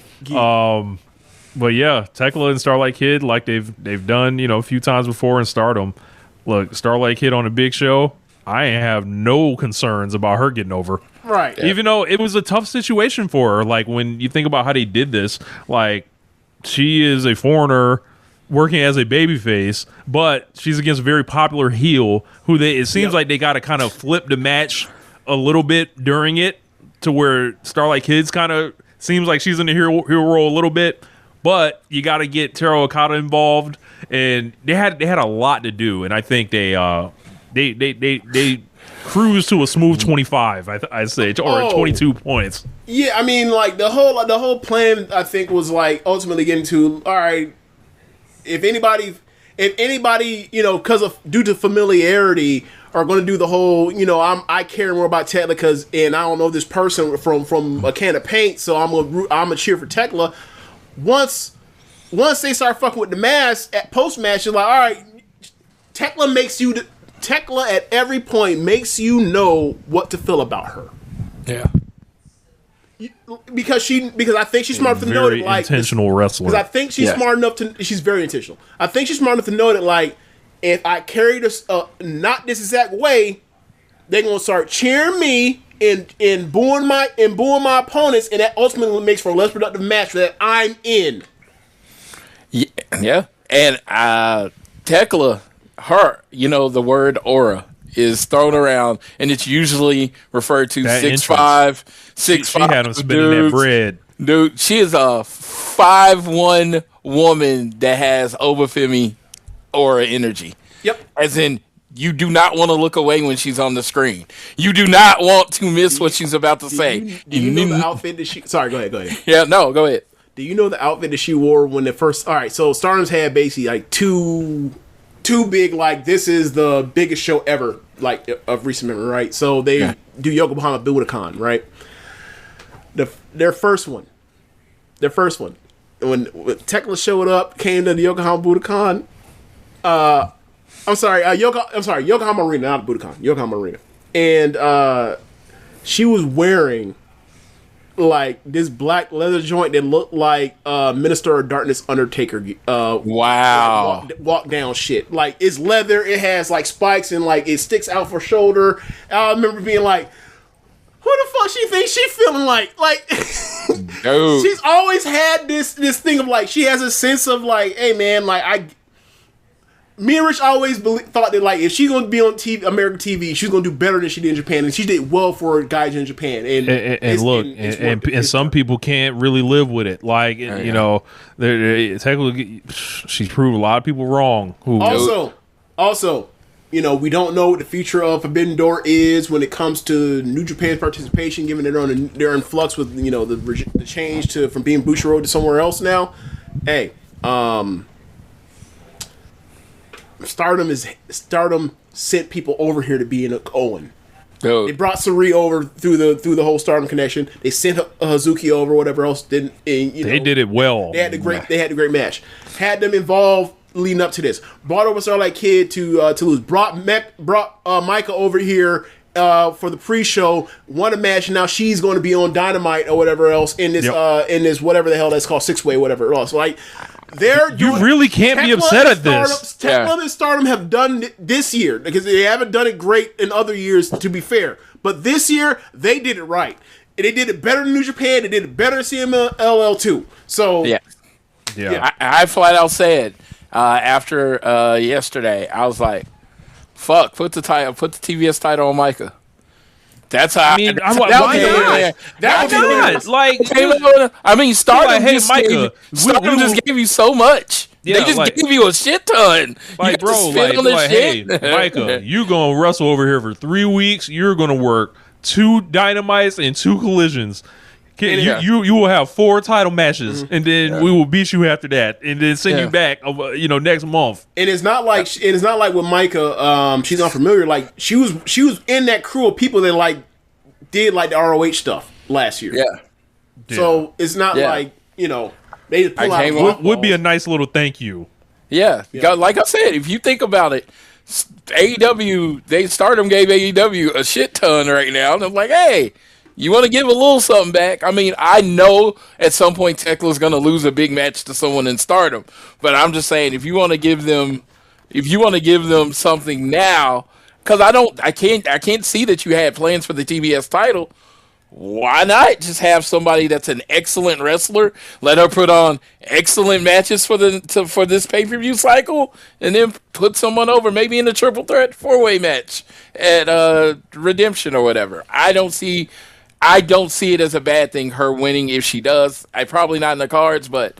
But yeah, Tekla and Starlight Kid, like they've done, a few times before in Stardom. Look, Starlight Kid on a big show, I have no concerns about her getting over. Right. Even though it was a tough situation for her. Like, when you think about how they did this, like, she is a foreigner working as a babyface, but she's against a very popular heel who it seems like they got to kind of flip the match a little bit during it to where Starlight Kid's kind of seems like she's in the hero role a little bit. But you got to get Teru Okada involved, and they had a lot to do, and I think they cruised to a smooth 25. I say, or 22 points. Yeah, I mean, like the whole plan, I think, was like ultimately getting to, all right, if anybody, due to familiarity, are going to do the whole, I care more about Tekla and I don't know this person from a can of paint, so I'm gonna cheer for Tekla. Once they start fucking with the mask at post match, you're like, all right, Tekla at every point makes you know what to feel about her. Yeah. Because I think she's smart enough to know that, like, intentional wrestler. Because I think she's smart enough she's very intentional. I think she's smart enough to know that, like, if I carry this not this exact way, they're gonna start cheering me and booing my opponents, and that ultimately makes for a less productive match that I'm in. Yeah. And Tekla, the word aura is thrown around, and it's usually referred to 6'5", 6'5". She had him spinning that bread. Dude, she is a 5'1" woman that has Obafemi aura energy. Yep. As in, you do not want to look away when she's on the screen. You do not want to miss what she's about to say. Do you know the outfit that she... Sorry, go ahead. Yeah, no, go ahead. Do you know the outfit that she wore when the first... All right, so Stardom's had basically like two big, like, this is the biggest show ever, like, of recent memory, right? So they do Yokohama Budokan, right? Their first one. When Tekla showed up, came to the Yokohama Budokan, Yokohama Arena, not Budokan, Yokohama Arena. And she was wearing like this black leather joint that looked like Minister of Darkness Undertaker wow walk down shit. Like, it's leather, it has like spikes, and like it sticks out for shoulder. I remember being like, who the fuck she thinks she feeling like Dude. She's always had this thing of like, she has a sense of like, hey man, like me and Rich always thought that, like, if she's going to be on TV, American TV, she's going to do better than she did in Japan, and she did well for guys in Japan. And some people can't really live with it. Like, technically, she's proved a lot of people wrong. Also, we don't know what the future of Forbidden Door is when it comes to New Japan's participation, given that they're in flux with the change from being Bushiroad to somewhere else now. Hey, Stardom sent people over here to be in Owen. Dude. They brought Sari over through the whole Stardom connection. They sent Hazuki over, whatever else. They did it well. They had the great match. Had them involved leading up to this. Brought over Starlight Kid to lose. Brought Micah over here for the pre-show. Won a match. Now she's going to be on Dynamite or whatever else in this whatever the hell that's called 6-way, whatever else. Like you really can't be upset at this. Teflon and Stardom have done it this year because they haven't done it great in other years, to be fair. But this year they did it right. And they did it better than New Japan. They did it better than CMLL too. So yeah. I flat out said after yesterday, I was like, "Fuck, put the TBS title on Micah." That's how. I mean, why not? Like, I mean, Stardom Micah, Stardom just gave you so much. Yeah, they just gave you a shit ton. Like, bro, hey, Micah, you gonna wrestle over here for 3 weeks. You're gonna work 2 Dynamites and 2 Collisions. You will have 4 title matches, and then we will beat you after that, and then send you back, next month. And it's not like with Micah. She's unfamiliar. Like she was in that crew of people that did the ROH stuff last year. Yeah. So it's not like they just pull out. Would be a nice little thank you. Yeah. Like I said, if you think about it, AEW, Stardom gave AEW a shit ton right now, and I'm like, hey. You want to give a little something back? I mean, I know at some point Tekla's going to lose a big match to someone in Stardom, but I'm just saying if you want to give them something now, because I can't see that you had plans for the TBS title. Why not just have somebody that's an excellent wrestler, let her put on excellent matches for this pay-per-view cycle, and then put someone over maybe in a triple threat 4-way match at Redemption or whatever. I don't see it as a bad thing, her winning if she does. Probably not in the cards, but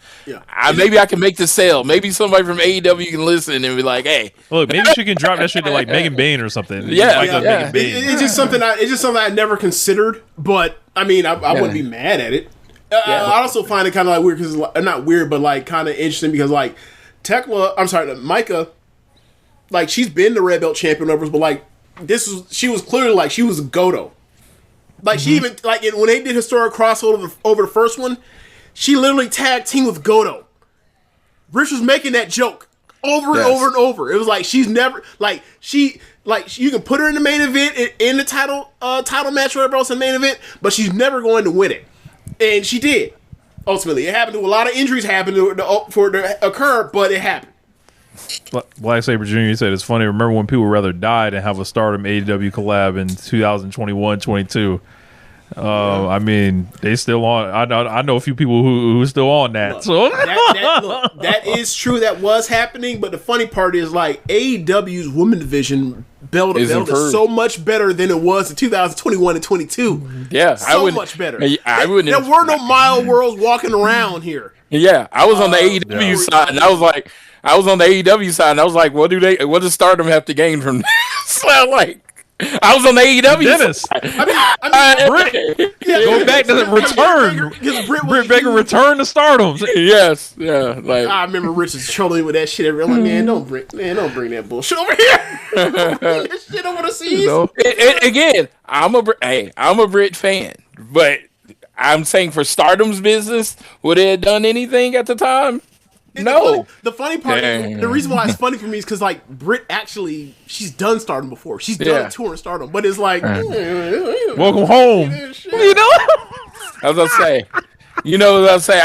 maybe I can make the sale. Maybe somebody from AEW can listen and be like, hey. Look, maybe she can drop that shit to Megan Bain or something. Megan Bain. It's just something I never considered, but I mean, I wouldn't be mad at it. I also find it kind of weird because not weird, but kind of interesting because Micah, she's been the red belt champion numbers, but she was clearly she was a Goto. She even when they did historic crossover over the first one, she literally tag teamed with Goto. Rich was making that joke over and over and over. It was she's never you can put her in the main event in the title match or whatever else in the main event, but she's never going to win it, and she did. Ultimately, it happened to a lot of injuries for it to occur, but it happened. Black Saber Jr. said it's funny. Remember when people would rather die than have a Stardom AEW collab in 2021-22? I mean, they still on. I know a few people who are still on that. That is true. That was happening. But the funny part is AEW's women division belt is so much better than it was in 2021 and 22. Yeah, so much better. I wouldn't. There were no Mile Worlds walking around here. Yeah, I was on the AEW side, and I was like. What does Stardom have to gain from this? I was on the AEW Dennis. side. Britt, go back to the return. Britt Baker returned to Stardom. Yes, yeah. I remember Richard trolling with that shit. Every man, don't bring that bullshit over here. That shit over the seas. Again, I'm a Britt fan, but I'm saying for Stardom's business, would they have done anything at the time? No. The funny part, the reason why it's funny for me is because Britt actually, she's done Stardom before. She's done a tour in Stardom, but it's welcome home. I was gonna say, what I say.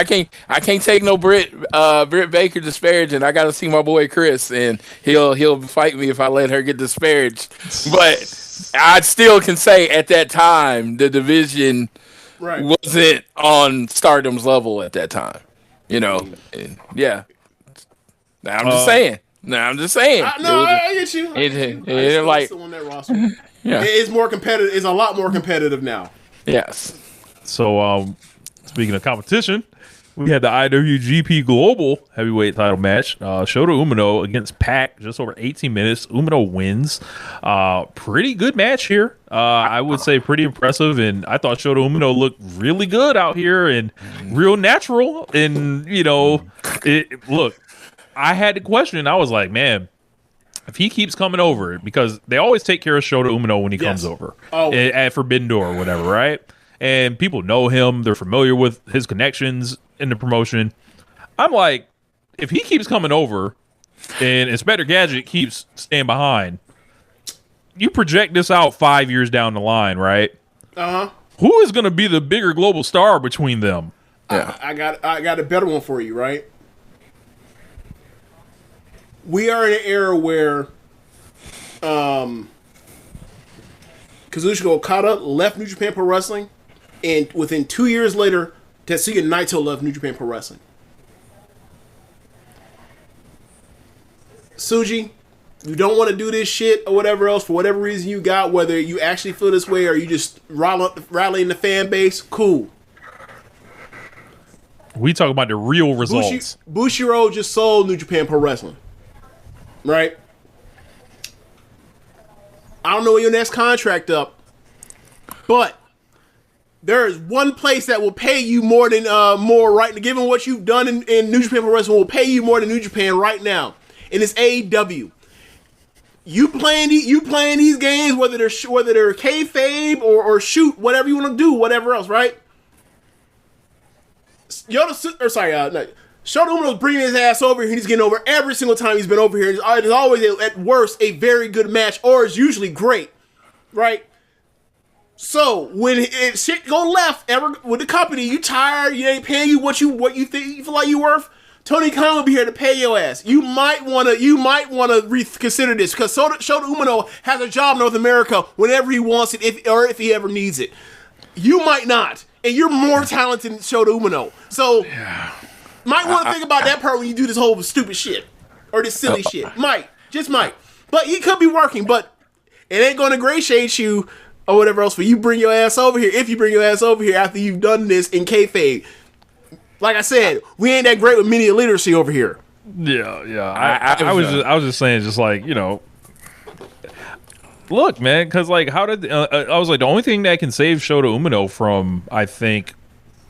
I can't take no Britt Baker disparaging. I got to see my boy Chris, and he'll fight me if I let her get disparaged. But I still can say at that time the division wasn't on Stardom's level at that time. Yeah. I'm just saying. I get you. It's more competitive. It's a lot more competitive now. Yes. So, speaking of competition, we had the IWGP Global Heavyweight Title match. Shota Umino against Pac, just over 18 minutes. Umino wins. Pretty good match here. I would say pretty impressive, and I thought Shota Umino looked really good out here and real natural. And look, I had the question. I was like, man, if he keeps coming over, because they always take care of Shota Umino when he comes over at Forbidden Door or whatever, right? And people know him. They're familiar with his connections in the promotion. I'm like, if he keeps coming over and Inspector Gadget keeps staying behind, you project this out 5 years down the line, right? Who is going to be the bigger global star between them? Yeah. I got a better one for you, right? We are in an era where Kazuchika Okada left New Japan Pro Wrestling, and within 2 years later, Tetsuya Naito left New Japan Pro Wrestling. Tsuji, you don't want to do this shit or whatever else for whatever reason you got, whether you actually feel this way or you just rallying the fan base, cool. We talk about the real results. Bushiroad just sold New Japan Pro Wrestling. Right? I don't know when your next contract up, but there is one place that will pay you more than right, given what you've done in New Japan Pro Wrestling, will pay you more than New Japan right now, and it's AEW. You playing these games, whether they're kayfabe or shoot, whatever you want to do, whatever else, right? Shota Umino's bringing his ass over here. He's getting over every single time he's been over here. It's always, at worst, a very good match, or it's usually great, right? So when shit go left with the company, you tired, you ain't paying you what you think you feel like you worth. Tony Khan will be here to pay your ass. You might wanna reconsider this, because Shota Umino has a job in North America whenever he wants it, if he ever needs it. You might not, and you're more talented than Shota Umino. So might want to think about that part when you do this whole stupid shit or this silly shit. Just might. But he could be working, but it ain't gonna ingratiate you or whatever else for you bring your ass over here. If you bring your ass over here after you've done this in kayfabe. Like I said, we ain't that great with media literacy over here. Yeah. I was just saying, just like, you know, look, man, because like, how did I was like, the only thing that can save Shota Umino from, I think,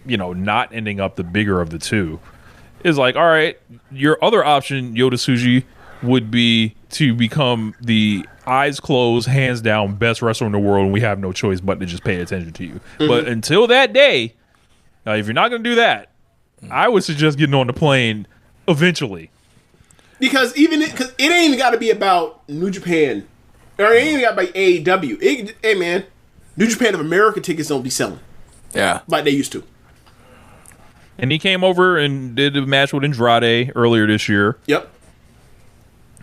you know, not ending up the bigger of the two is like, all right, your other option, Yota Tsuji, would be to become the eyes closed, hands down best wrestler in the world, and we have no choice but to just pay attention to you. Mm-hmm. But until that day, if you're not going to do that, I would suggest getting on the plane eventually. Because it ain't even got to be about New Japan, or it ain't even got to be AEW. Hey man, New Japan of America tickets don't be selling. Yeah, like they used to. And he came over and did a match with Andrade earlier this year. Yep.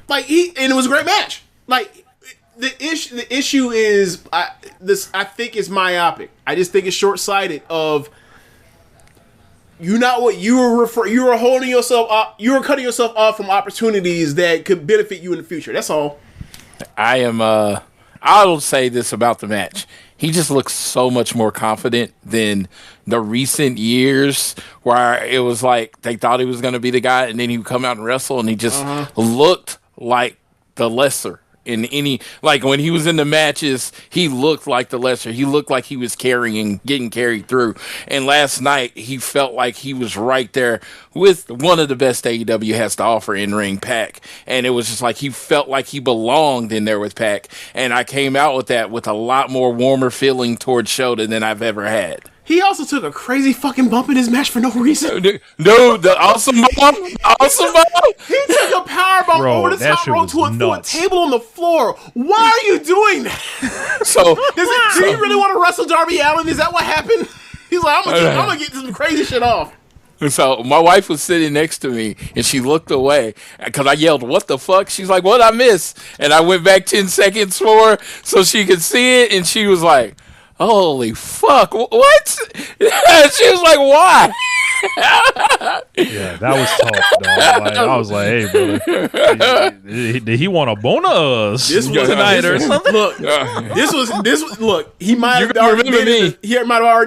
And it was a great match. Like the issue is I think it's myopic. I just think it's short-sighted of you were holding yourself up, you were cutting yourself off from opportunities that could benefit you in the future. That's all. I'll say this about the match. He just looks so much more confident than the recent years where it was like they thought he was going to be the guy, and then he would come out and wrestle, and he just looked like the lesser. In any, like when he was in the matches, he looked like the lesser. He looked like he was getting carried through. And last night, he felt like he was right there with one of the best AEW has to offer in ring, Pac. And it was just like he felt like he belonged in there with Pac. And I came out with that with a lot more warmer feeling towards Shota than I've ever had. He also took a crazy fucking bump in his match for no reason. No, the awesome bomb. Awesome bomb. He took a power bomb over the top rope to a table on the floor. Why are you doing that? Did he really want to wrestle Darby Allin? Is that what happened? He's like, I'm gonna get some crazy shit off. So my wife was sitting next to me, and she looked away because I yelled, "What the fuck?" She's like, "What I miss?" And I went back 10 seconds for her so she could see it, and she was like, "Holy fuck, what?" She was like, "Why?" Yeah, that was tough, dog. Like, I was like, "Hey, brother, did he want a boner tonight or something?" Look, look. He might have already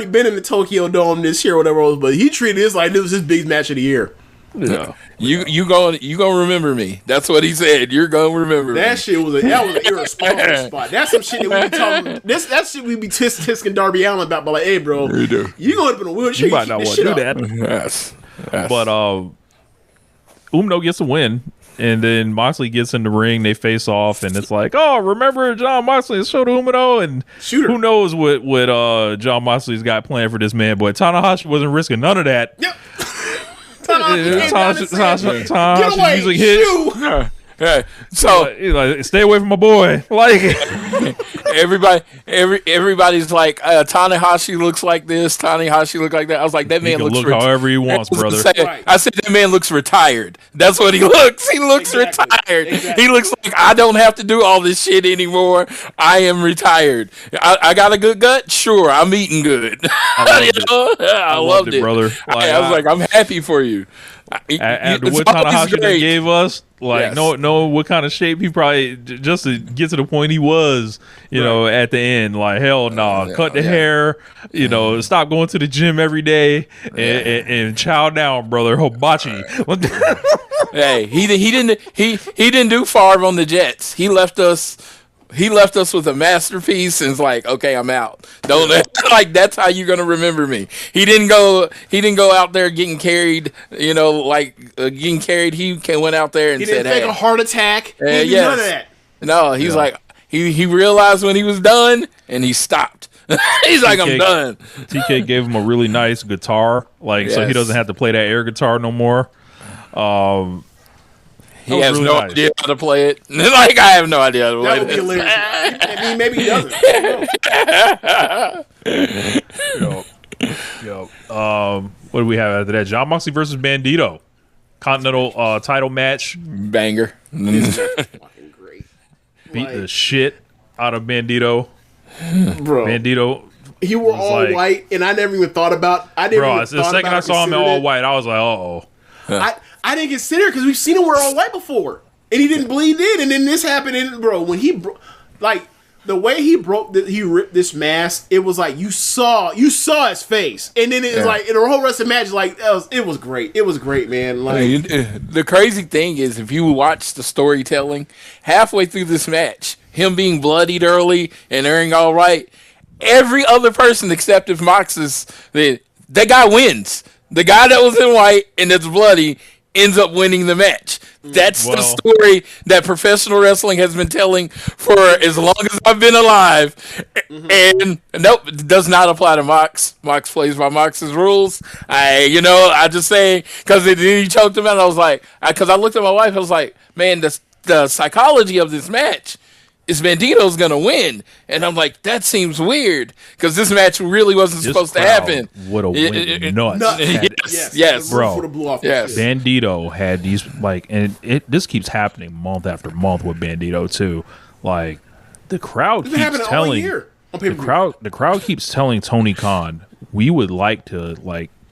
been in the Tokyo Dome this year, or whatever it was, but he treated this like this was his big match of the year. No. You gonna remember me. That's what he said. You're gonna remember me. That was an irresponsible spot. That's some shit that we be talking. That shit we be tisking Darby Allin about. But like, hey, bro, you going up in a wheelchair? You might not want to do that. Yes. But Umino gets a win. And then Moxley gets in the ring. They face off, and it's like, oh, remember John Moxley and Shota Umino, and who knows what John Moxley's got planned for this man? But Tanahashi wasn't risking none of that. Yep. Tanahashi usually hits. Yeah. So like, stay away from my boy. Like everybody's like Tanahashi looks like this, Tanahashi look like that. I was like, that man looks however he wants, brother. I said that man looks retired. That's what he looks. He looks retired. He looks like I don't have to do all this shit anymore. I am retired. I got a good gut. Sure, I'm eating good. I loved it, brother. Like, I was like, I'm happy for you. After what Tanahashi gave us, like, know what kind of shape he probably just to get to the point he was, you know, at the end. Like, hell no, cut the hair, you know, stop going to the gym every day and chow down, brother. Hibachi. Hey, he didn't do Favre on the Jets. He left us with a masterpiece and it's like, okay, I'm out. Don't like that's how you're gonna remember me. He didn't go out there getting carried, you know, like getting carried. He went out there and he said, didn't take a heart attack. He didn't do none of that. No, he's like he realized when he was done and he stopped. He's like, I'm done. TK gave him a really nice guitar, like so he doesn't have to play that air guitar no more. He has really no idea how to play it. Like, I have no idea how to play it. That would be hilarious. I mean, maybe he doesn't. Yo. What do we have after that? John Moxley versus Bandito. Continental title match. Banger. Fucking great. Beat the shit out of Bandito. Bro. Bandito. He wore all white, and I never even thought about the second I saw him in all white, I was like, uh-oh. I didn't consider it because we've seen him wear all white before, and he didn't bleed in, and then this happened. And bro, when he like the way he he ripped this mask, it was like you saw his face, and then it was like in the whole rest of the match, like it was great. It was great, man. Like the crazy thing is, if you watch the storytelling halfway through this match, him being bloodied early and airing all right, every other person except if Mox is that guy wins. The guy that was in white and that's bloody ends up winning the match. That's the story that professional wrestling has been telling for as long as I've been alive. And nope, it does not apply to Mox. Mox plays by Mox's rules. I just say, because then he choked him out. I was like, because I looked at my wife, I was like, man, the psychology of this match is Bandito's gonna win, and I'm like, that seems weird because this match really wasn't supposed to happen. Would have went nuts. Yes, bro. Yes, Bandito had these this keeps happening month after month with Bandito too. Like the crowd keeps telling the crowd keeps telling Tony Khan, we would like to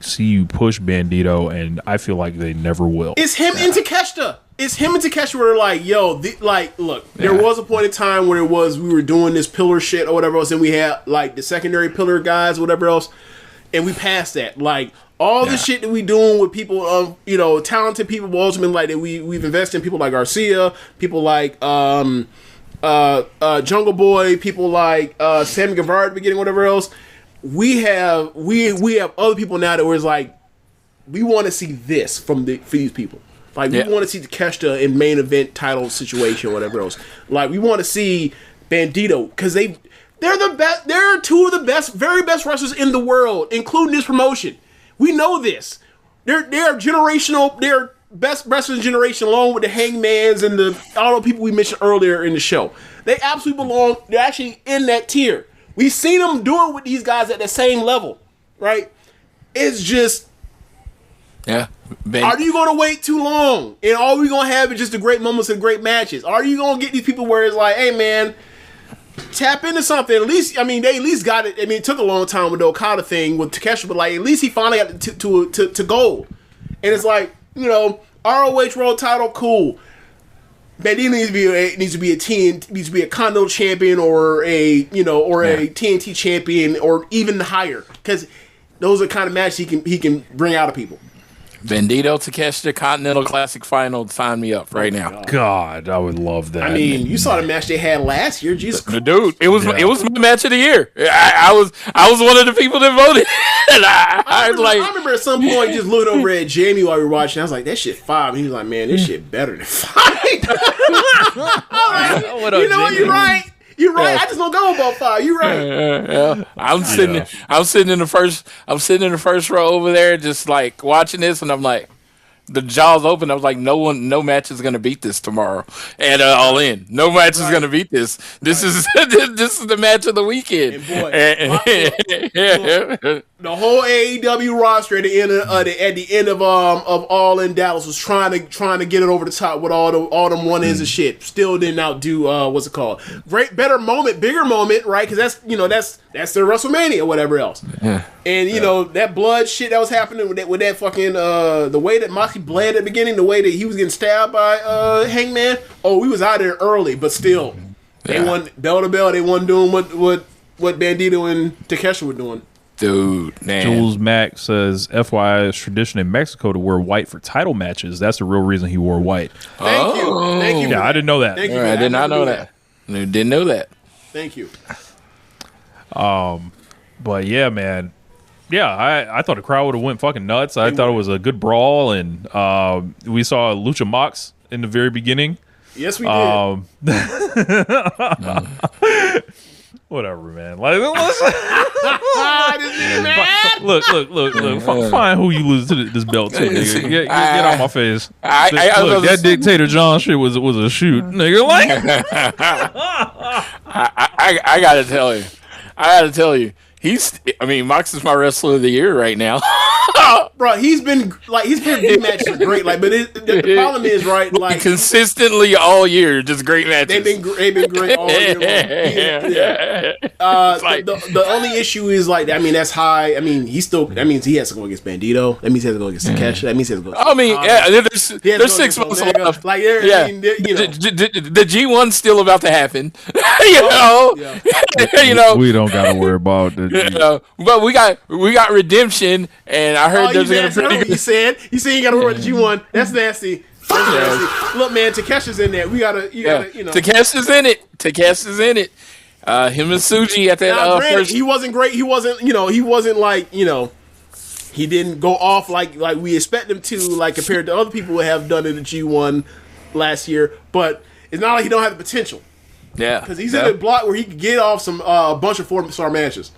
see you push Bandito, and I feel like they never will. It's him and Takeshita. It's him and Takeshi were like, yo, look, there was a point in time where we were doing this pillar shit or whatever else, and we had like the secondary pillar guys or whatever else, and we passed that. Like all the shit that we doing with people, talented people, ultimately like that we've invested in people like Garcia, people like Jungle Boy, people like Sammy Guevara at the beginning, whatever else. We have other people now that was like, we want to see this for these people. Like, we want to see Takeshita in main event title situation or whatever else. Like, we want to see Bandito because they're the best. They're two of the very best wrestlers in the world, including this promotion. We know this. They're generational. They're best wrestling generation, along with the Hangmans and all the people we mentioned earlier in the show. They absolutely belong. They're actually in that tier. We've seen them do it with these guys at the same level, right? It's just. Yeah. Are you going to wait too long? And all we're going to have is just the great moments and great matches? Are you going to get these people where it's like, hey, man, tap into something? At least, they at least got it. I mean, it took a long time with the Okada thing with Takeshi, but like, at least he finally got to gold. And it's like, ROH World Title, cool. Bandito needs to be a Continental champion or a TNT champion or even higher, because those are the kind of matches he can bring out of people. Bandito Takeshita Continental Classic Final. Sign me up right now. God, I would love that. I mean, you saw the match they had last year. Jesus Christ. Dude, it was my match of the year. I was one of the people that voted. And I remember at some point just looking over at Jamie while we were watching. I was like, that shit 5. And he was like, man, this shit better than 5. What up, you know what? Jamie? You're right. You're right. I just don't go about 5. You're right. I'm sitting in the first row over there, just like watching this, and I'm like, the jaws open. I was like, no match is gonna beat this tomorrow. And All In, no match is gonna beat this. This is this is the match of the weekend. And boy, the whole AEW roster at the end of All In Dallas was trying to get it over the top with all them run-ins and shit. Still didn't outdo what's it called? Bigger moment, right? Because that's their WrestleMania or whatever else. Yeah. And you know that blood shit that was happening with that fucking the way that Moxie bled at the beginning, the way that he was getting stabbed by Hangman. Oh, we was out there early, but still, they won bell to bell. They wasn't doing what Bandito and Takeshita were doing. Dude, man. Jules Mack says, FYI, it's tradition in Mexico to wear white for title matches. That's the real reason he wore white. Thank you. Yeah, I didn't know that. Thank you. I did not know that. I didn't know that. Thank you. But yeah, man. Yeah, I thought the crowd would have went fucking nuts. I thought it was a good brawl, and we saw Lucha Mox in the very beginning. Yes, we did. Whatever, man. Like, look. Find who you lose to this belt to, nigga. Get out my face. Look, that Dictator John shit was a shoot, nigga. Like, I gotta tell you. Mox is my wrestler of the year right now. Bro, he's been big matches great. Like, but the problem is, right? Like, consistently all year, just great matches. They've been great all year long. The only issue is like, I mean, that's high. I mean, that means he has to go against Bandito. That means he has to go against Takeshita. That means he has to go. There's 6 months left. Like, the G1's still about to happen. we don't gotta worry about it. But we got redemption, and I heard there's gonna be pretty good. You said you gotta worry about the G1. That's nasty. Look, man, Takesha's in there. You gotta. Takesha's in it. Him and Suji at that first. He wasn't great. He wasn't like, he didn't go off like we expect him to, like compared to other people who have done in the G1 last year. But it's not like he don't have the potential. Yeah, because he's in a block where he can get off some a bunch of 4-star matches.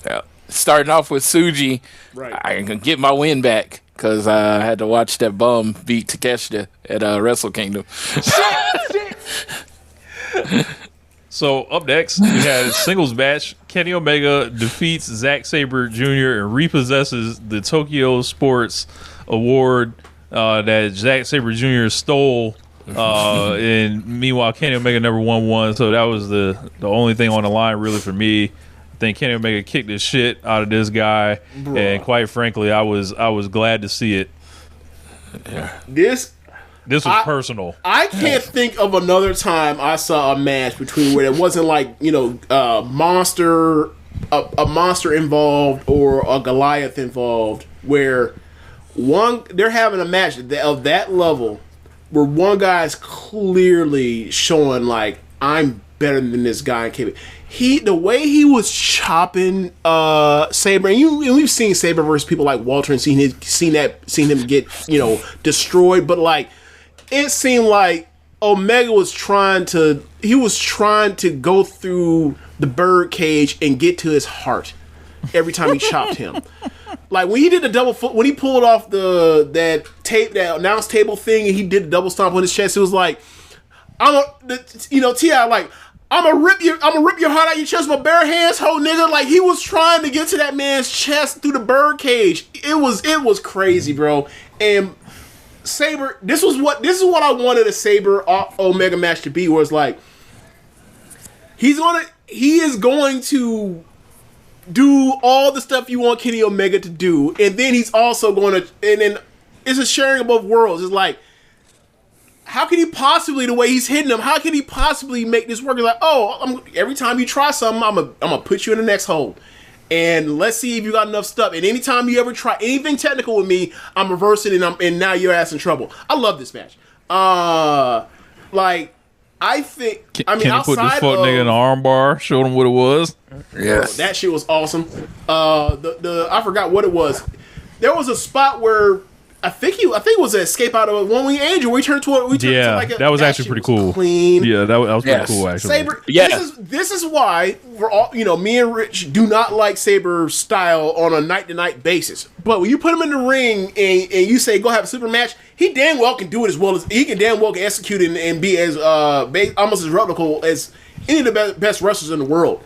Yeah, starting off with Suji, right. I can get my win back because I had to watch that bum beat Takeshita at Wrestle Kingdom. So up next, we had a singles match. Kenny Omega defeats Zack Sabre Jr. and repossesses the Tokyo Sports Award that Zack Sabre Jr. stole. And meanwhile, Kenny Omega never won one, so that was the only thing on the line really for me. I think Kenny Omega kicked the shit out of this guy, and quite frankly, I was glad to see it. Yeah. This was personal. I can't think of another time I saw a match between where it wasn't like a monster involved or a Goliath involved, where they're having a match of that level. Where one guy's clearly showing like, I'm better than this guy. The way he was chopping Sabre, and we've seen Sabre versus people like Walter and seen him get destroyed, but like it seemed like Omega was trying to go through the bird cage and get to his heart every time he chopped him. Like when he did the double foot, when he pulled off that announce table thing, and he did the double stomp on his chest, it was like, T.I. like, I'm gonna rip your heart out your chest with my bare hands, ho nigga. Like he was trying to get to that man's chest through the bird cage. It was crazy, bro. And Sabre, this is what I wanted a Sabre Omega match to be, where it's like he is going to do all the stuff you want Kenny Omega to do, and then he's also going to, and then it's a sharing above worlds. It's like, how can he possibly, the way he's hitting him, how can he possibly make this work? It's like, every time you try something, I'm gonna put you in the next hole. And let's see if you got enough stuff. And anytime you ever try anything technical with me, I'm reversing and now your ass in trouble. I love this match. I think. Can he put this fuck nigga in an arm bar? Showed him what it was. Yes, that shit was awesome. I forgot what it was. There was a spot where I think it was an escape out of a one wing angel. We turned to that was actually pretty cool. Clean. Yeah, that was pretty cool actually. Saber. Yeah. This is why we're all me and Rich do not like Saber style on a night to night basis. But when you put him in the ring and you say go have a super match, he damn well can do it as well as he can damn well can execute it and be as almost as replicable as any of the best wrestlers in the world.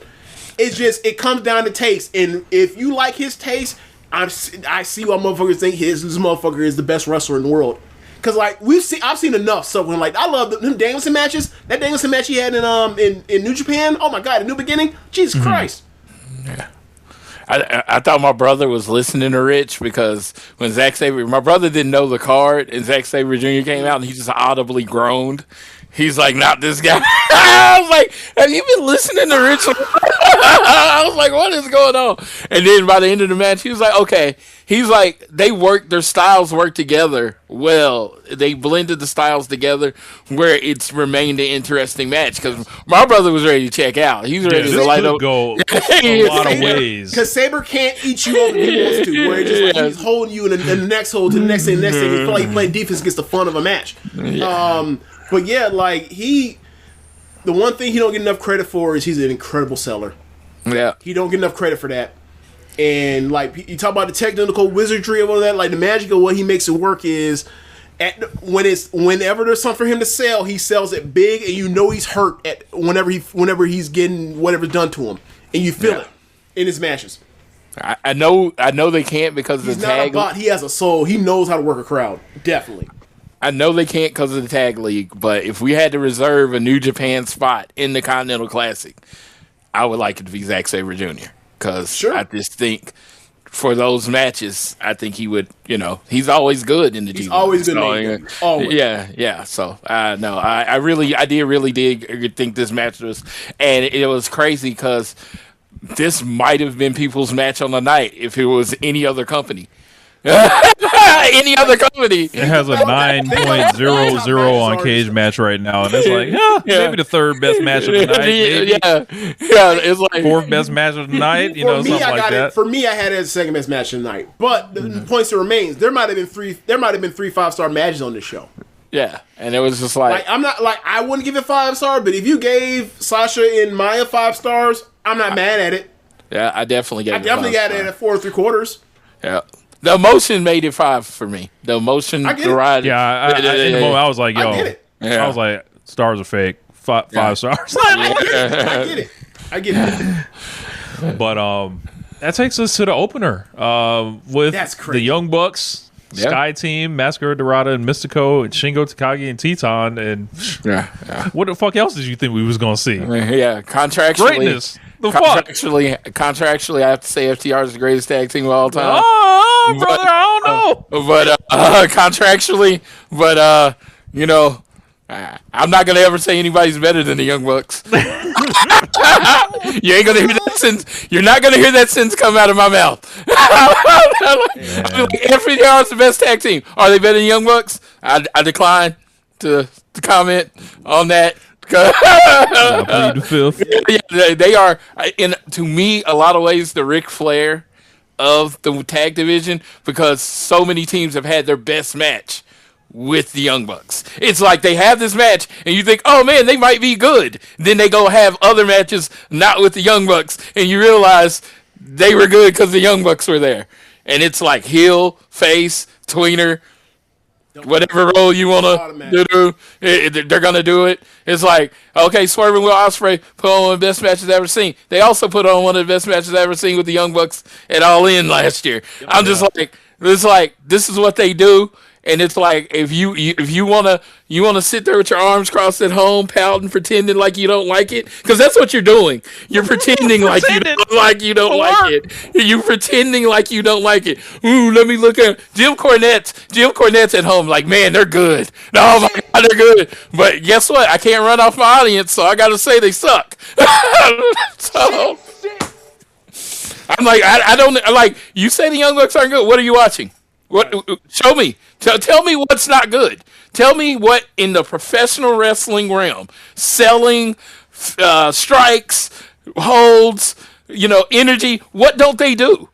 It's just it comes down to taste, and if you like his taste, I see why motherfuckers think this motherfucker is the best wrestler in the world. Cause like I've seen enough. So when I love them Danielson matches. That Danielson match he had in New Japan. Oh my god, a New Beginning. Jesus Christ. Yeah. I thought my brother was listening to Rich because when Zack Sabre, my brother didn't know the card, and Zack Sabre Jr. came out and he just audibly groaned. He's like, not this guy. I was like, have you been listening to Rich? I was like, what is going on? And then by the end of the match, he was like, okay. He's like, their styles work together well. They blended the styles together where it's remained an interesting match. Because my brother was ready to check out. He's ready to light up. Go a lot of ways. Because Saber can't eat you over he wants to. Where it's just like he's holding you in the next hole to the next thing, He feel like he playing defense against the fun of a match. Yeah. But yeah, like the one thing he don't get enough credit for is he's an incredible seller. Yeah, he don't get enough credit for that. And like you talk about the technical wizardry of all that, like the magic of what he makes it work is, whenever there's something for him to sell, he sells it big, and you know he's hurt whenever he's getting whatever's done to him, and you feel it in his matches. I know they can't because he's of the not tag. A bot. He has a soul. He knows how to work a crowd. Definitely. I know they can't because of the tag league, but if we had to reserve a New Japan spot in the Continental Classic, I would like it to be Zack Sabre Jr. Because I just think for those matches, I think he would, he's always good in the G1. He's always good. Always. Yeah. So, no, I really did think this match was, and it was crazy because this might have been people's match on the night if it was any other company. Any other company. It has a 9.00 on Cage Match right now, and it's like, maybe the third best match of the night. Maybe. Yeah, it's like fourth best match of the night. Something like that. For me, I had it as the second best match of the night. But the points that remains, there might have been three 5-star matches on this show. Yeah, and it was just like I'm not like I wouldn't give it 5-star, but if you gave Sasha and Maya 5 stars, I'm not mad at it. Yeah, I definitely got it at 4 3/4. Yeah. The emotion made it 5 for me. The emotion, the ride. Yeah, in the moment, I was like, yo. I get it. I was like, stars are fake. 5 stars. I get it. But that takes us to the opener with the Young Bucks, Sky Team, Massacre Dorada, and Mystico, and Shingo Takagi and Teton. And what the fuck else did you think we was going to see? Yeah, contractually. Greatness. Contractually, I have to say FTR is the greatest tag team of all time. Oh, brother, I don't know. But contractually, I'm not gonna ever say anybody's better than the Young Bucks. You ain't gonna hear that sentence. You're not gonna hear that sentence come out of my mouth. FTR is the best tag team. Are they better than Young Bucks? I decline to comment on that. They are, to me, a lot of ways, the Ric Flair of the tag division because so many teams have had their best match with the Young Bucks. It's like they have this match and you think, oh man, they might be good. Then they go have other matches not with the Young Bucks and you realize they were good because the Young Bucks were there. And it's like heel, face, tweener, whatever role you want to do, they're going to do it. It's like, okay, Swerving Will Ospreay put on one of the best matches I've ever seen. They also put on one of the best matches I've ever seen with the Young Bucks at All In last year. I'm just like, this is what they do. And it's like if you wanna sit there with your arms crossed at home, pouting, pretending like you don't like it, because that's what you're doing. You're pretending like you don't like it. You're pretending like you don't like it. Ooh, let me look at Jim Cornette's at home, like, man, they're good. Oh my God, they're good. But guess what? I can't run off my audience, so I gotta say they suck. I'm like, I don't like. You say the Young Bucks aren't good. What are you watching? What? Show me. Tell me what's not good. Tell me what in the professional wrestling realm, selling, strikes, holds, energy. What don't they do?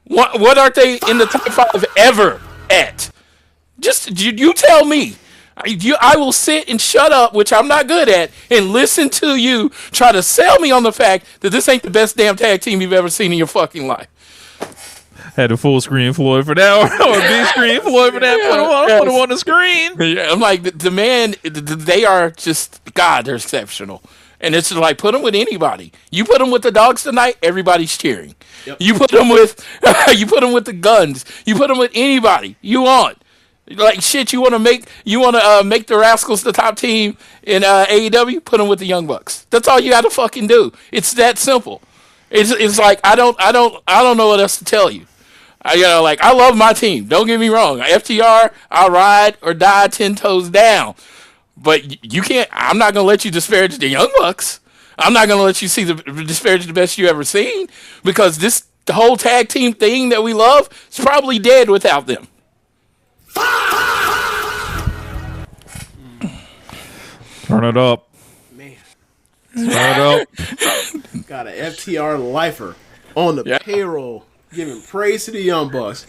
What aren't they in the top 5 ever at? Just you tell me. I will sit and shut up, which I'm not good at, and listen to you try to sell me on the fact that this ain't the best damn tag team you've ever seen in your fucking life. Had a full screen Floyd for that, or a big screen Floyd for that. Put him on the screen. Yeah, I'm like, the man, they are just, God, they're exceptional. And it's like, put them with anybody. You put them with the Dogs tonight, everybody's cheering. Yep. You put them with the Guns. You put them with anybody you want. Like shit, you want to make the Rascals the top team in AEW? Put them with the Young Bucks. That's all you got to fucking do. It's that simple. It's like I don't know what else to tell you. I love my team. Don't get me wrong. FTR, I'll ride or die 10 toes down. But you can't. I'm not gonna let you disparage the Young Bucks. I'm not gonna let you disparage the best you ever seen, because the whole tag team thing that we love is probably dead without them. Turn it up. Man. Turn it up. Got an FTR lifer on the payroll, giving praise to the Young Bucks.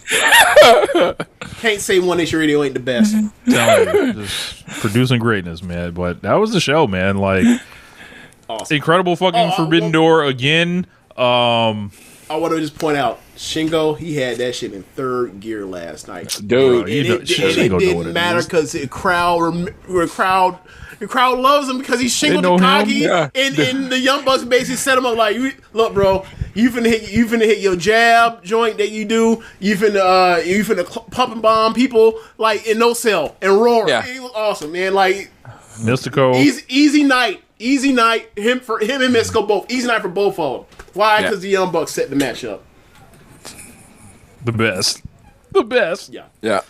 Can't say One Nation Radio ain't the best. Just producing greatness, man. But that was the show, man. Like, awesome. Incredible fucking Forbidden Door again. I want to just point out, Shingo, he had that shit in third gear last night. Dude, it didn't matter because the crowd loves him because he's Shingo Takagi, and the Young Bucks basically set him up like, look, bro, you finna hit your jab joint that you do. You finna pump and bomb people like in no cell and roar. Yeah. It was awesome, man. Like Mystico, easy night. Him and Mystico both. Easy night for both of them. Why? Because the Young Bucks set the match up. The best. Yeah.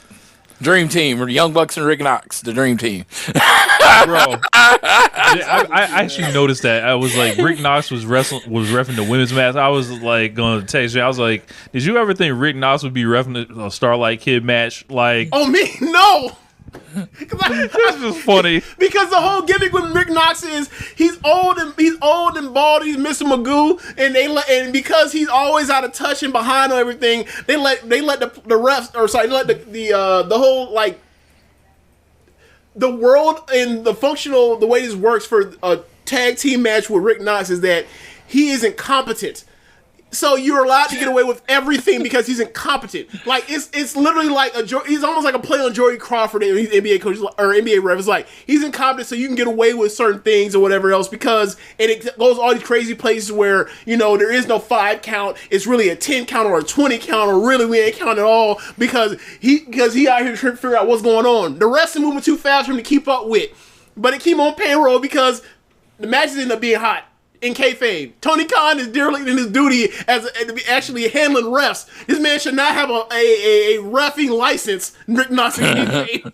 Dream team, or the Young Bucks and Rick Knox, the dream team. Bro, I actually noticed that. I was like, Rick Knox was reffing the women's match. I was like going to text you. I was like, did you ever think Rick Knox would be reffing a Starlight Kid match? Like, oh me, no. That's just funny because the whole gimmick with Rick Knox is he's old and bald. He's Mr. Magoo, and because he's always out of touch and behind on everything, they let the refs, or sorry, they let the whole like the world and the way this works for a tag team match with Rick Knox is that he is incompetent. So you're allowed to get away with everything because he's incompetent. Like it's literally like he's almost like a play on Jordy Crawford, and he's NBA coach or NBA ref. It's like he's incompetent, so you can get away with certain things or whatever else because it goes all these crazy places where there is no 5 count. It's really a 10 count or a 20 count, or really we ain't count at all because he out here trying to figure out what's going on. The refs are moving too fast for him to keep up with, but it keep on payroll because the matches end up being hot. In kayfabe, Tony Khan is derelict in his duty as actually handling refs. This man should not have a reffing license. Rick Knox in kayfabe.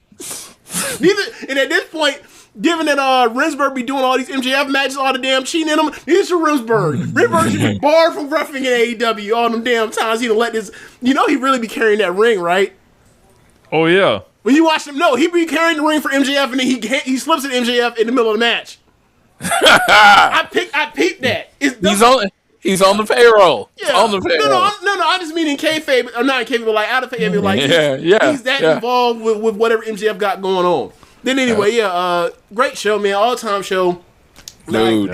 And at this point, given that Rinsberg be doing all these MJF matches, all the damn cheating in them, neither should Rinsberg. Rinsberg should be barred from reffing in AEW all them damn times. He'd let this. He really be carrying that ring, right? Oh yeah. When you watch him, he be carrying the ring for MJF, and then he slips at MJF in the middle of the match. I peeped that. He's on the payroll. Yeah. On the payroll. No. I just mean in kayfabe, or not in kayfabe, but like out of kayfabe, like he's that involved with whatever MJF got going on. Then anyway, great show, man. All time show. Dude.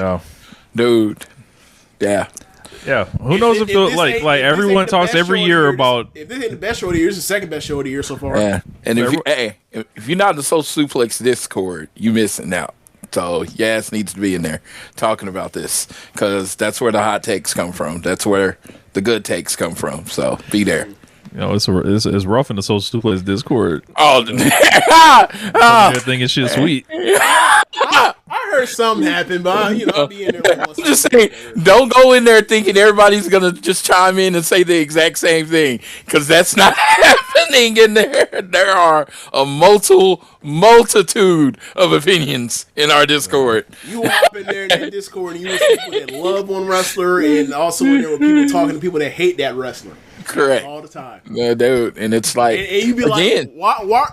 Yeah. Yeah. Who knows if everyone talks every year about if this ain't the best show of the year, it's the second best show of the year so far. Yeah. And if you're not in the Social Suplex Discord, you missing out. So, yes, needs to be in there talking about this because that's where the hot takes come from. That's where the good takes come from. So, be there. It's rough in the Social Suplex Discord. Oh, I think it's shit sweet. I heard something happen, but I'll be in there. I'm just saying, don't go in there thinking everybody's gonna just chime in and say the exact same thing, because that's not happening in there. There are a multitude of opinions in our Discord. You hop in there in that Discord and you see people that love one wrestler, and also in there with people talking to people that hate that wrestler. Correct. All the time. Yeah, dude, and it's like, and you be again, like, why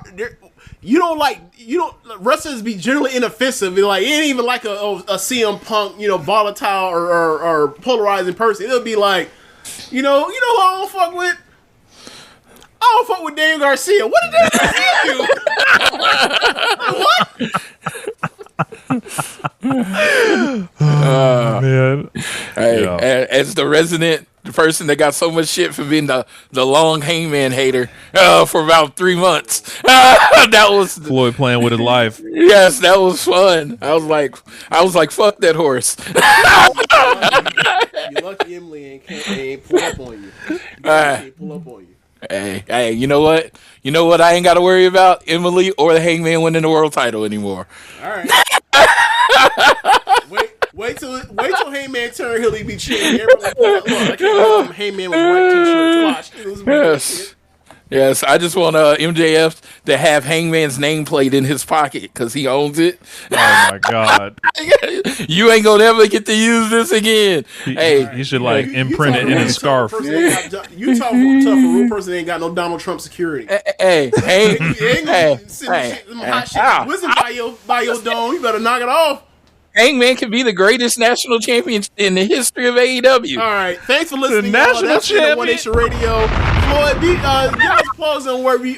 wrestlers be generally inoffensive. Be like, it ain't even like a CM Punk, volatile or polarizing person. It'll be like, who I don't fuck with? I don't fuck with Daniel Garcia. What did Daniel Garcia do? What? Man. Hey, as the resident person that got so much shit for being the long Hangman hater for about 3 months, that was Floyd playing with his life. Yes, that was fun. I was like, fuck that horse. You lucky Emily ain't pull up on you. Ain't pull up on you. Hey, you know what? You know what I ain't got to worry about? Emily or the Hangman winning the world title anymore. All right. Wait till Hangman turn heel, he be cheating. Everybody look, I can't Hangman with white t-shirt. Watch. Yes, I just want MJF to have Hangman's nameplate in his pocket because he owns it. Oh my God! You ain't gonna ever get to use this again. You should imprint it in his scarf. You talk tough. A real person ain't got no Donald Trump security. Hey, Wisdom by your dome. You better knock it off. Hangman can be the greatest national champion in the history of AEW. All right, thanks for listening. The national champion. One Nation Radio. Floyd, give us pause on where we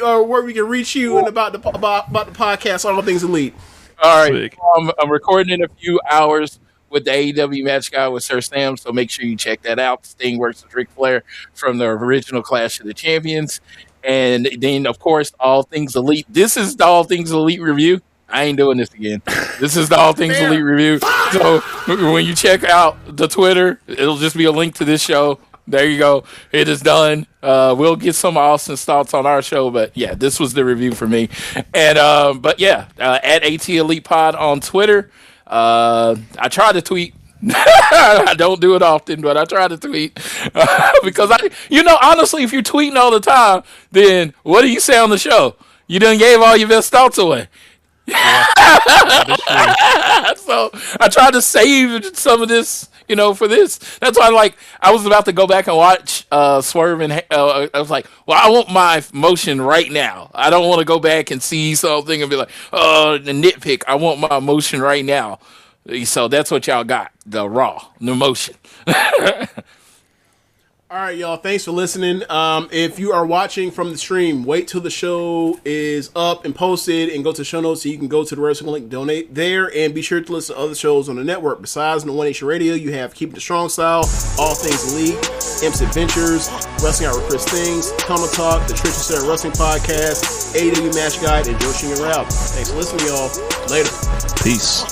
can reach you and about the podcast, all things elite. All right, I'm recording in a few hours with the AEW Match guy with Sir Sam, so make sure you check that out. Sting works with Ric Flair from the original Clash of the Champions, and then of course All Things Elite. This is the All Things Elite review. I ain't doing this again. This is the All Things Elite review. So when you check out the Twitter, it'll just be a link to this show. There you go. It is done. We'll get some of Austin's thoughts on our show, but yeah, this was the review for me. And at AT Elite Pod on Twitter. I try to tweet. I don't do it often, but I try to tweet because honestly, if you're tweeting all the time, then what do you say on the show? You done gave all your best thoughts away. Yeah. So I tried to save some of this, for this. That's why, I was about to go back and watch Swerve, and I was like, well, I want my motion right now. I don't want to go back and see something and be like, oh, the nitpick. I want my motion right now. So that's what y'all got, the raw, the motion. All right, y'all. Thanks for listening. If you are watching from the stream, wait till the show is up and posted and go to show notes so you can go to the wrestling link, donate there, and be sure to listen to other shows on the network. Besides the One Nation Radio, you have Keepin It Strong Style, All Things Elite, Imp's Adventures, Wrestling Out with Chris Things, Common Talk, the Trish and Wrestling Podcast, AEW Match Guide, and Joshi'ing. Thanks for listening, y'all. Later. Peace.